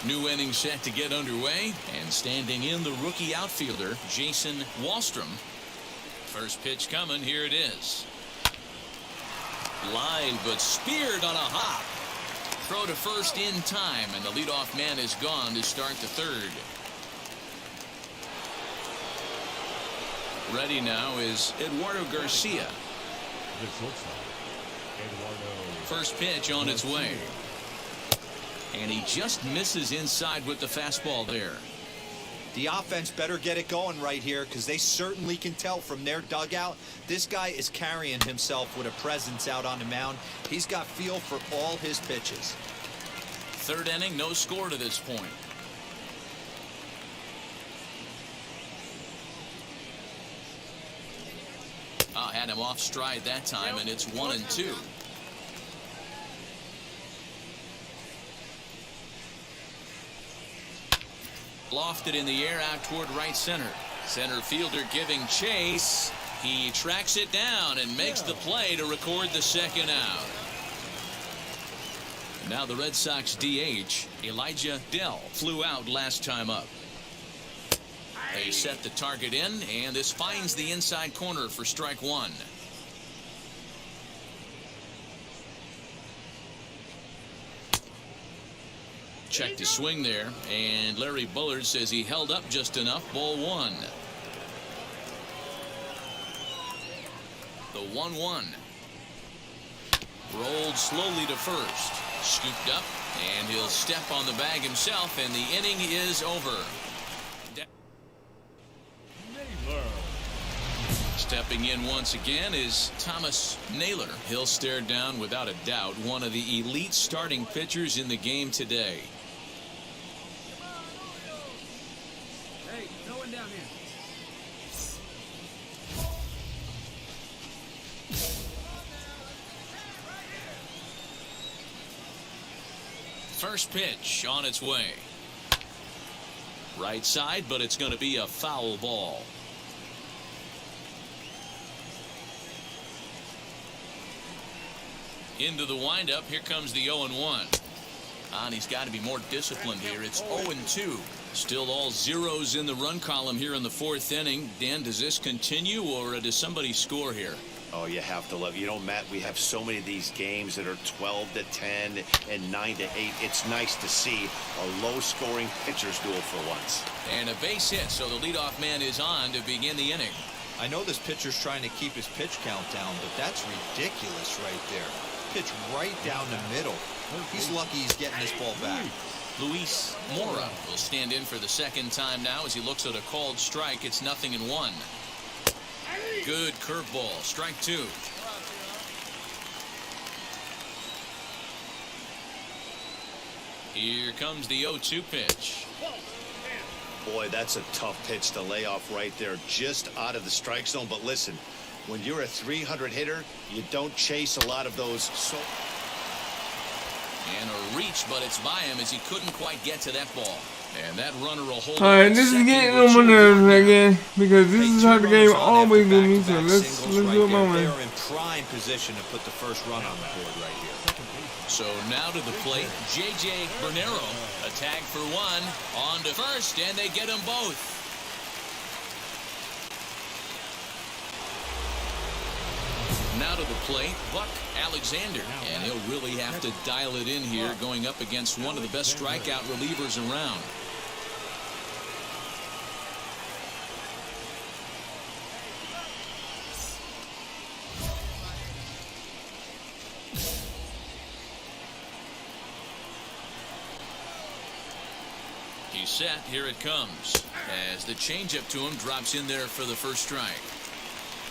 S2: New inning set to get underway, and standing in the rookie outfielder, Jason Wallstrom. First pitch coming, here it is. Line, but speared on a hop. Throw to first in time, and the leadoff man is gone to start the third. Ready now is Eduardo Garcia. First pitch on its way. And he just misses inside with the fastball there.
S4: The offense better get it going right here, because they certainly can tell from their dugout this guy is carrying himself with a presence out on the mound. He's got feel for all his pitches.
S2: Third inning, no score to this point. Had him off stride that time, and it's 1-2. Lofted in the air out toward right center. Center fielder giving chase. He tracks it down and makes the play to record the second out. Now the Red Sox DH, Elijah Dell, flew out last time up. They set the target in, and this finds the inside corner for strike one. Check to swing there, and Larry Bullard says he held up just enough. Ball one. The 1-1. Rolled slowly to first. Scooped up, and he'll step on the bag himself, and the inning is over. Stepping in once again is Thomas Naylor. He'll stare down without a doubt one of the elite starting pitchers in the game today.
S7: Hey, no one down here.
S2: First pitch on its way. Right side, but it's going to be a foul ball. Into the windup. Here comes the 0-1. And he's got to be more disciplined here. It's 0-2. Still all zeros in the run column here in the fourth inning. Dan, does this continue, or does somebody score here?
S3: Oh, you have to love. You know, Matt, we have so many of these games that are 12-10 and 9-8. It's nice to see a low-scoring pitcher's duel for once.
S2: And a base hit, so the leadoff man is on to begin the inning.
S4: I know this pitcher's trying to keep his pitch count down, but that's ridiculous right there. Pitch right down the middle. He's lucky he's getting this ball back.
S2: Luis Mora will stand in for the second time now as he looks at a called strike. It's 0-1. Good curveball. Strike two. Here comes the 0-2 pitch.
S3: Boy, that's a tough pitch to lay off right there, just out of the strike zone. But listen, when you're a 300 hitter, you don't chase a lot of those.
S2: And a reach, but it's by him as he couldn't quite get to that ball. And that runner will hold.
S1: Alright, this is getting on my nerves again because this is how the game always do me. So let's do it my way.
S4: They're in prime position to put the first run on the board right here.
S2: So now to the plate, J.J. Bernero. A tag for one, on to first, and they get them both. Now to the plate, Buck Alexander. And he'll really have to dial it in here going up against one of the best strikeout relievers around. He's set. Here it comes. As the changeup to him drops in there for the first strike.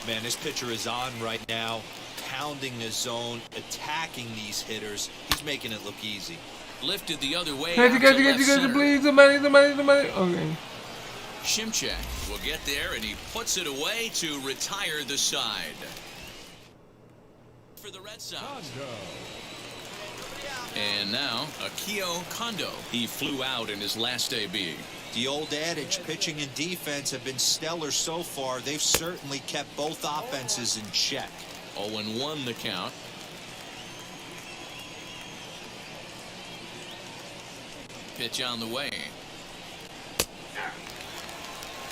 S4: Man, this pitcher is on right now, pounding his zone, attacking these hitters. He's making it look easy.
S2: Lifted the other way.
S1: Catch it, please. Somebody. Okay.
S2: Shimchak will get there, and he puts it away to retire the side. For the Red Sox. And now, Akio Kondo. He flew out in his last AB.
S4: The old adage, pitching and defense have been stellar so far. They've certainly kept both offenses in check.
S2: 0-1 the count. Pitch on the way.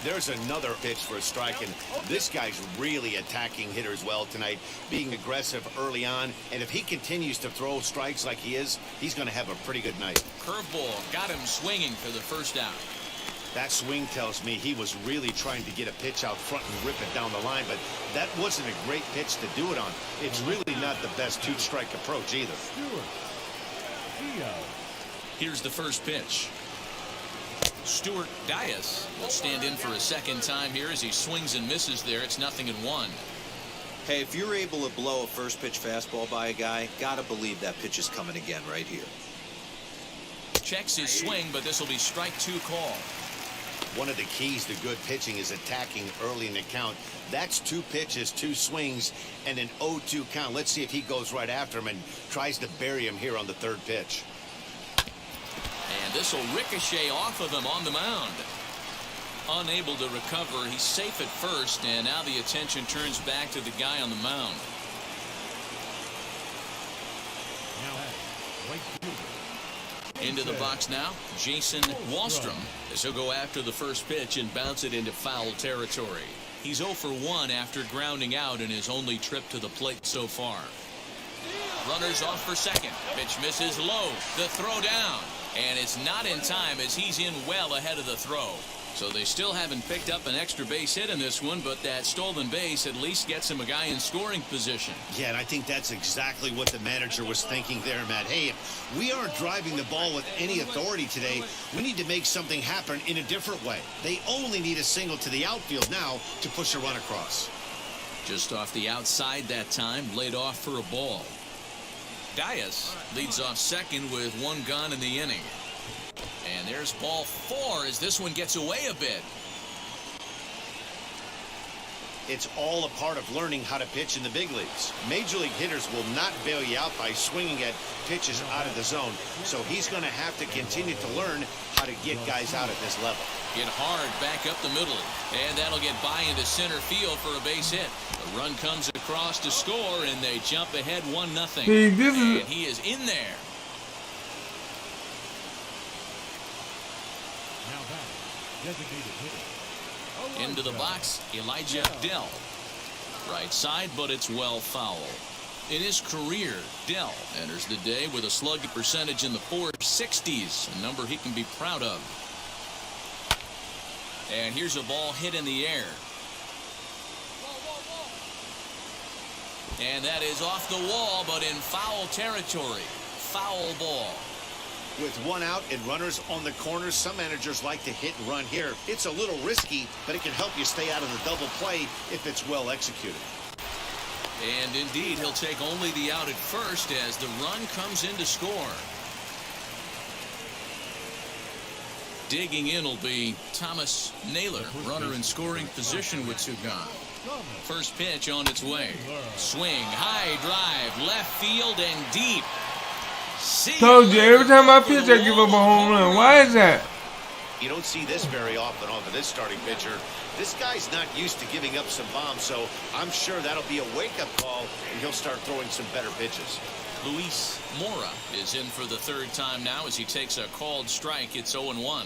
S3: There's another pitch for a strike, and this guy's really attacking hitters well tonight, being aggressive early on, and if he continues to throw strikes like he is, he's going to have a pretty good night.
S2: Curveball got him swinging for the first out.
S3: That swing tells me he was really trying to get a pitch out front and rip it down the line, but that wasn't a great pitch to do it on. It's really not the best two-strike approach either.
S2: Here's the first pitch. Stuart Dias will stand in for a second time here as he swings and misses there. It's 0-1.
S4: Hey, if you're able to blow a first pitch fastball by a guy, gotta believe that pitch is coming again right here.
S2: Checks his swing, but this will be strike two call.
S3: One of the keys to good pitching is attacking early in the count. That's two pitches, two swings, and an 0-2 count. Let's see if he goes right after him and tries to bury him here on the third pitch.
S2: And this will ricochet off of him on the mound. Unable to recover. He's safe at first, and now the attention turns back to the guy on the mound. Into the box now, Jason Wallstrom, as he'll go after the first pitch and bounce it into foul territory. He's 0 for 1 after grounding out in his only trip to the plate so far. Runners off for second. Pitch misses low. The throw down. And it's not in time as he's in well ahead of the throw. So they still haven't picked up an extra base hit in this one, but that stolen base at least gets him a guy in scoring position.
S3: Yeah, and I think that's exactly what the manager was thinking there, Matt. Hey, if we aren't driving the ball with any authority today, we need to make something happen in a different way. They only need a single to the outfield now to push a run across.
S2: Just off the outside that time, laid off for a ball. Dias leads off second with one gone in the inning. And there's ball 4 as this one gets away a bit.
S3: It's all a part of learning how to pitch in the big leagues. Major league hitters will not bail you out by swinging at pitches out of the zone. So he's going to have to continue to learn how to get guys out at this level.
S2: Hit hard back up the middle. And that'll get by into center field for a base hit. The run comes across to score, and they jump ahead 1-0. And he is in there. Into the box, Elijah Dell. Right side, but it's well foul. In his career, Dell enters the day with a slugging percentage in the 460s, a number he can be proud of. And here's a ball hit in the air. And that is off the wall, but in foul territory. Foul ball.
S3: With one out and runners on the corners, some managers like to hit and run here. It's a little risky, but it can help you stay out of the double play if it's well executed.
S2: And indeed, he'll take only the out at first as the run comes in to score. Digging in will be Thomas Naylor, runner in scoring position with two gone. First pitch on its way. Swing, high drive, left field and deep.
S1: Told you, every time I pitch, I give up a home run. Why is that?
S3: You don't see this very often off of this starting pitcher. This guy's not used to giving up some bombs, so I'm sure that'll be a wake-up call, and he'll start throwing some better pitches.
S2: Luis Mora is in for the third time now as he takes a called strike. It's 0-1.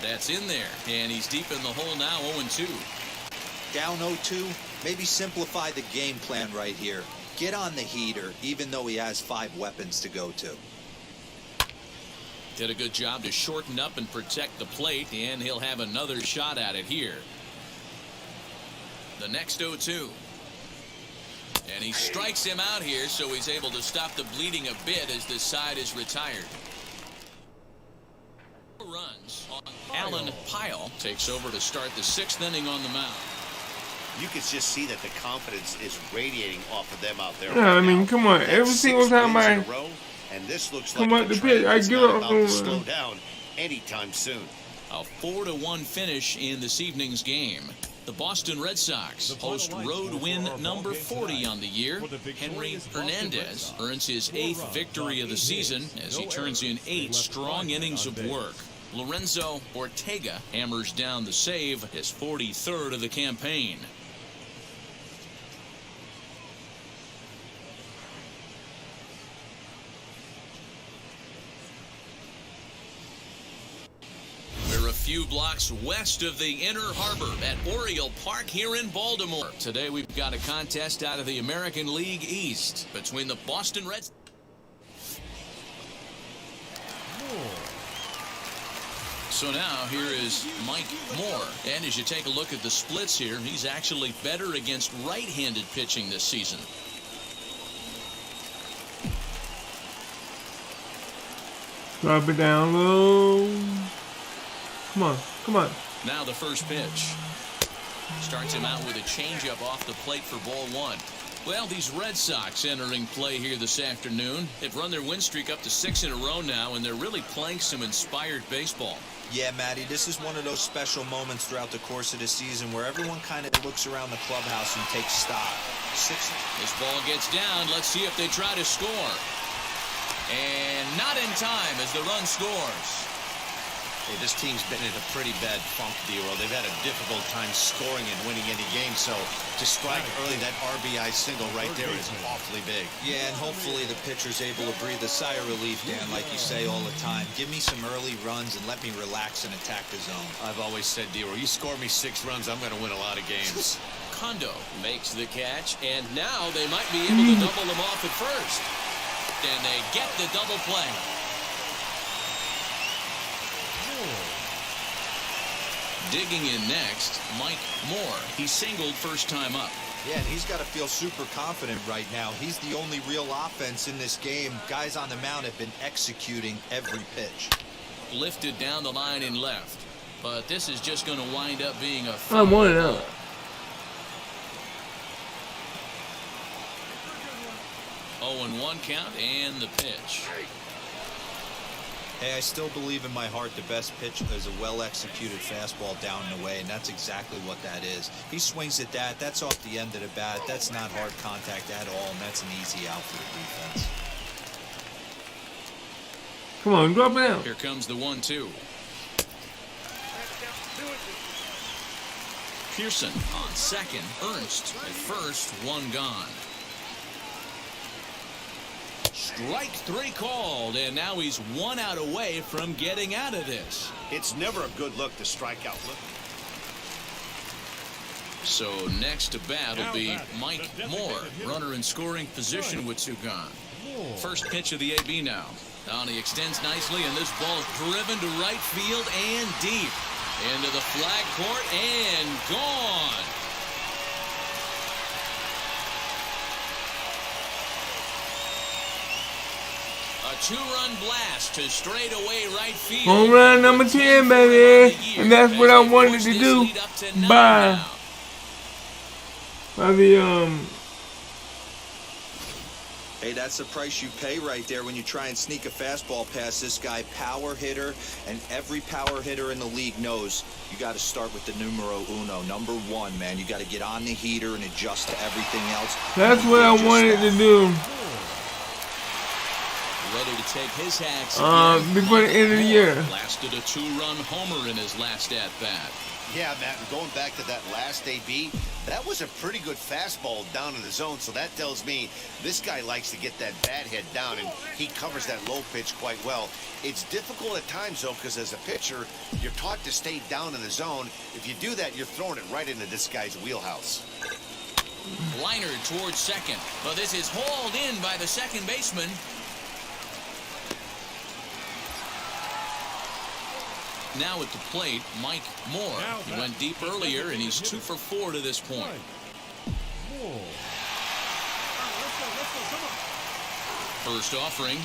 S2: That's in there, and he's deep in the hole now, 0-2.
S4: Down 0-2, maybe simplify the game plan right here. Get on the heater, even though he has 5 weapons to go to.
S2: Did a good job to shorten up and protect the plate, and he'll have another shot at it here. The next 0-2. And he strikes him out here, so he's able to stop the bleeding a bit as this side is retired. Runs on Alan Pyle takes over to start the 6th inning on the mound.
S3: You can just see that the confidence is radiating off of them out there.
S1: Yeah, I mean, come on. Every single time I
S3: and this looks
S1: come
S3: like
S1: out the pitch, I give up.
S3: to slow down anytime soon.
S2: A 4-1 finish in this evening's game. The Boston Red Sox host road win number 40 on the year. Henry Hernandez earns his 8th victory of the season as he turns in 8 strong innings of work. Lorenzo Ortega hammers down the save, his 43rd of the campaign. We're a few blocks west of the Inner Harbor at Oriole Park here in Baltimore. Today we've got a contest out of the American League East between the Boston Reds. So now here is Mike Moore. And as you take a look at the splits here, he's actually better against right-handed pitching this season.
S1: Drop it down low. Come on, come on.
S2: Now the first pitch. Starts him out with a changeup off the plate for ball 1. Well, these Red Sox entering play here this afternoon. They've run their win streak up to 6 in a row now, and they're really playing some inspired baseball.
S4: Yeah, Matty, this is one of those special moments throughout the course of the season where everyone kind of looks around the clubhouse and takes stock.
S2: This ball gets down. Let's see if they try to score. And not in time as the run scores.
S3: Hey, this team's been in a pretty bad funk, D-Roll. They've had a difficult time scoring and winning any game, so to strike early, that RBI single right there is awfully big.
S4: Yeah, and hopefully the pitcher's able to breathe a sigh of relief, Dan, like you say all the time. Give me some early runs and let me relax and attack the zone.
S3: I've always said, D-Roll, you score me 6 runs, I'm going to win a lot of games.
S2: Kondo makes the catch, and now they might be able to double them off at first. And they get the double play. Digging in next, Mike Moore. He singled first time up.
S4: Yeah, and he's got to feel super confident right now. He's the only real offense in this game. Guys on the mound have been executing every pitch.
S2: Lifted down the line in left. But this is just going to wind up being a foul.
S1: I'm one out.
S2: 0-1 count and the pitch.
S4: Hey, I still believe in my heart the best pitch is a well-executed fastball down and away, and that's exactly what that is. He swings at that. That's off the end of the bat. That's not hard contact at all, and that's an easy out for the defense.
S1: Come on, drop it out.
S2: Here comes the 1-2. Pearson on second. Ernst at first. 1 gone. Strike 3 called, and now he's 1 out away from getting out of this.
S3: It's never a good look to strike out.
S2: So next to bat will be Mike Moore, runner in scoring position with 2 gone. First pitch of the AB now. Down he extends nicely, and this ball is driven to right field and deep. Into the flag court and gone. A 2-run blast to straightaway right field.
S1: Home run number 10, baby. And that's what I wanted to do. By the
S4: Hey, Hey, that's the price you pay right there when you try and sneak a fastball past this guy. Power hitter, and every power hitter in the league knows you got to start with the numero uno, number one, man. You got to get on the heater and adjust to everything else.
S1: That's what I wanted to do.
S2: Ready to take his hacks
S1: before the end of the year.
S2: Lasted a 2-run homer in his last at-bat.
S3: Yeah, Matt, and going back to that last AB, that was a pretty good fastball down in the zone, so that tells me this guy likes to get that bat head down, and he covers that low pitch quite well. It's difficult at times, though, because as a pitcher, you're taught to stay down in the zone. If you do that, you're throwing it right into this guy's wheelhouse.
S2: Liner towards second, but this is hauled in by the second baseman. Now at the plate, Mike Moore. He went deep earlier, and he's 2 for 4 to this point. First offering.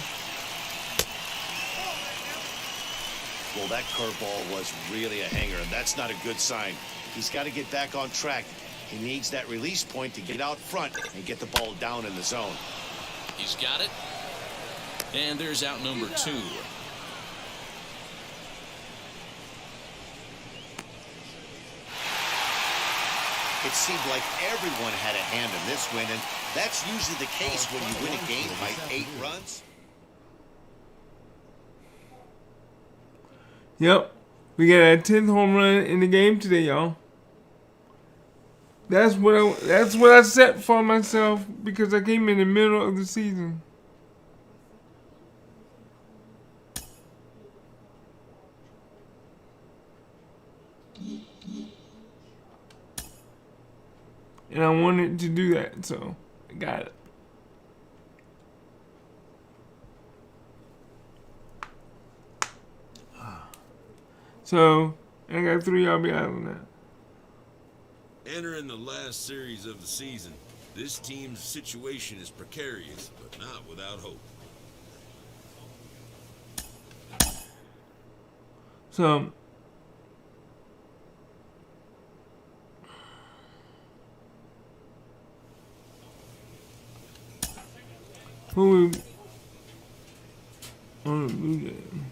S3: Well, that curveball was really a hanger, and that's not a good sign. He's got to get back on track. He needs that release point to get out front and get the ball down in the zone.
S2: He's got it. And there's out number 2.
S3: It seemed like everyone had a hand in this win, and that's usually the case when you win a game by 8 runs.
S1: Yep. We got our 10th home run in the game today, y'all. That's what I set for myself because I came in the middle of the season. And I wanted to do that, so I got it. So I got 3 RBIs on that.
S5: Entering the last series of the season, this team's situation is precarious, but not without hope.
S1: So who on the Blue game?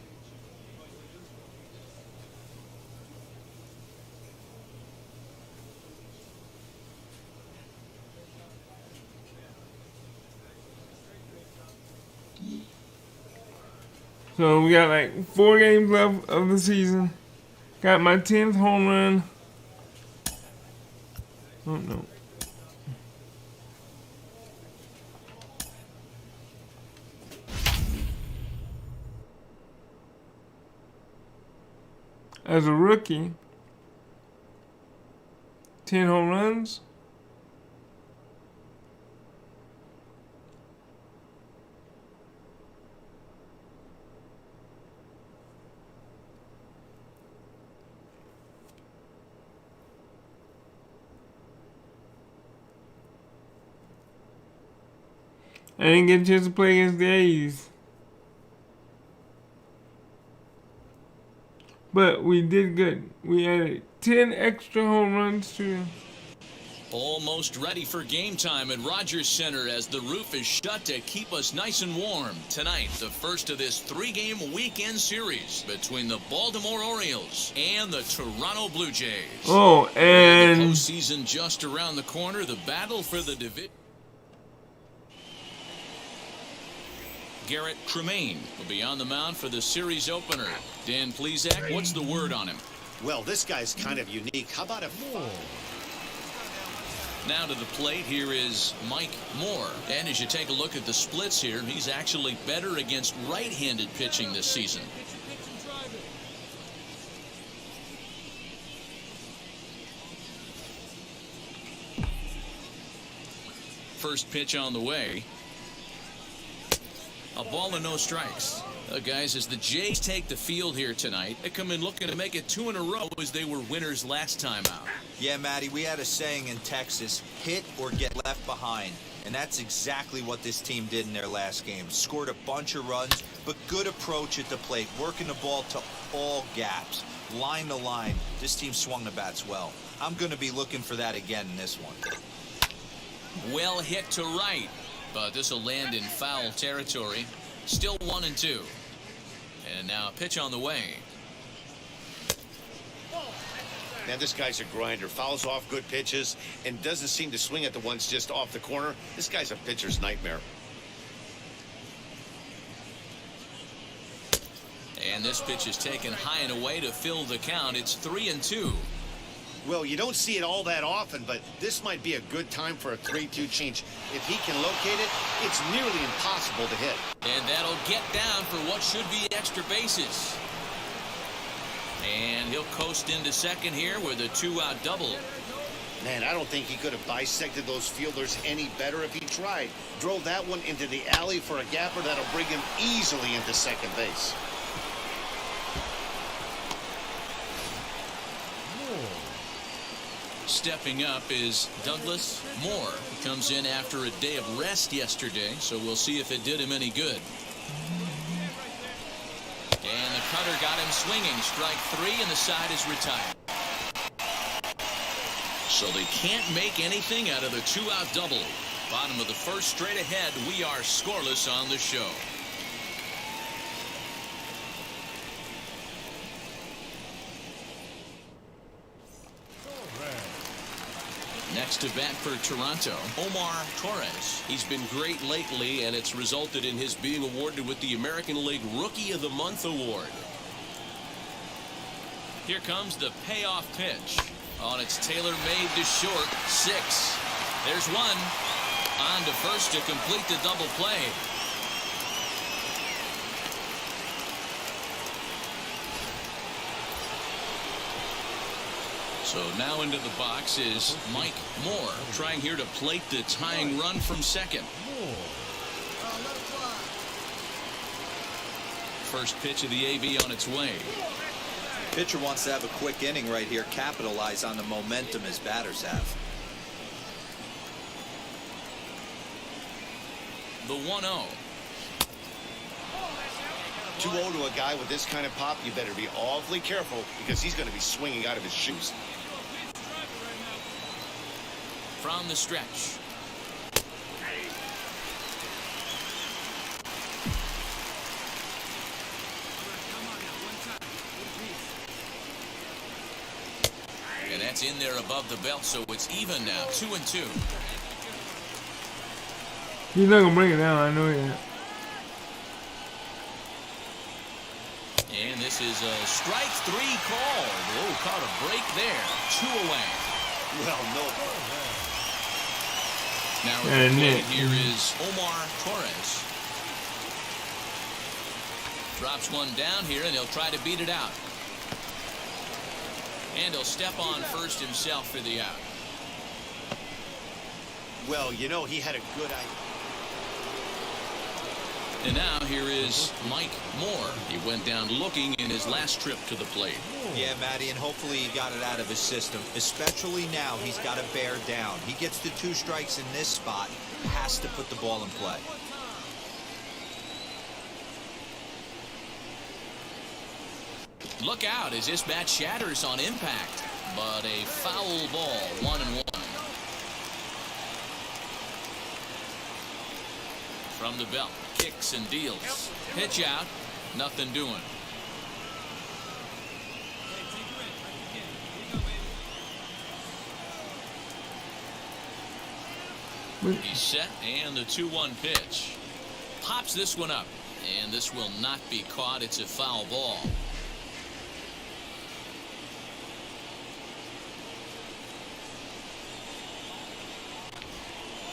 S1: So we got like 4 games left of the season. Got my 10th home run. Oh no. As a rookie, 10 home runs. I didn't get a chance to play against the A's. But we did good. We added 10 extra home runs to.
S2: Almost ready for game time at Rogers Center as the roof is shut to keep us nice and warm. Tonight, the first of this 3-game weekend series between the Baltimore Orioles and the Toronto Blue Jays.
S1: Oh, and
S2: the postseason just around the corner. The battle for the division. Garrett Tremaine will be on the mound for the series opener. Dan Plesac, what's the word on him?
S3: Well, this guy's kind of unique. How about a...
S2: Now to the plate, here is Mike Moore. And as you take a look at the splits here, he's actually better against right-handed pitching this season. First pitch on the way. A ball and no strikes. Guys, as the Jays take the field here tonight, they come in looking to make it 2 in a row as they were winners last time out.
S4: Yeah, Matty, we had a saying in Texas, hit or get left behind. And that's exactly what this team did in their last game. Scored a bunch of runs, but good approach at the plate, working the ball to all gaps, line to line. This team swung the bats well. I'm going to be looking for that again in this one.
S2: Well hit to right. But this will land in foul territory. Still 1-2. And now a pitch on the way.
S3: Man, this guy's a grinder. Fouls off good pitches and doesn't seem to swing at the ones just off the corner. This guy's a pitcher's nightmare.
S2: And this pitch is taken high and away to fill the count. It's 3-2.
S3: Well, you don't see it all that often, but this might be a good time for a 3-2 change. If he can locate it, it's nearly impossible to hit.
S2: And that'll get down for what should be extra bases. And he'll coast into second here with a 2-out double.
S3: Man, I don't think he could have bisected those fielders any better if he tried. Drove that one into the alley for a gapper that'll bring him easily into second base.
S2: Stepping up is Douglas Moore. He comes in after a day of rest yesterday, so we'll see if it did him any good. And the cutter got him swinging. Strike 3, and the side is retired. So they can't make anything out of the 2-out double. Bottom of the first, straight ahead. We are scoreless on the show. Next to bat for Toronto, Omar Torres. He's been great lately, and it's resulted in his being awarded with the American League Rookie of the Month award. Here comes the payoff pitch. On its tailor-made to short, 6. There's one. On to first to complete the double play. So now into the box is Mike Moore, trying here to plate the tying run from second. First pitch of the AB on its way.
S4: Pitcher wants to have a quick inning right here, capitalize on the momentum his batters have.
S2: The 1-0.
S3: 2-0 to a guy with this kind of pop, you better be awfully careful because he's going to be swinging out of his shoes.
S2: From the stretch. And that's in there above the belt, so it's even now, 2-2.
S1: He's not gonna bring it down, I know that.
S2: And this is a strike 3 call. Oh, caught a break there. 2 away.
S3: Well, no.
S2: Now here is Omar Torres. Drops one down here, and he'll try to beat it out. And he'll step on first himself for the out.
S3: Well, you know, he had a good idea.
S2: And now here is Mike Moore. He went down looking in his last trip to the plate.
S4: Yeah, Matty, and hopefully he got it out of his system. Especially now, he's got to bear down. He gets the 2 strikes in this spot, has to put the ball in play.
S2: Look out as this bat shatters on impact. But a foul ball, 1-1. From the belt, kicks and deals. Pitch out, nothing doing. He's set, and the 2-1 pitch. Pops this one up, and this will not be caught. It's a foul ball.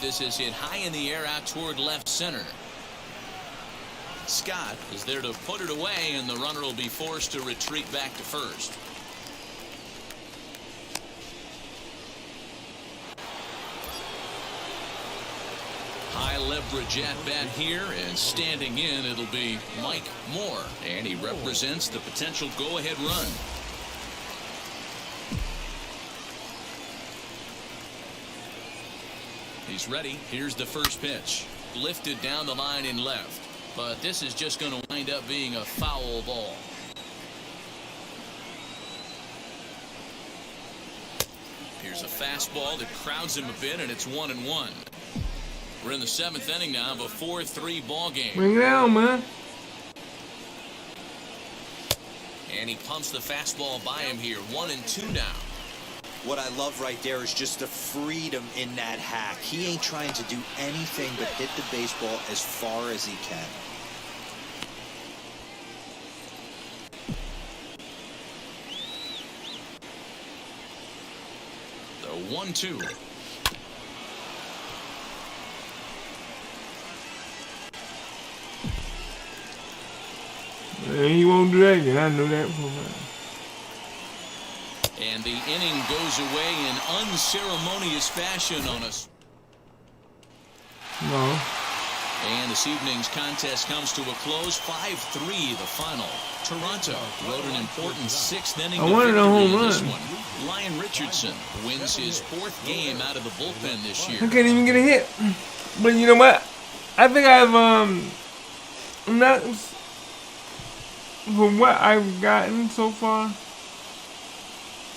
S2: This is hit high in the air out toward left center. Scott is there to put it away, and the runner will be forced to retreat back to first. High leverage at bat here, and standing in, it'll be Mike Moore, and he represents the potential go-ahead run. He's ready. Here's the first pitch. Lifted down the line in left. But this is just going to wind up being a foul ball. Here's a fastball that crowds him a bit, and it's 1-1. We're in the 7th inning now of a 4-3 ball game.
S1: Bring it down, man.
S2: And he pumps the fastball by him here. 1-2 now.
S4: What I love right there is just the freedom in that hack. He ain't trying to do anything but hit the baseball as far as he can.
S2: The 1-2.
S1: Man, he won't do that again. I knew that for a fact.
S2: And the inning goes away in unceremonious fashion on us.
S1: No.
S2: And this evening's contest comes to a close. 5-3 the final. Toronto wrote an important 6th inning
S1: I wanted a
S2: victory
S1: home
S2: in this
S1: run.
S2: one. Ryan Richardson wins his 4th game out of the bullpen this year.
S1: I can't even get a hit. But you know what? I think I've I'm not, from what I've gotten so far,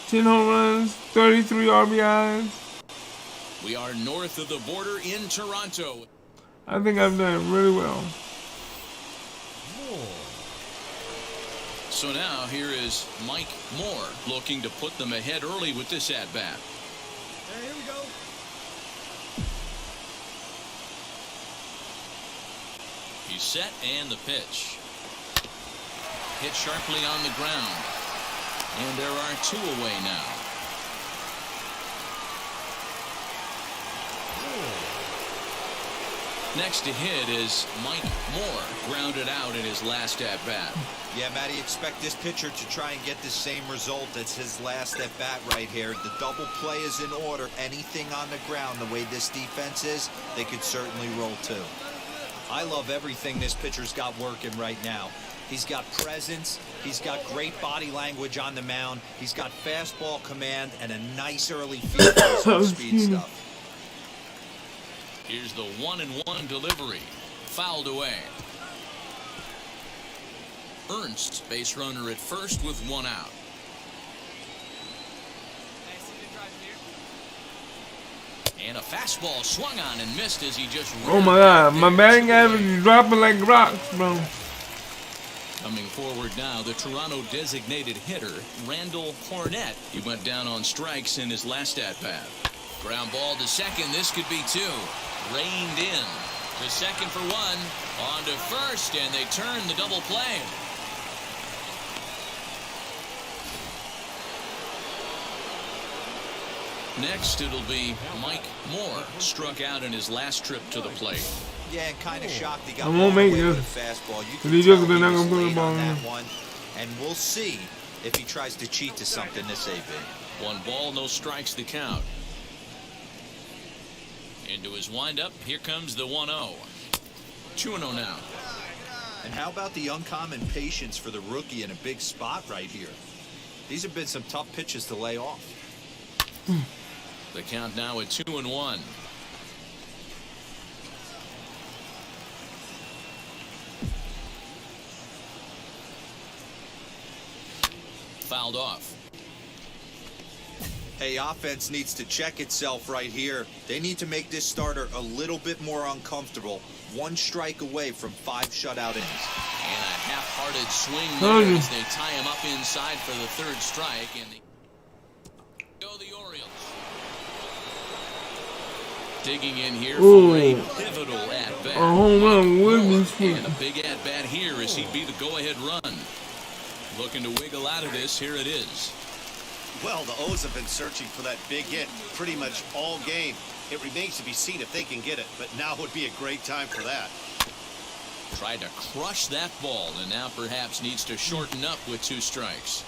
S1: 10 home runs, 33 RBIs.
S2: We are north of the border in Toronto.
S1: I think I've done really well.
S2: So now here is Mike Moore looking to put them ahead early with this at-bat.
S7: Hey, here we go.
S2: He's set and the pitch. Hit sharply on the ground. And there are 2 away now. Next to hit is Mike Moore, grounded out in his last at-bat.
S4: Yeah, Matty, expect this pitcher to try and get the same result as his last at-bat right here. The double play is in order. Anything on the ground, the way this defense is, they could certainly roll too. I love everything this pitcher's got working right now. He's got presence. He's got great body language on the mound. He's got fastball command and a nice early feel for his speed stuff.
S2: Here's the 1-1 delivery. Fouled away. Ernst, base runner at first with 1 out. And a fastball swung on and missed as he just...
S1: Oh my God, my batting average is dropping like rocks, bro.
S2: Coming forward now, the Toronto designated hitter, Randall Hornet. He went down on strikes in his last at-bat. Ground ball to second. This could be 2. Reined in. To second for 1. On to first, and they turn the double play. Next, it'll be Mike Moore, struck out in his last trip to the plate.
S4: Yeah, and kind of shocked he got
S1: I won't make
S4: away
S1: this.
S4: with a fastball. You can
S1: He
S4: tell
S1: just
S4: he
S1: been not
S4: was
S1: gonna put the
S4: late
S1: ball
S4: on that
S1: in.
S4: one, and we'll see if he tries to cheat to something this AB.
S2: 1 ball, no strikes to count. Into his windup, here comes the 1-0. 2-0 now.
S4: And how about the uncommon patience for the rookie in a big spot right here? These have been some tough pitches to lay off.
S2: The count now at 2-1. Fouled off.
S4: Hey, offense needs to check itself right here. They need to make this starter a little bit more uncomfortable. 1 strike away from 5 shutout innings.
S2: And a half-hearted swing there as they tie him up inside for the 3rd strike. And go the Orioles. Digging in here for a pivotal at-bat.
S1: A home run would be sweet.
S2: And a big at-bat here as he'd be the go-ahead run. Looking to wiggle out of this. Here it is.
S3: Well, the O's have been searching for that big hit pretty much all game. It remains to be seen if they can get it, but now would be a great time for that.
S2: Tried to crush that ball, and now perhaps needs to shorten up with 2 strikes.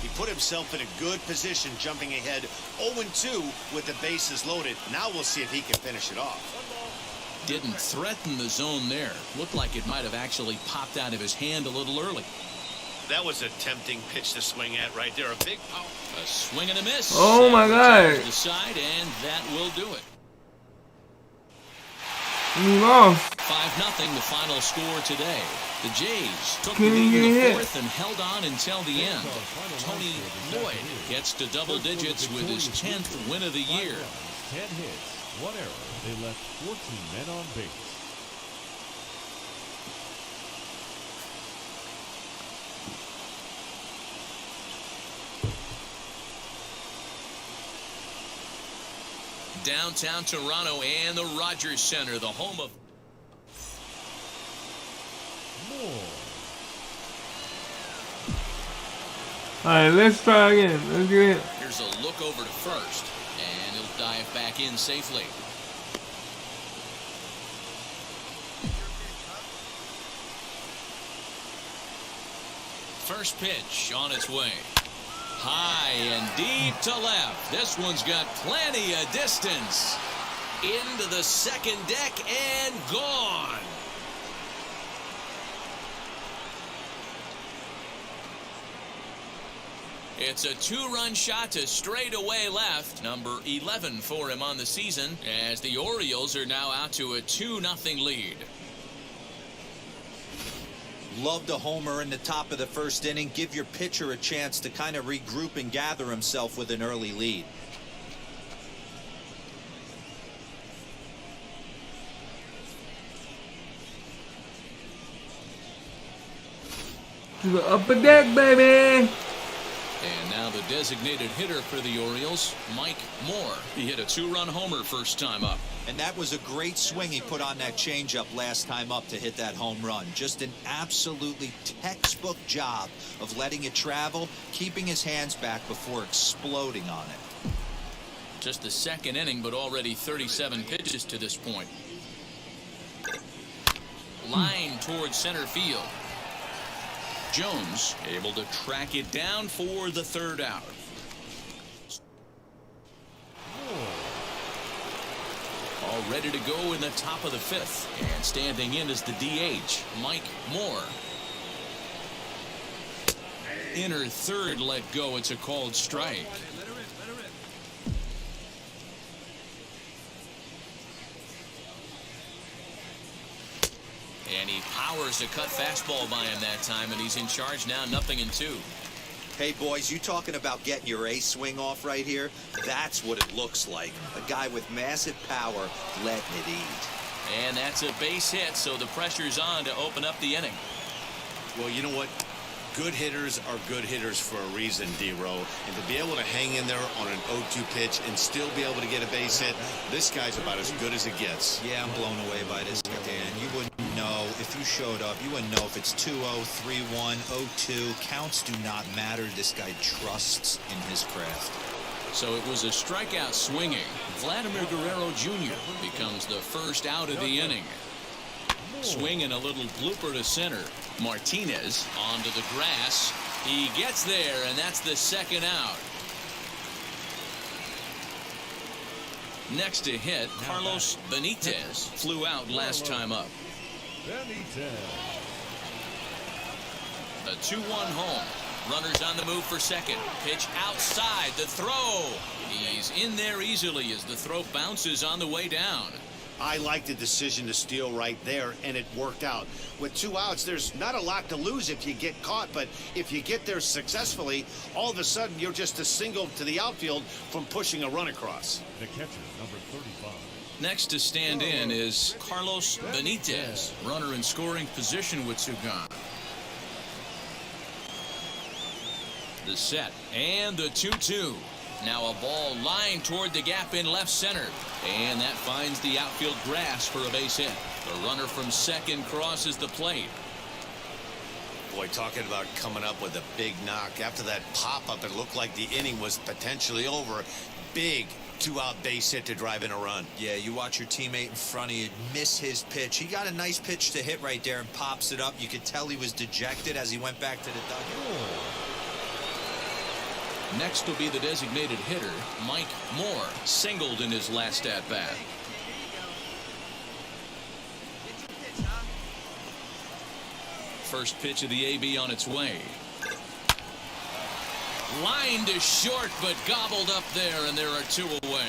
S3: He put himself in a good position, jumping ahead 0-2 with the bases loaded. Now we'll see if he can finish it off.
S2: Didn't threaten the zone there. Looked like it might have actually popped out of his hand a little early.
S3: That was a tempting pitch to swing at right there. A big power.
S2: A swing and a miss.
S1: Oh my God.
S2: To the side, and that will do it.
S1: We lost.
S2: 5-0 the final score today. The Jays took the
S1: Can he
S2: lead in
S1: get
S2: the
S1: hit?
S2: 4th and held on until the end. Tony Lloyd gets to double digits with his 10th win of the year.
S6: 10 hits. 1 error. They left 14 men on base.
S2: Downtown Toronto and the Rogers Center, the home of
S6: Moore.
S1: All right, let's try again. Let's get it.
S2: Here's a look over to first, and he'll dive back in safely. First pitch on its way. High and deep to left. This one's got plenty of distance. Into the second deck and gone. It's a 2-run shot to straightaway left. Number 11 for him on the season, as the Orioles are now out to a 2-0 lead.
S4: Loved a homer in the top of the first inning. Give your pitcher a chance to kind of regroup and gather himself with an early lead.
S1: To the upper deck, baby.
S2: And now the designated hitter for the Orioles, Mike Moore. He hit a 2-run homer first time up.
S4: And that was a great swing he put on that changeup last time up to hit that home run. Just an absolutely textbook job of letting it travel, keeping his hands back before exploding on it.
S2: Just the second inning, but already 37 pitches to this point. Line towards center field. Jones able to track it down for the third out. All ready to go in the top of the fifth. And standing in is the DH, Mike Moore. Inner third let go. It's a called strike. And he powers a cut fastball by him that time, and he's in charge now, 0-2.
S4: Hey, boys, you talking about getting your ace swing off right here? That's what it looks like. A guy with massive power letting it eat.
S2: And that's a base hit, so the pressure's on to open up the inning.
S3: Well, you know what? Good hitters are good hitters for a reason, D-Row. And to be able to hang in there on an 0-2 pitch and still be able to get a base hit, this guy's about as good as it gets.
S4: Yeah, I'm blown away by this guy, Dan. You wouldn't know if you showed up. You wouldn't know if it's 2-0, 3-1, 0-2. Counts do not matter. This guy trusts in his craft.
S2: So it was a strikeout swinging. Vladimir Guerrero Jr. becomes the first out of the inning. Swinging a little blooper to center. Martinez onto the grass. He gets there, and that's the second out. Next to hit, Carlos Benitez flew out last time up.
S6: Benitez.
S2: A 2-1 home. Runners on the move for second. Pitch outside. The throw. He's in there easily as the throw bounces on the way down.
S3: I like the decision to steal right there, and it worked out. With 2 outs, there's not a lot to lose if you get caught, but if you get there successfully, all of a sudden you're just a single to the outfield from pushing a run across.
S6: The catcher, number 35.
S2: Next to stand in is Carlos Benitez, runner in scoring position with 2 gone. The set and the 2-2. Now a ball lined toward the gap in left center. And that finds the outfield grass for a base hit. The runner from second crosses the plate.
S3: Boy, talking about coming up with a big knock. After that pop-up, it looked like the inning was potentially over. Big 2-out base hit to drive in a run.
S4: Yeah, you watch your teammate in front of you miss his pitch. He got a nice pitch to hit right there and pops it up. You could tell he was dejected as he went back to the dugout.
S2: Next will be the designated hitter, Mike Moore, singled in his last at-bat. First pitch of the AB on its way. Line to short, but gobbled up there, and there are 2 away.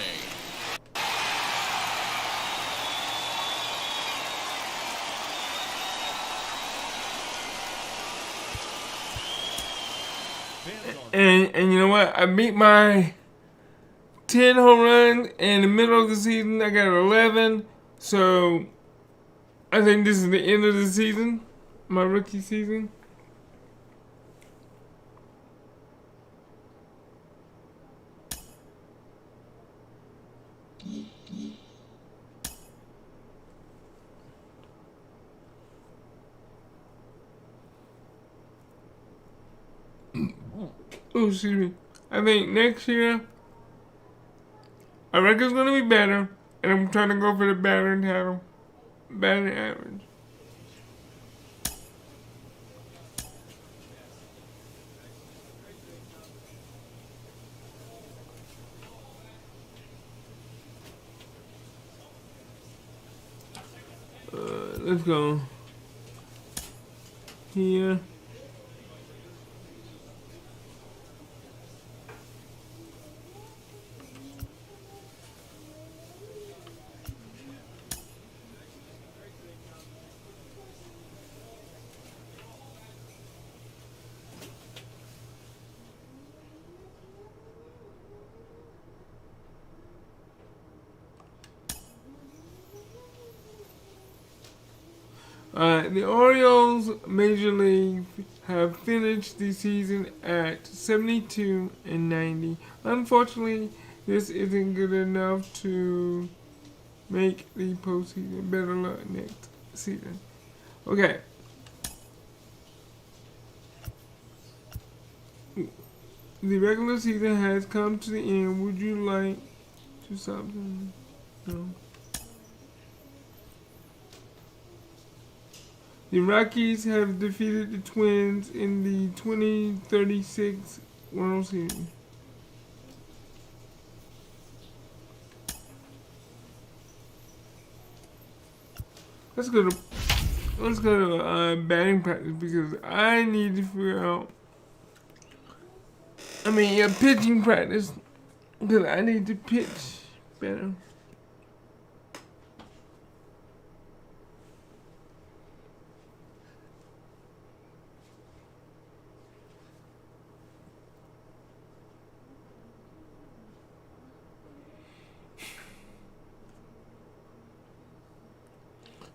S1: And you know what? I beat my 10 home runs. In the middle of the season, I got 11. So I think this is the end of the season, my rookie season. Oh, excuse me. I think next year, our record's going to be better, and I'm trying to go for the batting title. Batting average. Let's go here. The Orioles Major League have finished the season at 72 and 90. Unfortunately, this isn't good enough to make the postseason. Better luck next season. Okay. The regular season has come to the end. Would you like to something? No. The Rockies have defeated the Twins in the 2036 World Series. Let's go to batting practice because I need to figure out. Pitching practice because I need to pitch better.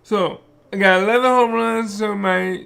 S1: So I got 11 home runs. So my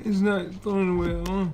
S1: He's not throwing well.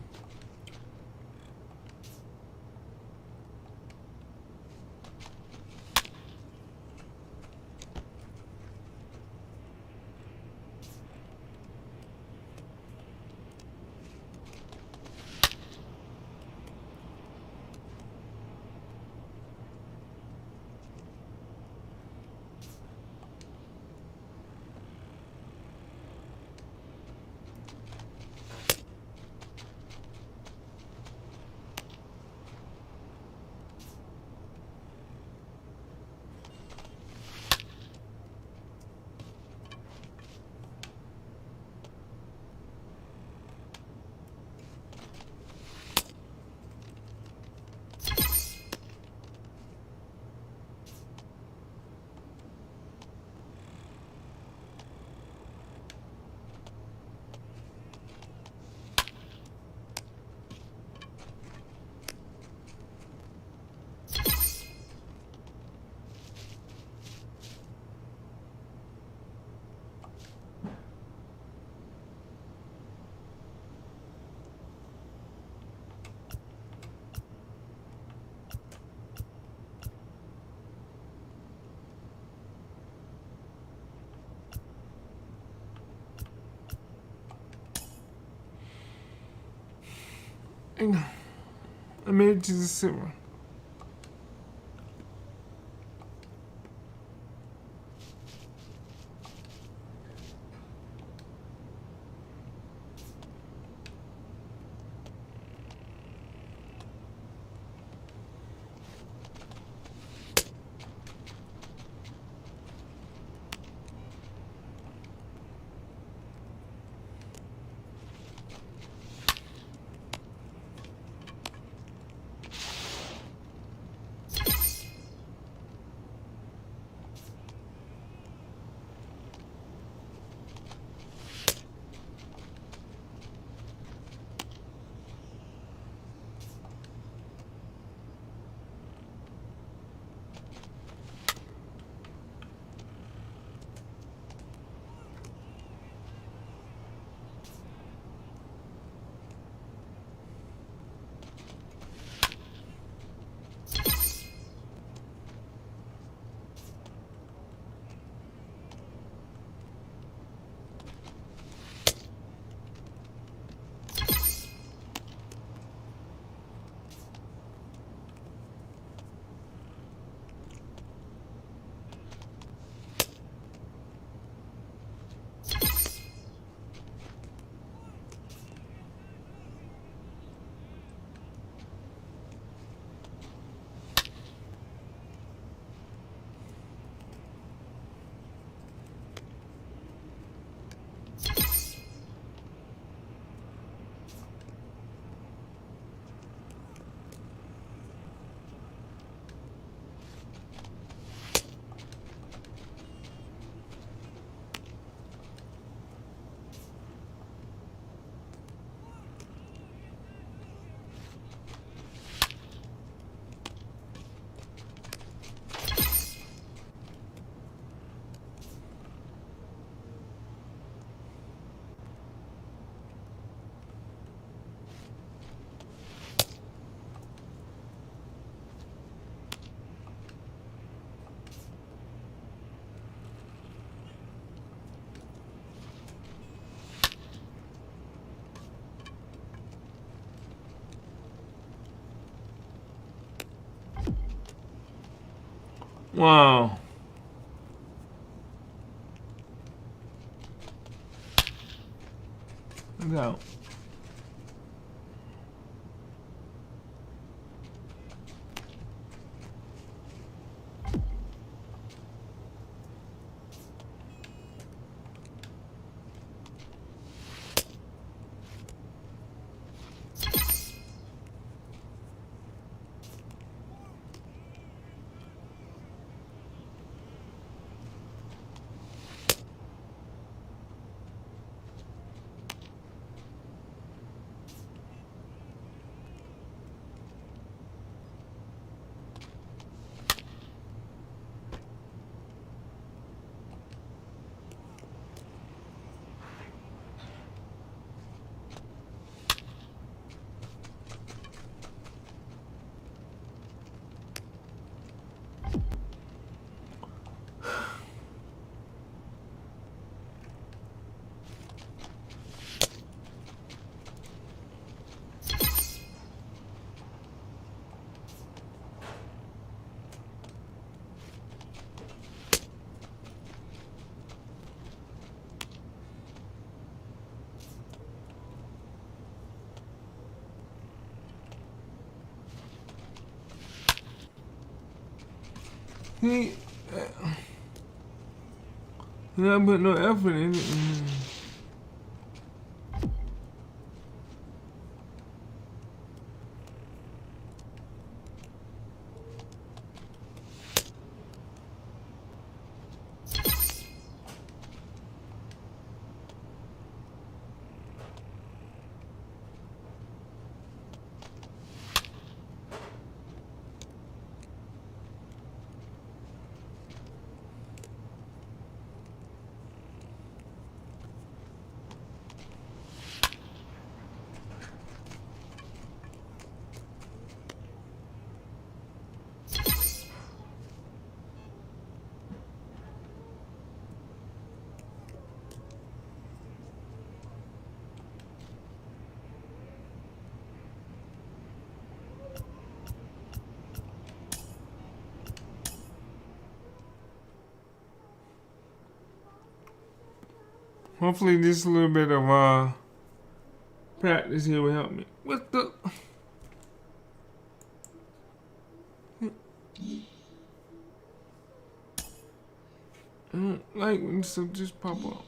S1: I made it to the sewer. Wow. Look out. He not put no effort in it. Hopefully this little bit of practice here will help me. What the? I don't like when stuff just pop up.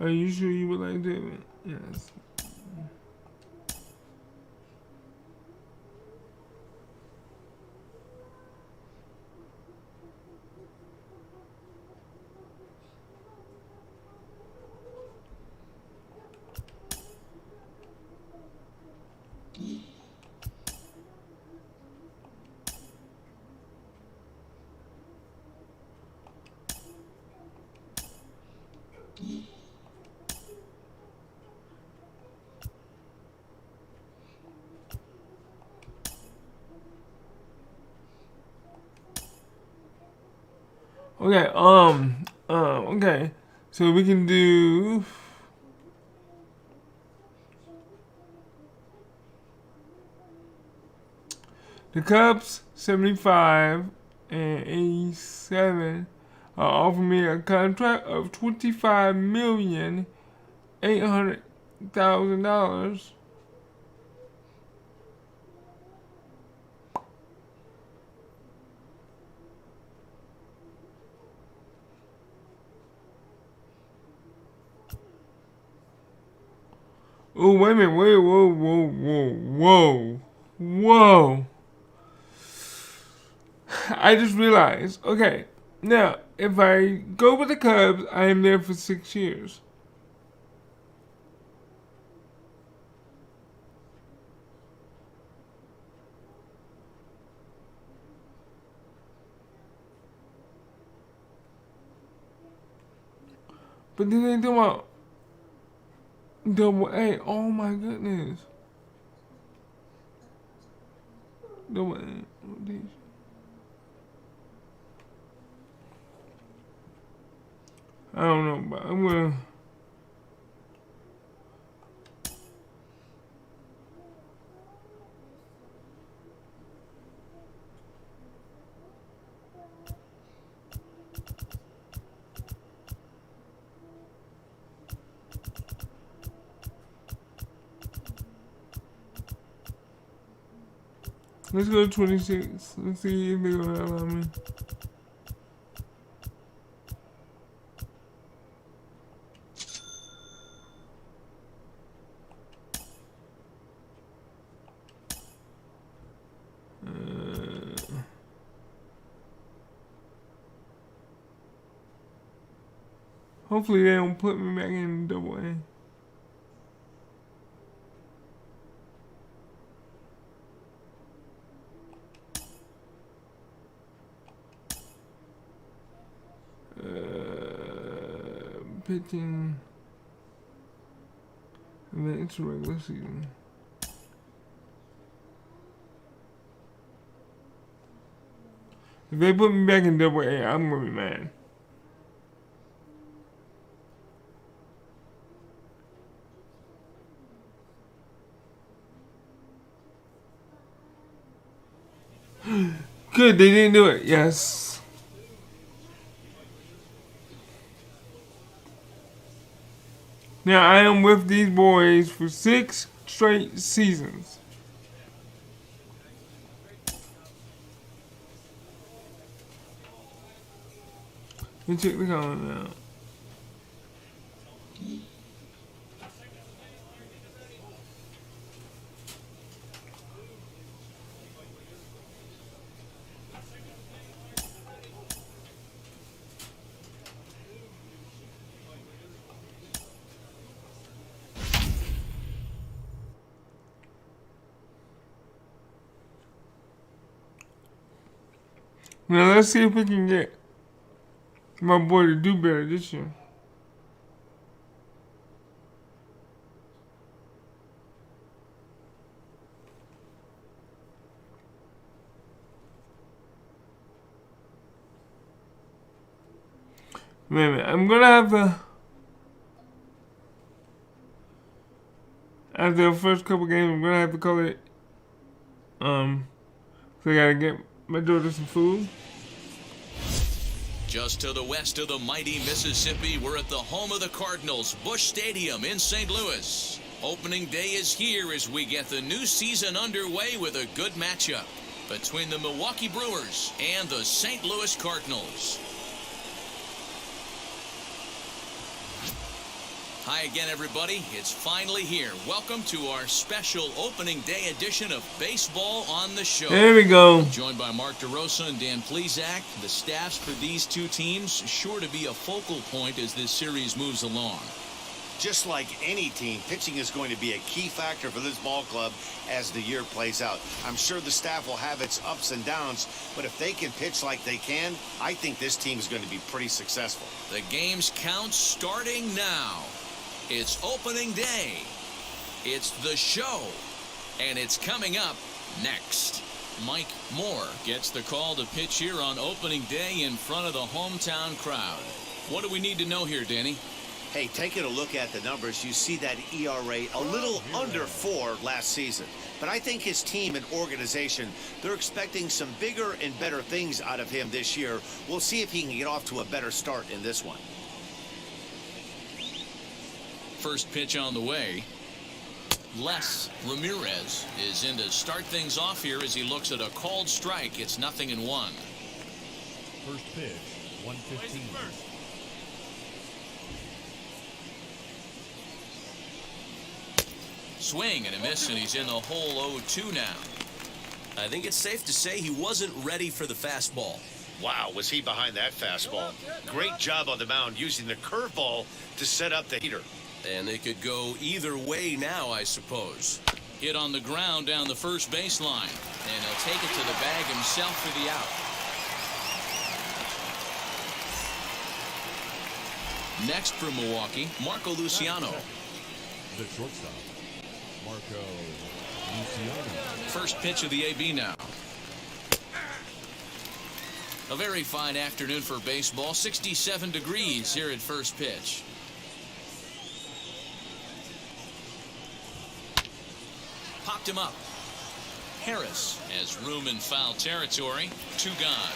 S1: Are you sure you would like that? Yes. Okay, okay. So we can do the Cubs 75 and 87 are offering me a contract of $25,800,000. Oh, wait a minute. Wait, whoa. I just realized. Okay, now, if I go with the Cubs, I am there for 6 years. But then they talking about Double A. Oh my goodness. Double A. I don't know, but I'm gonna. Let's go to 26. Let's see if they're gonna allow me. Hopefully they don't put me back in Double A. Pitching and then it's a regular season. If they put me back in Double A, I'm gonna be mad. Good, they didn't do it. Yes. Now I am with these boys for 6 straight seasons. Let me check the comment out. Now let's see if we can get my boy to do better this year. Wait a minute, I'm gonna have to, after the first couple games, I'm gonna have to call it, so I gotta get my daughter some food.
S2: Just to the west of the mighty Mississippi, we're at the home of the Cardinals, Busch Stadium in St. Louis. Opening day is here as we get the new season underway with a good matchup between the Milwaukee Brewers and the St. Louis Cardinals. Hi again, everybody. It's finally here. Welcome to our special opening day edition of Baseball on the Show.
S1: There we go.
S2: Joined by Mark DeRosa and Dan Plesac. The staffs for these two teams sure to be a focal point as this series moves along.
S3: Just like any team, pitching is going to be a key factor for this ball club as the year plays out. I'm sure the staff will have its ups and downs, but if they can pitch like they can, I think this team is going to be pretty successful.
S2: The game's count starting now. It's opening day. It's the show. And it's coming up next. Mike Moore gets the call to pitch here on opening day in front of the hometown crowd. What do we need to know here, Danny?
S3: Hey, taking a look at the numbers, you see that ERA a little under 4 last season. But I think his team and organization, they're expecting some bigger and better things out of him this year. We'll see if he can get off to a better start in this one.
S2: First pitch on the way. Les Ramirez is in to start things off here as he looks at a called strike. It's 0-1.
S6: First pitch, 115.
S2: Swing and a miss, and he's in the hole 0-2 now.
S11: I think it's safe to say he wasn't ready for the fastball.
S3: Wow, was he behind that fastball. Great job on the mound using the curveball to set up the heater.
S11: And they could go either way now, I suppose.
S2: Hit on the ground down the first baseline, and he'll take it to the bag himself for the out. Next for Milwaukee, Marco Luciano.
S6: The shortstop, Marco Luciano.
S2: First pitch of the AB now. A very fine afternoon for baseball. 67 degrees here at first pitch. Popped him up. Harris has room in foul territory. 2 gone.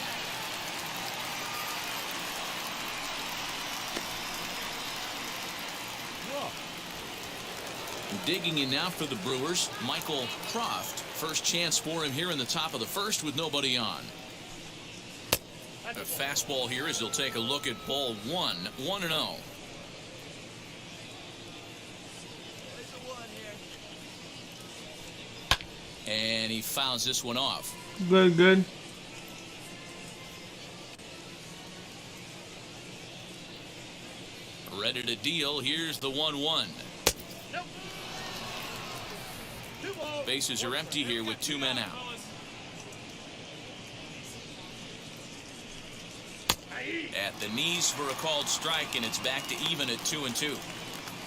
S2: Digging in now for the Brewers, Michael Croft. First chance for him here in the top of the first with nobody on. A fastball here as he'll take a look at ball 1. 1-0. And he fouls this one off.
S1: Good.
S2: Ready to deal. Here's the 1-1. Bases are empty here with 2 men out. At the knees for a called strike, and it's back to even at 2-2.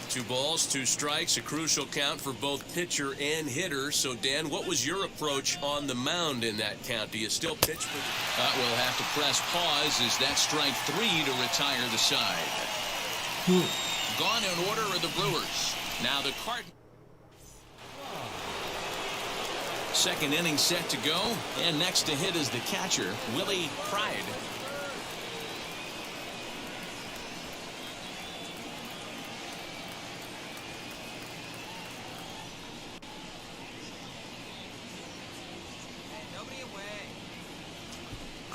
S11: 2 balls, 2 strikes, a crucial count for both pitcher and hitter. So, Dan, what was your approach on the mound in that count? Do you still pitch?
S2: We'll have to press pause as that strike 3 to retire the side. Gone in order are the Brewers. Now the Cardinals. Second inning set to go, and next to hit is the catcher, Willie Pride.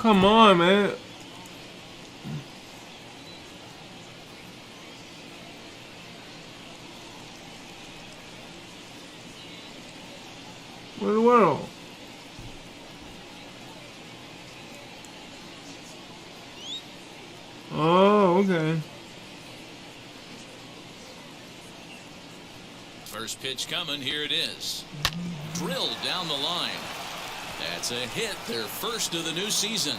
S1: Come on, man. What in the world? Oh, okay.
S2: First pitch coming, here it is. Drilled down the line. That's a hit, their first of the new season.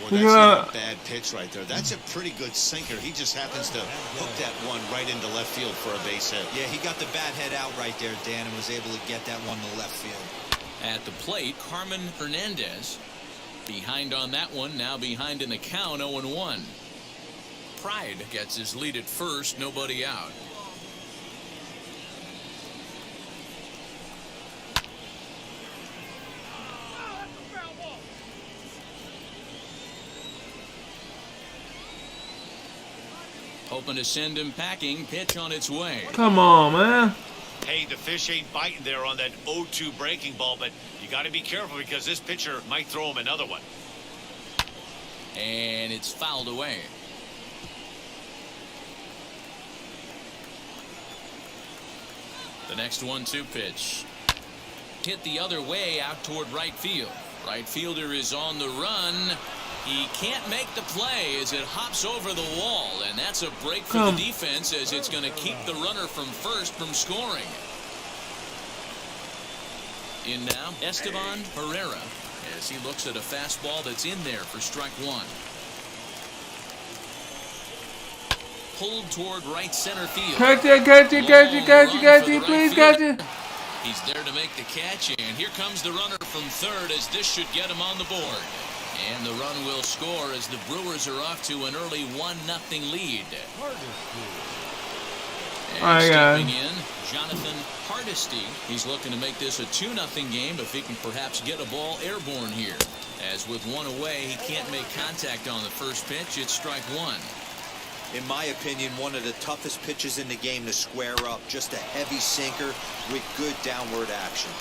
S3: Boy, that's not a bad pitch right there. That's a pretty good sinker. He just happens to hook that one right into left field for a base hit.
S4: Yeah, he got the bat head out right there, Dan, and was able to get that one to left field.
S2: At the plate, Carmen Hernandez. Behind on that one, now behind in the count, 0-1. Pride gets his lead at first, nobody out. Hoping to send him packing, pitch on its way.
S1: Come on, man.
S3: Hey, the fish ain't biting there on that 0-2 breaking ball, but you got to be careful because this pitcher might throw him another one.
S2: And it's fouled away. The next 1-2 pitch. Hit the other way out toward right field. Right fielder is on the run. He can't make the play as it hops over the wall, and that's a break for the defense as it's going to keep the runner from first from scoring. In now, Esteban Herrera as he looks at a fastball that's in there for strike one. Pulled toward right center field.
S1: Catch it, catch it, catch it, catch it, catch it, please catch it.
S2: He's there to make the catch, and here comes the runner from third as this should get him on the board. And the run will score as the Brewers are off to an early 1-0 lead. And stepping in, Jonathan Hardesty. He's looking to make this a 2-0 game if he can perhaps get a ball airborne here. As with one away, he can't make contact on the first pitch. It's strike one.
S4: In my opinion, one of the toughest pitches in the game to square up. Just a heavy sinker with good downward action.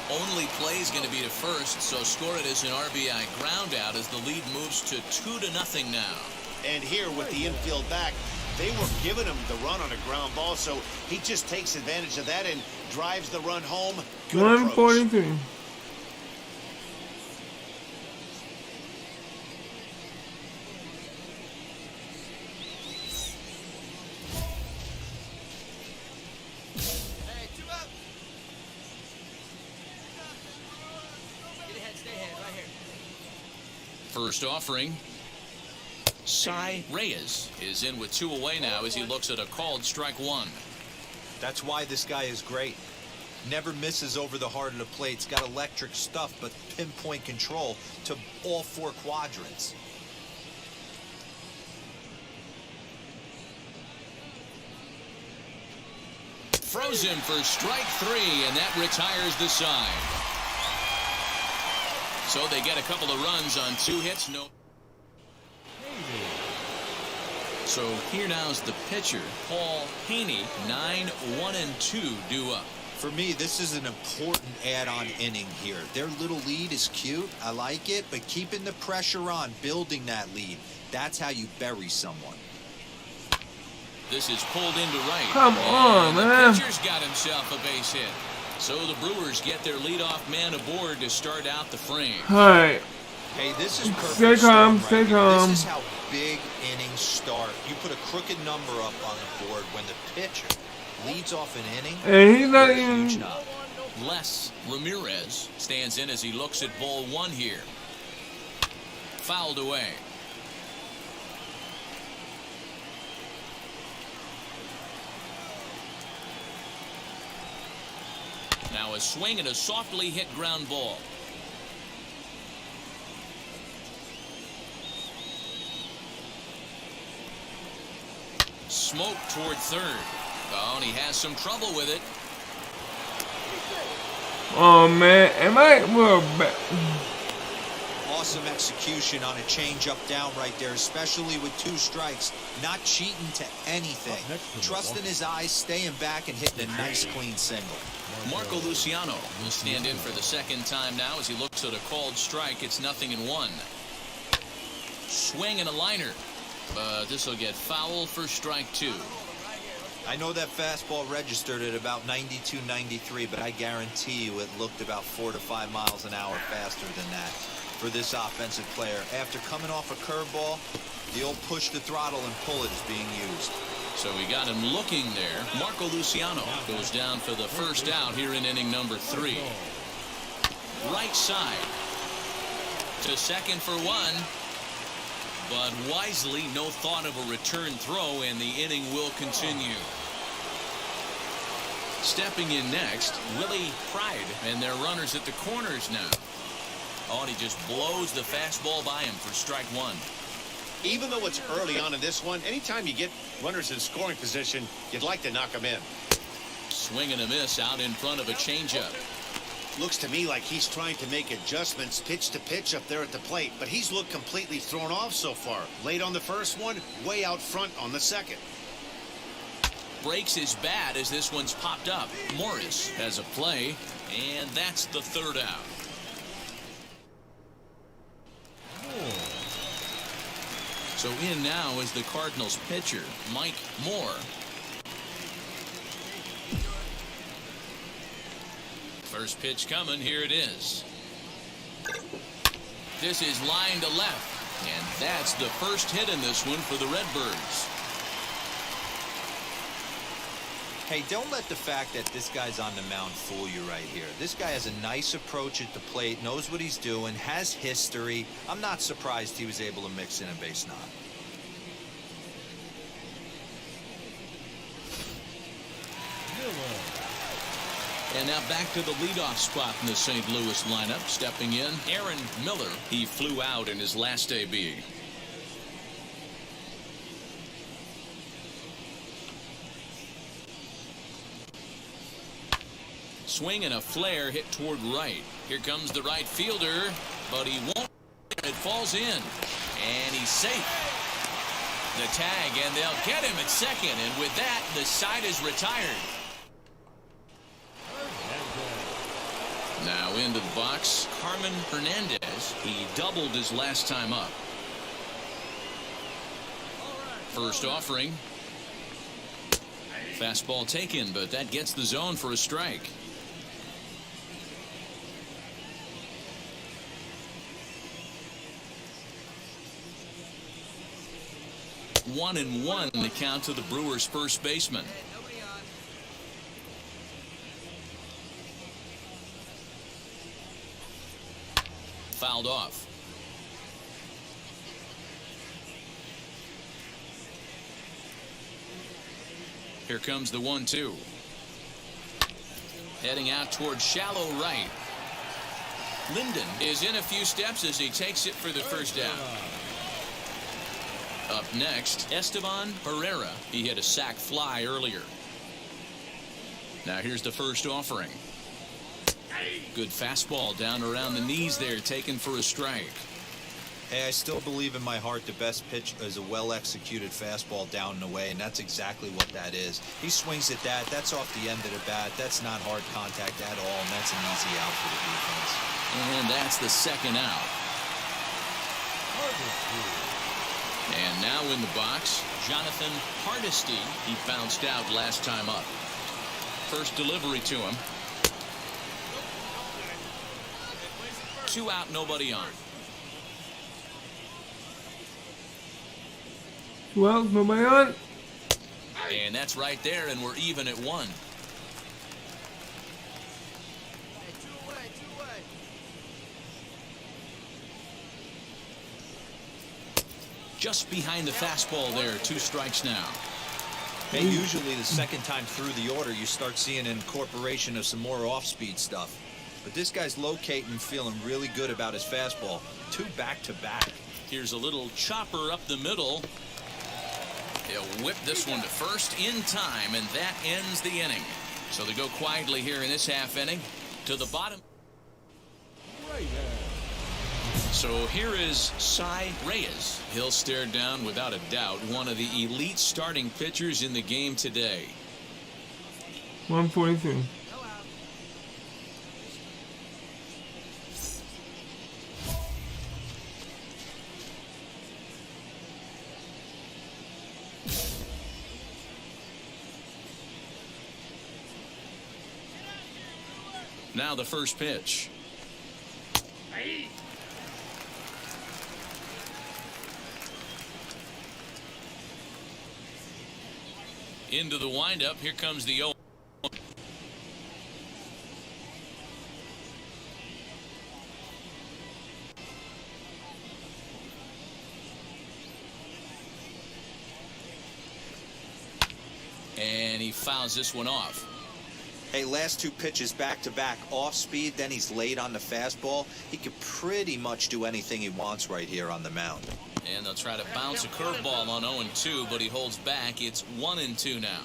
S2: Only play is going to be to first, so score it as an RBI ground out as the lead moves to 2-0 now.
S3: And here with the infield back, they were giving him the run on a ground ball, so he just takes advantage of that and drives the run home. Good
S1: 143.
S2: First offering. Cy Reyes is in with 2 away now as he looks at a called strike one.
S4: That's why this guy is great. Never misses over the heart of the plate. He's got electric stuff, but pinpoint control to all 4 quadrants.
S2: Throws him for strike 3, and that retires the side. So they get a couple of runs on 2 hits. No. So here now's the pitcher, Paul Haney, 9-1-2 due up.
S4: For me, this is an important add-on inning here. Their little lead is cute. I like it, but keeping the pressure on, building that lead, that's how you bury someone.
S2: This is pulled into right.
S1: Come on, man.
S2: The pitcher's got himself a base hit. So the Brewers get their leadoff man aboard to start out the frame.
S1: All right.
S4: Hey, this is perfect.
S1: Stay calm, stay calm.
S4: This is how big innings start. You put a crooked number up on the board when the pitcher leads off an inning.
S1: And he's not even.
S2: Les Ramirez stands in as he looks at ball one here. Fouled away. Now a swing and a softly hit ground ball. Smoke toward third. Oh, and he has some trouble with it.
S1: Oh man, am I? Well,
S4: awesome execution on a changeup down right there, especially with 2 strikes. Not cheating to anything. Trusting his eyes, staying back, and hitting a nice clean single.
S2: Marco Luciano will stand in for the second time now as he looks at a called strike. It's 0-1. Swing and a liner, but this will get foul for strike 2.
S4: I know that fastball registered at about 92, 93, but I guarantee you it looked about 4 to 5 miles an hour faster than that for this offensive player. After coming off a curveball, the old push the throttle and pull it is being used.
S2: So we got him looking there. Marco Luciano goes down for the first out here in inning number 3. Right side to second for 1. But wisely, no thought of a return throw, and the inning will continue. Stepping in next, Willie Pride, and their runners at the corners now. Oh, and he just blows the fastball by him for strike 1.
S3: Even though it's early on in this one, anytime you get runners in scoring position, you'd like to knock them in.
S2: Swing and a miss out in front of a changeup.
S3: Looks to me like he's trying to make adjustments pitch to pitch up there at the plate, but he's looked completely thrown off so far. Late on the first one, way out front on the second.
S2: Breaks his bat as this one's popped up. Morris has a play, and that's the third out. So in now is the Cardinals pitcher, Mike Moore. First pitch coming, here it is. This is line to left, and that's the first hit in this one for the Redbirds.
S4: Hey, don't let the fact that this guy's on the mound fool you right here. This guy has a nice approach at the plate, knows what he's doing, has history. I'm not surprised he was able to mix in a base knock.
S2: And now back to the leadoff spot in the St. Louis lineup. Stepping in, Aaron Miller. He flew out in his last AB. Swing and a flare hit toward right. Here comes the right fielder, but he won't. It falls in, and he's safe. The tag, and they'll get him at second, and with that, the side is retired. Now into the box, Carmen Hernandez. He doubled his last time up. First offering. Fastball taken, but that gets the zone for a strike. One and one the count to the Brewers' first baseman. Fouled off. Here comes the 1-2. Heading out towards shallow right. Linden is in a few steps as he takes it for the first down. Up next, Esteban Herrera. He hit a sac fly earlier. Now here's the first offering. Good fastball down around the knees there, taken for a strike.
S4: Hey, I still believe in my heart the best pitch is a well-executed fastball down and away, and that's exactly what that is. He swings at that. That's off the end of the bat. That's not hard contact at all, and that's an easy out for the defense.
S2: And that's the second out. And now in the box, Jonathan Hardesty. He bounced out last time up. First delivery to him. 2 out, nobody on.
S1: Well, nobody on.
S2: And that's right there, and we're even at 1. Just behind the fastball there, 2 strikes now.
S4: Hey, usually the second time through the order, you start seeing an incorporation of some more off-speed stuff. But this guy's locating, feeling really good about his fastball. 2 back-to-back.
S2: Here's a little chopper up the middle. He'll whip this one to first in time, and that ends the inning. So they go quietly here in this half inning to the bottom. So here is Cy Reyes. He'll stare down, without a doubt, one of the elite starting pitchers in the game today.
S1: 142.
S2: Now the first pitch. Into the windup. Here comes the 0. And he fouls this one off.
S4: Hey, last 2 pitches back-to-back off speed, then he's late on the fastball. He could pretty much do anything he wants right here on the mound.
S2: And they'll try to bounce a curveball on 0-2, but he holds back. It's 1-2 now.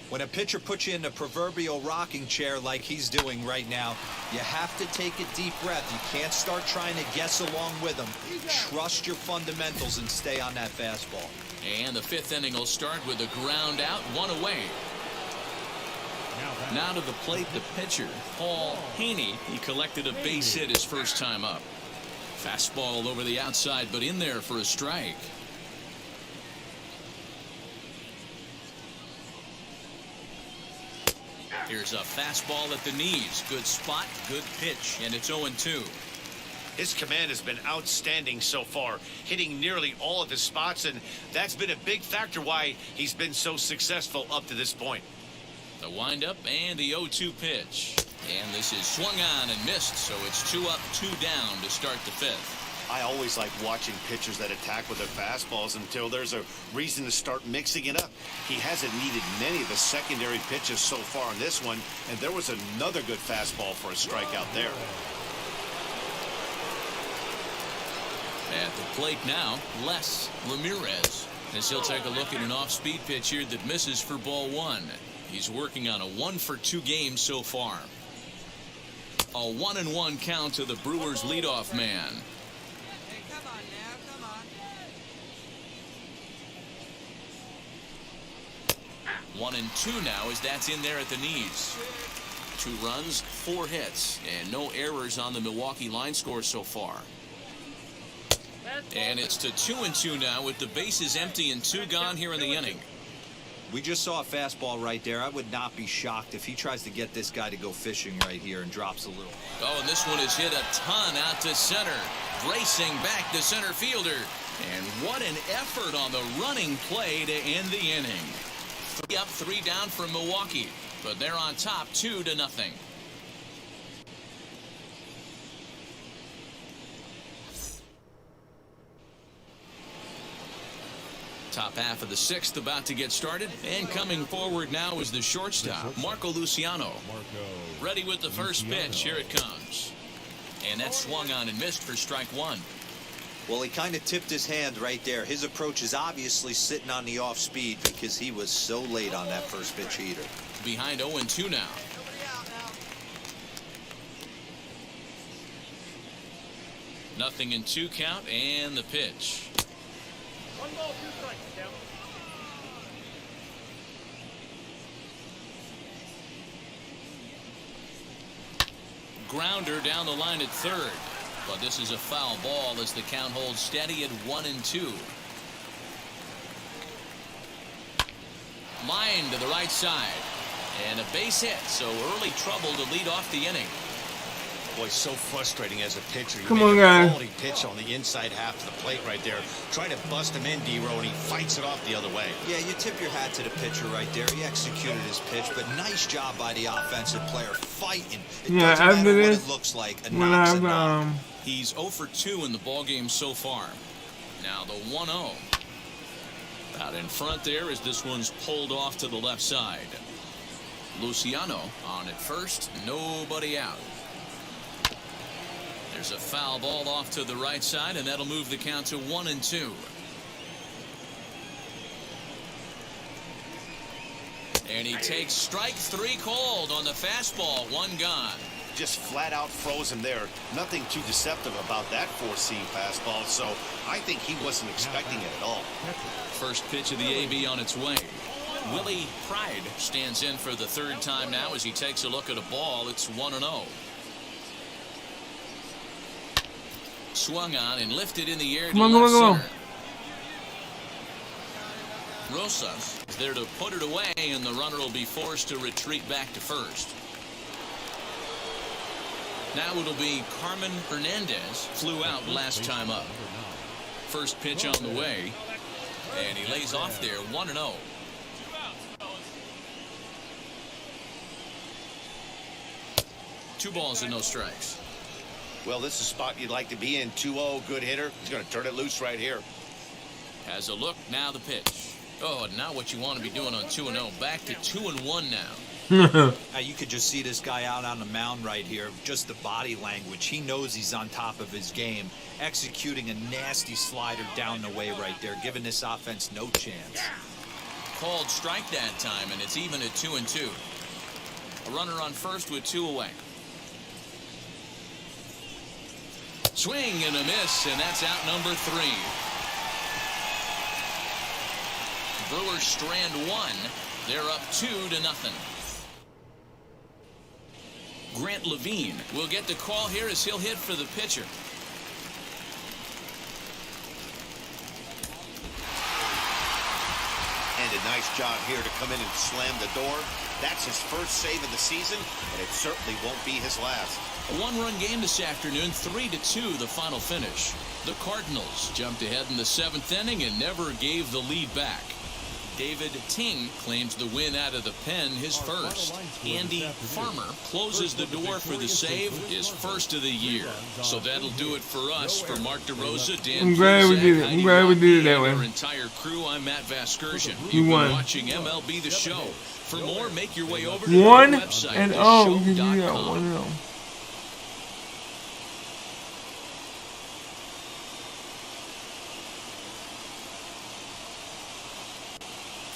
S4: When a pitcher puts you in the proverbial rocking chair like he's doing right now, you have to take a deep breath. You can't start trying to guess along with him. Trust your fundamentals and stay on that fastball.
S2: And the 5th inning will start with a ground out, 1 away. Now to the plate, the pitcher, Paul Haney. He collected a base hit his first time up. Fastball over the outside, but in there for a strike. Here's a fastball at the knees. Good spot, good pitch, and it's 0-2.
S3: His command has been outstanding so far, hitting nearly all of his spots, and that's been a big factor why he's been so successful up to this point.
S2: The windup and the 0-2 pitch. And this is swung on and missed, so it's 2 up, 2 down to start the 5th.
S3: I always like watching pitchers that attack with their fastballs until there's a reason to start mixing it up. He hasn't needed many of the secondary pitches so far in this one, and there was another good fastball for a strikeout there.
S2: At the plate now, Les Ramirez, as he'll take a look at an off-speed pitch here that misses for ball 1. He's working on a 1-for-2 game so far. A 1-1 count to the Brewers' leadoff man.
S7: Hey, come on now, come on.
S2: 1-2 now as that's in there at the knees. 2 runs, 4 hits, and no errors on the Milwaukee line score so far. And it's to 2-2 now with the bases empty and 2 gone here in the inning.
S4: We just saw a fastball right there. I would not be shocked if he tries to get this guy to go fishing right here and drops a little.
S2: Oh, and this one is hit a ton out to center. Racing back the center fielder. And what an effort on the running play to end the inning. 3 up, 3 down for Milwaukee. But they're on top 2-0. Top half of the 6th about to get started, and coming forward now is the shortstop, Marco Luciano. Ready with the first pitch. Here it comes. And that's swung on and missed for strike 1.
S4: Well, he kind of tipped his hand right there. His approach is obviously sitting on the off speed because he was so late on that first pitch heater.
S2: Behind 0-2 now. Nothing in 2 count, and the pitch.
S12: 1 ball, 2 strikes, down.
S2: Grounder down the line at third, but this is a foul ball as the count holds steady at 1-2. Line to the right side, and a base hit, so early trouble to lead off the inning.
S3: Boy, so frustrating as a pitcher. You
S1: Come
S3: make
S1: on,
S3: a
S1: guys.
S3: quality pitch on the inside half of the plate right there. Try to bust him in, D-Row, and he fights it off the other way.
S4: Yeah, you tip your hat to the pitcher right there. He executed his pitch, but nice job by the offensive player fighting. It
S1: Yeah,
S4: doesn't
S1: after
S4: matter what
S1: this,
S4: it looks like. A
S1: when
S4: knock's a
S1: I've
S4: knock.
S2: He's 0 for 2 in the ballgame so far. Now the 1-0. Out in front there as this one's pulled off to the left side. Luciano on at first, nobody out. There's a foul ball off to the right side, and that'll move the count to 1-2. And he takes strike 3 called on the fastball. 1 gone.
S3: Just flat out froze him there. Nothing too deceptive about that four-seam fastball, so I think he wasn't expecting it at all.
S2: First pitch of the AB on its way. Willie Pride stands in for the 3rd time now as he takes a look at a ball. It's 1-0. Swung on and lifted in the air to
S1: Come on,
S2: left
S1: come on,
S2: center. Rosas is there to put it away, and the runner will be forced to retreat back to first. Now it'll be Carmen Hernandez. Flew out last time up. First pitch on the way. And he lays off there, 1-0. 2 balls and no strikes.
S3: Well, this is a spot you'd like to be in. 2-0, good hitter. He's going to turn it loose right here.
S2: Has a look, now the pitch. Oh, and now what you want to be doing on 2-0. Back to 2-1 now.
S4: You could just see this guy out on the mound right here. Just the body language. He knows he's on top of his game. Executing a nasty slider down the way right there, giving this offense no chance.
S2: Called strike that time, and it's even at 2-2. A runner on first with 2 away. Swing and a miss, and that's out number 3. Brewers strand 1. They're up 2-0. Grant Levine will get the call here as he'll hit for the pitcher.
S3: And a nice job here to come in and slam the door. That's his first save of the season, and it certainly won't be his last.
S2: A 1-run game this afternoon, 3-2 the final finish. The Cardinals jumped ahead in the 7th inning and never gave the lead back. David Ting claims the win out of the pen, his first. Andy Farmer closes the door for the save, his first of the year. So that'll do it for us. For Mark DeRosa, Dan
S1: I'm glad we did it. I'm glad we did it that way.
S2: Our entire crew, I'm Matt Vasgersian.
S1: You
S2: You've
S1: won.
S2: been watching MLB The Show. For more, make your way over to
S1: 1-0.
S2: our website,
S1: Yeah,
S2: theshow.com.
S1: 1-0.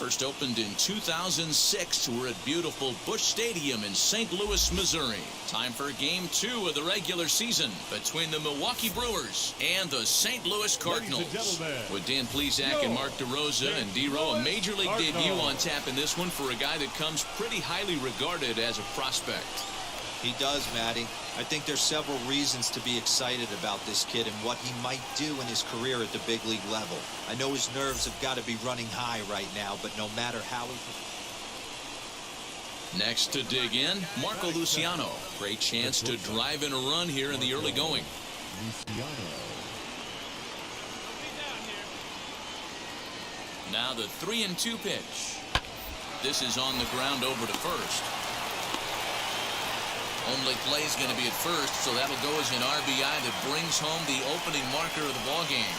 S2: First opened in 2006. We're at beautiful Busch Stadium in St. Louis, Missouri. Time for Game 2 of the regular season between the Milwaukee Brewers and the St. Louis Cardinals. With Dan Plesac and Mark DeRosa and D-Row, a Major League debut on tap in this one for a guy that comes pretty highly regarded as a prospect.
S4: He does, Matty. I think there's several reasons to be excited about this kid and what he might do in his career at the big league level. I know his nerves have got to be running high right now, but no matter how he...
S2: Next to dig in, Marco Luciano. Great chance to drive in a run here in the early going. Now the 3-2 pitch. This is on the ground over to first. Only play is going to be at first, so that'll go as an RBI that brings home the opening marker of the ball game.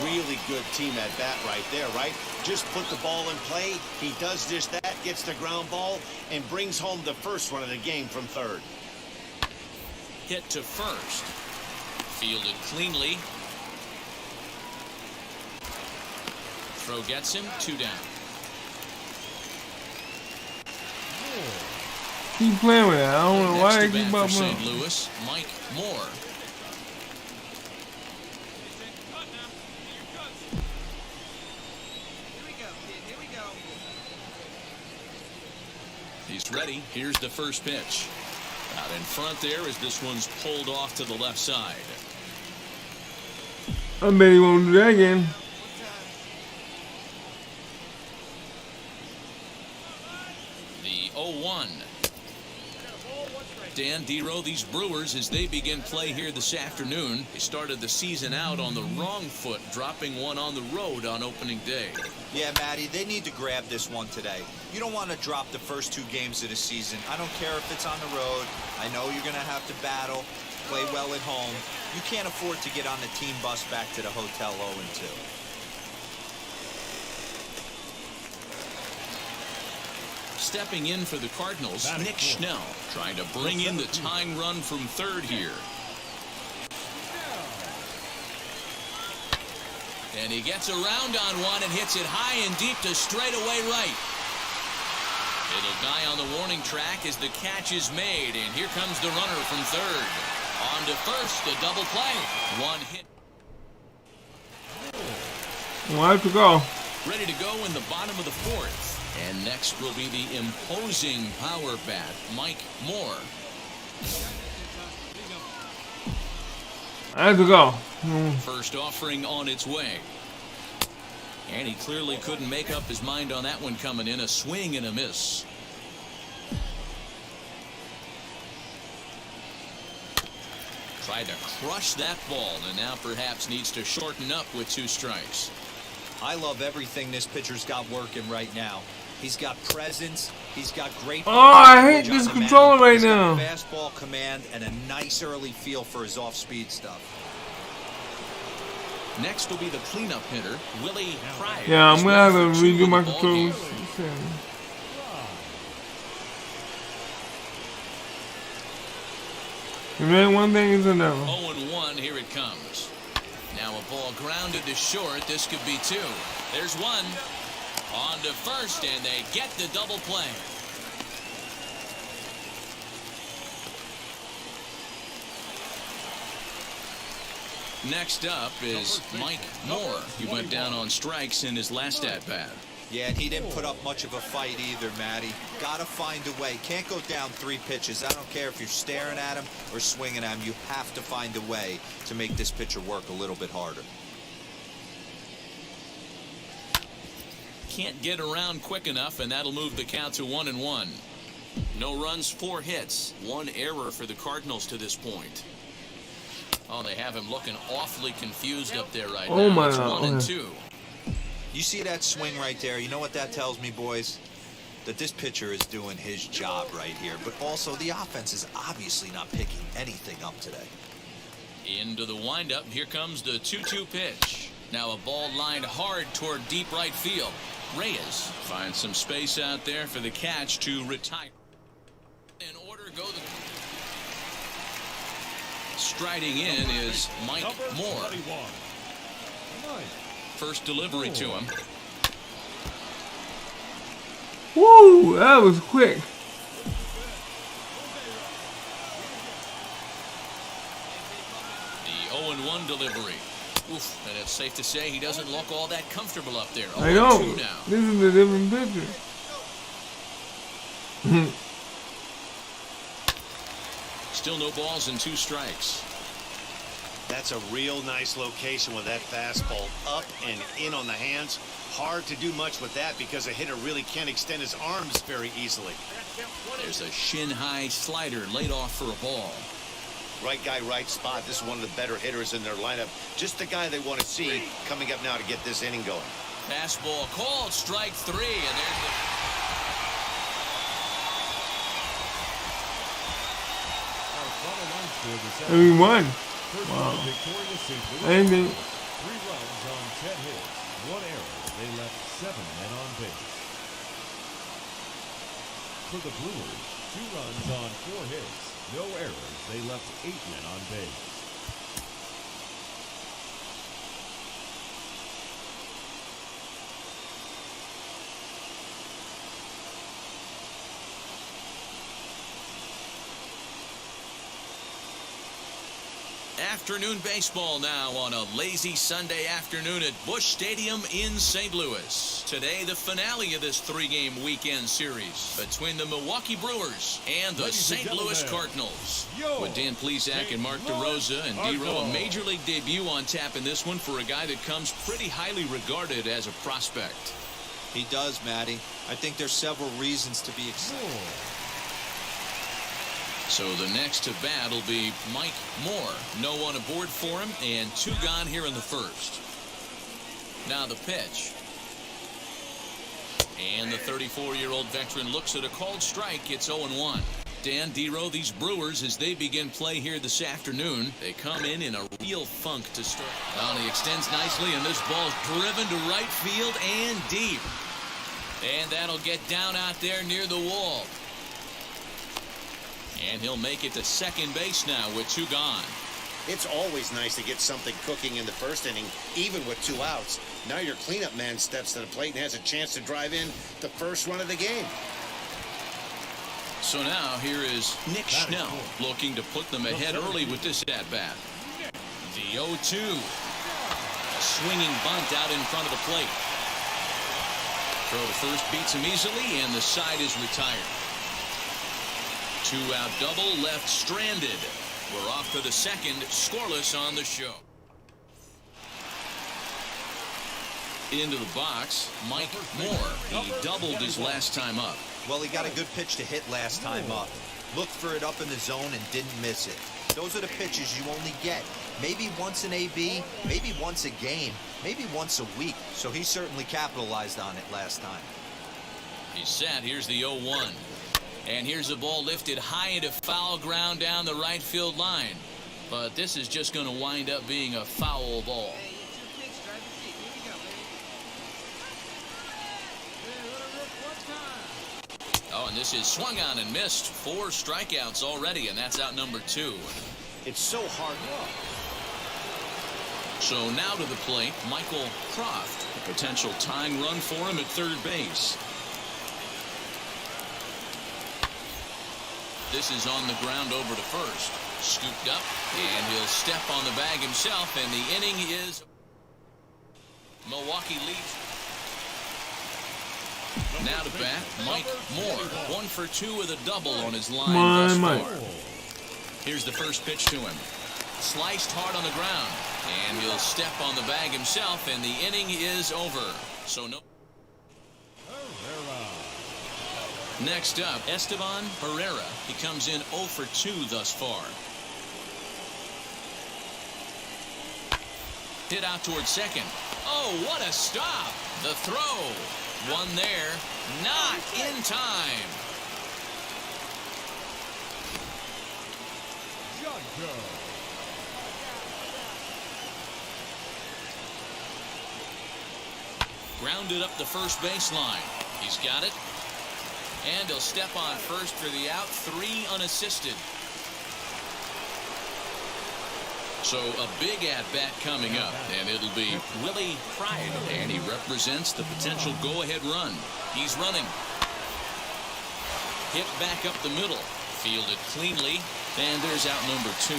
S3: Really good team at bat right there, right? Just put the ball in play. He does just that, gets the ground ball, and brings home the first run of the game from third.
S2: Hit to first. Fielded cleanly. Throw gets him, 2 down.
S1: Keep playing with it. I don't know why they
S2: Next to
S1: keep
S2: bat
S1: up
S2: for
S1: on.
S2: St. Louis, Mike Moore. He's ready. Here's the first pitch. Out in front there as this one's pulled off to the left side.
S1: I bet he won't do that again.
S2: The 0-1. Dan D-Row, these Brewers, as they begin play here this afternoon, they started the season out on the wrong foot, dropping one on the road on opening day.
S4: Yeah, Matty, they need to grab this one today. You don't want to drop the first 2 games of the season. I don't care if it's on the road. I know you're going to have to battle, play well at home. You can't afford to get on the team bus back to the hotel 0-2.
S2: Stepping in for the Cardinals, Nick Schnell, trying to bring in the tying run from third here. And he gets around on one and hits it high and deep to straightaway right. It'll die on the warning track as the catch is made, and here comes the runner from third. On to first, the double play. 1 hit.
S1: We'll have to go.
S2: Ready to go in the bottom of the 4th. And next will be the imposing power bat, Mike Moore.
S1: I have to go.
S2: First offering on its way. And he clearly couldn't make up his mind on that one coming in. A swing and a miss. Tried to crush that ball, and now perhaps needs to shorten up with 2 strikes.
S4: I love everything this pitcher's got working right now. He's got presence. He's got great.
S1: Oh, I hate this controller right now.
S4: Fastball command and a nice early feel for his off-speed stuff.
S2: Next will be the cleanup hitter, Willie Pryor.
S1: Yeah, I'm gonna have to redo my controls. Man, one thing is another.
S2: 0-1, here it comes. Now a ball grounded to short. This could be 2. There's 1. On to first, and they get the double play. Next up is Mike Moore. He went down on strikes in his last at-bat.
S4: Yeah, and he didn't put up much of a fight either, Matty. Gotta find a way. Can't go down 3 pitches. I don't care if you're staring at him or swinging at him. You have to find a way to make this pitcher work a little bit harder.
S2: Can't get around quick enough, and that'll move the count to 1-1. No runs, 4 hits, 1 error for the Cardinals to this point. Oh, they have him looking awfully confused up there right now.
S1: My
S2: It's
S1: God.
S2: 1-2.
S4: You see that swing right there? You know what that tells me, boys? That this pitcher is doing his job right here. But also, the offense is obviously not picking anything up today.
S2: Into the windup. Here comes the 2-2 pitch. Now a ball lined hard toward deep right field. Reyes finds some space out there for the catch to retire. In order go the... Striding in is Mike Moore. First delivery to him.
S1: Woo, that was quick.
S2: The 0-1 delivery. Oof, and it's safe to say he doesn't look all that comfortable up there.
S1: I know.
S2: 0-2 now.
S1: This is a different picture.
S2: Still no balls and 2 strikes.
S3: That's a real nice location with that fastball up and in on the hands. Hard to do much with that because a hitter really can't extend his arms very easily.
S2: There's a shin-high slider laid off for a ball.
S3: Right guy, right spot. This is one of the better hitters in their lineup. Just the guy they want to see coming up now to get this inning going.
S2: Fastball called, strike 3, and there's the...
S1: And we won. Wow. Anything.
S6: 3 runs on 10 hits, 1 error. They left 7 men on base. For the Brewers, 2 runs on 4 hits, no errors. They left 8 men on base.
S2: Afternoon baseball now on a lazy Sunday afternoon at Busch Stadium in St. Louis. Today, the finale of this 3-game weekend series between the Milwaukee Brewers and the St. Louis Cardinals. With Dan Plesac and Mark DeRosa and D-Row, a major league debut on tap in this one for a guy that comes pretty highly regarded as a prospect.
S4: He does, Matty. I think there's several reasons to be excited.
S2: So the next to bat will be Mike Moore. No one aboard for him, and 2 gone here in the first. Now the pitch. And the 34-year-old veteran looks at a called strike. It's 0-1. Dan, D-Row, these Brewers, as they begin play here this afternoon, they come in a real funk to start. Well, he extends nicely, and this ball's driven to right field and deep. And that'll get down out there near the wall. And he'll make it to second base now with 2 gone.
S3: It's always nice to get something cooking in the first inning, even with 2 outs. Now your cleanup man steps to the plate and has a chance to drive in the first run of the game.
S2: So now here is Nick Schnell looking to put them ahead early with this at-bat. The 0-2. A swinging bunt out in front of the plate. Throw to first beats him easily, and the side is retired. 2-out double left stranded. We're off to the second, scoreless on the show. Into the box, Mike Moore. He doubled his last time up.
S4: Well, he got a good pitch to hit last time up. Looked for it up in the zone and didn't miss it. Those are the pitches you only get. Maybe once an AB, maybe once a game, maybe once a week. So he certainly capitalized on it last time.
S2: He's set. Here's the 0-1. And here's the ball lifted high into foul ground down the right field line. But this is just going to wind up being a foul ball. Oh, and this is swung on and missed. 4 strikeouts already, and that's out number 2.
S3: It's so hard.
S2: So now to the plate, Michael Croft. A potential tying run for him at third base. This is on the ground over to first. Scooped up, and he'll step on the bag himself, and the inning is Milwaukee leads. Now to bat, Mike Moore. 1 for 2 with a double on his line thus far. Here's the first pitch to him. Sliced hard on the ground, and he'll step on the bag himself, and the inning is over. So no. Next up, Esteban Herrera. He comes in 0 for 2 thus far. Hit out towards second. Oh, what a stop! The throw. One there. Not in time. Grounded up the first baseline. He's got it. And he'll step on first for the out. 3 unassisted. So a big at-bat coming up, and it'll be Willie Pride, and he represents the potential go-ahead run. He's running. Hit back up the middle. Fielded cleanly, and there's out number 2.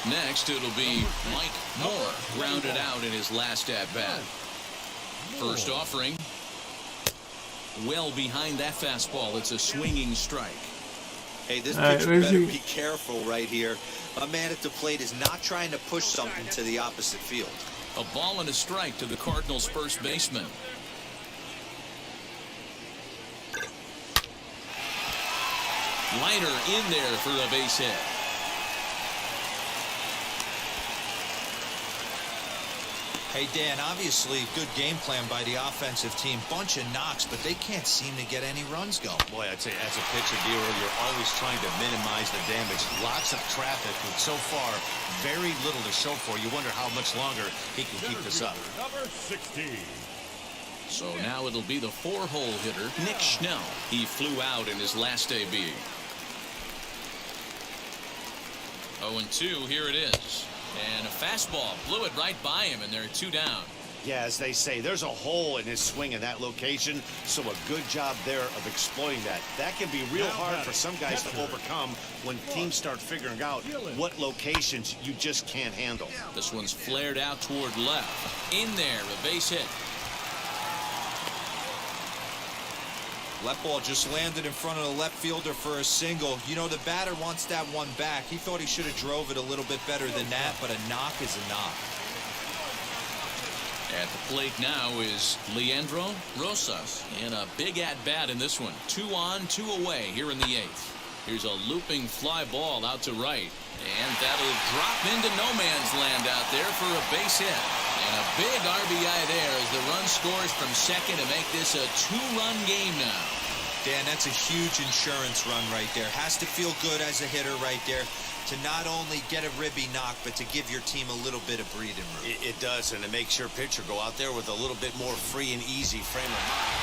S2: Next, it'll be Mike Moore, grounded out in his last at-bat. First offering. Well behind that fastball. It's a swinging strike.
S4: Hey, this pitcher better be careful right here. A man at the plate is not trying to push something to the opposite field.
S2: A ball and a strike to the Cardinals' first baseman. Liner in there for a base hit.
S4: Hey, Dan, obviously good game plan by the offensive team. Bunch of knocks, but they can't seem to get any runs going.
S3: Boy, I'd say as a pitcher dealer, you're always trying to minimize the damage. Lots of traffic, but so far, very little to show for. You wonder how much longer he can keep this up.
S6: Number 16.
S2: So now it'll be the 4-hole hitter, Nick Schnell. He flew out in his last AB. 0-2, here it is. And a fastball blew it right by him, and they're 2 down.
S3: Yeah, as they say, there's a hole in his swing in that location, so a good job there of exploiting that. That can be real hard for some guys to overcome when teams start figuring out what locations you just can't handle.
S2: This one's flared out toward left. In there, a base hit.
S4: Left ball just landed in front of the left fielder for a single. You know, the batter wants that one back. He thought he should have drove it a little bit better than that, but a knock is a knock.
S2: At the plate now is Leandro Rosas, and a big at-bat in this one. 2 on, 2 away here in the 8th. Here's a looping fly ball out to right, and that'll drop into no man's land out there for a base hit. And a big RBI there as the run scores from second to make this a 2-run game now.
S4: Dan, that's a huge insurance run right there. Has to feel good as a hitter right there to not only get a ribby knock, but to give your team a little bit of breathing room.
S3: It does, and it makes your pitcher go out there with a little bit more free and easy frame of mind.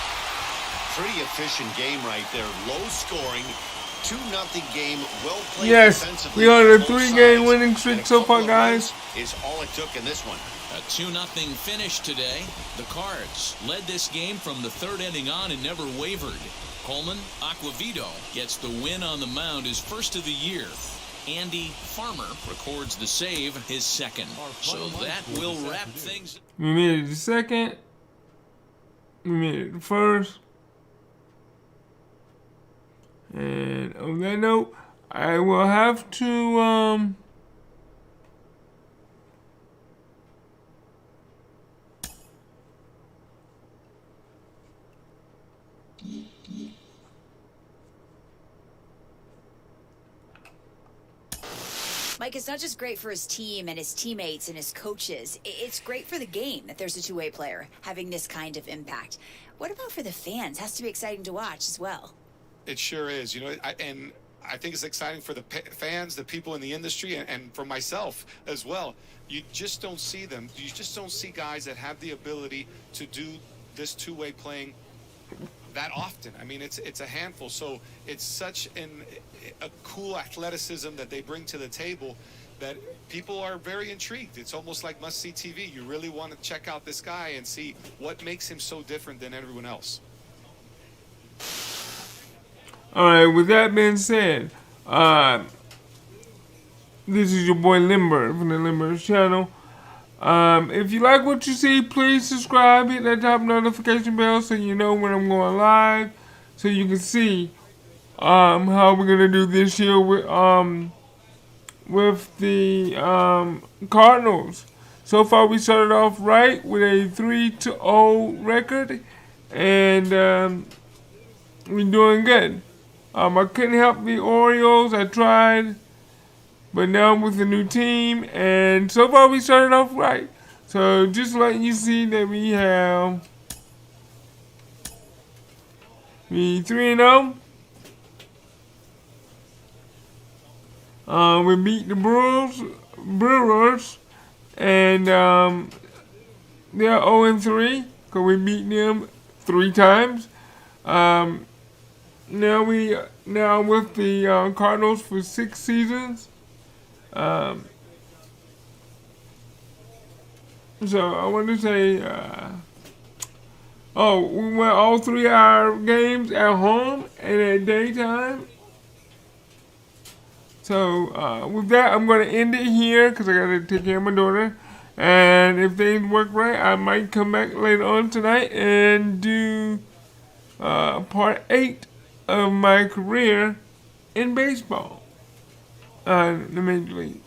S3: Pretty efficient game right there. Low scoring. 2-0 game. Well played.
S1: Yes,
S3: defensively.
S1: we are a 3-game winning streak so far, guys.
S3: Is all it took in this one.
S2: A 2-0 finish today. The Cards led this game from the 3rd inning on and never wavered. Coleman Aquavito gets the win on the mound, his first of the year. Andy Farmer records the save, his second. So that will wrap things.
S1: We made it the second. We made it the first. And on that note, I will have to
S8: Mike, it's not just great for his team and his teammates and his coaches. It's great for the game that there's a two-way player having this kind of impact. What about for the fans? Has to be exciting to watch as well.
S13: It sure is. You know, and I think it's exciting for the fans, the people in the industry, and for myself as well. You just don't see them. You just don't see guys that have the ability to do this two-way playing that often. I mean, it's a handful. So it's such a cool athleticism that they bring to the table that people are very intrigued. It's almost like must-see TV. You really want to check out this guy and see what makes him so different than everyone else.
S1: All right, with that being said, this is your boy Limber from the Limber channel. If you like what you see, please subscribe, hit that top notification bell so you know when I'm going live, so you can see how we're gonna do this year with the Cardinals. So far, we started off right with a 3-0 record, and we're doing good. I couldn't help the Orioles. I tried. But now I'm with a new team, and so far we started off right. So just letting you see that we have 3-0. We beat the Brewers, and they're 0-3 because we beat them 3 times. Now with the Cardinals for 6 seasons. So I want to say, we went all 3 of our games at home and at daytime. So with that, I'm going to end it here because I got to take care of my daughter. And if things work right, I might come back later on tonight and do part 8 of my career in baseball. The Major League.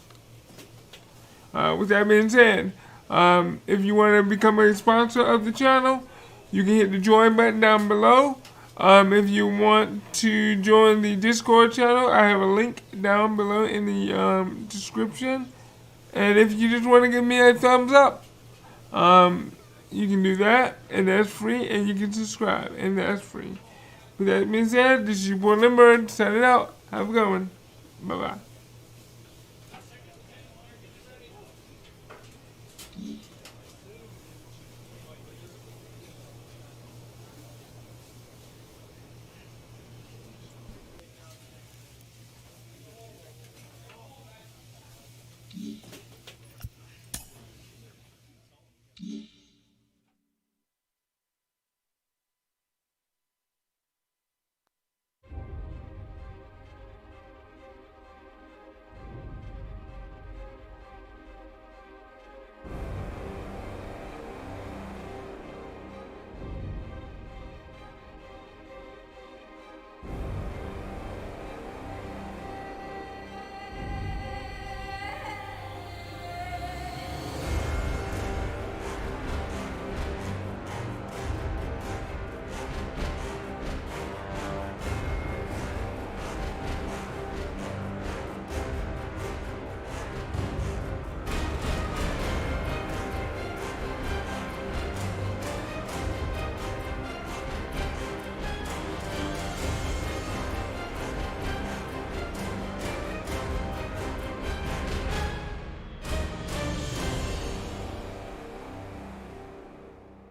S1: With that being said, if you want to become a sponsor of the channel, you can hit the join button down below. If you want to join the Discord channel, I have a link down below in the description. And if you just want to give me a thumbs up, you can do that, and that's free, and you can subscribe, and that's free. With that being said, this is your boy Limber, signing out. Have a good one. Bye-bye.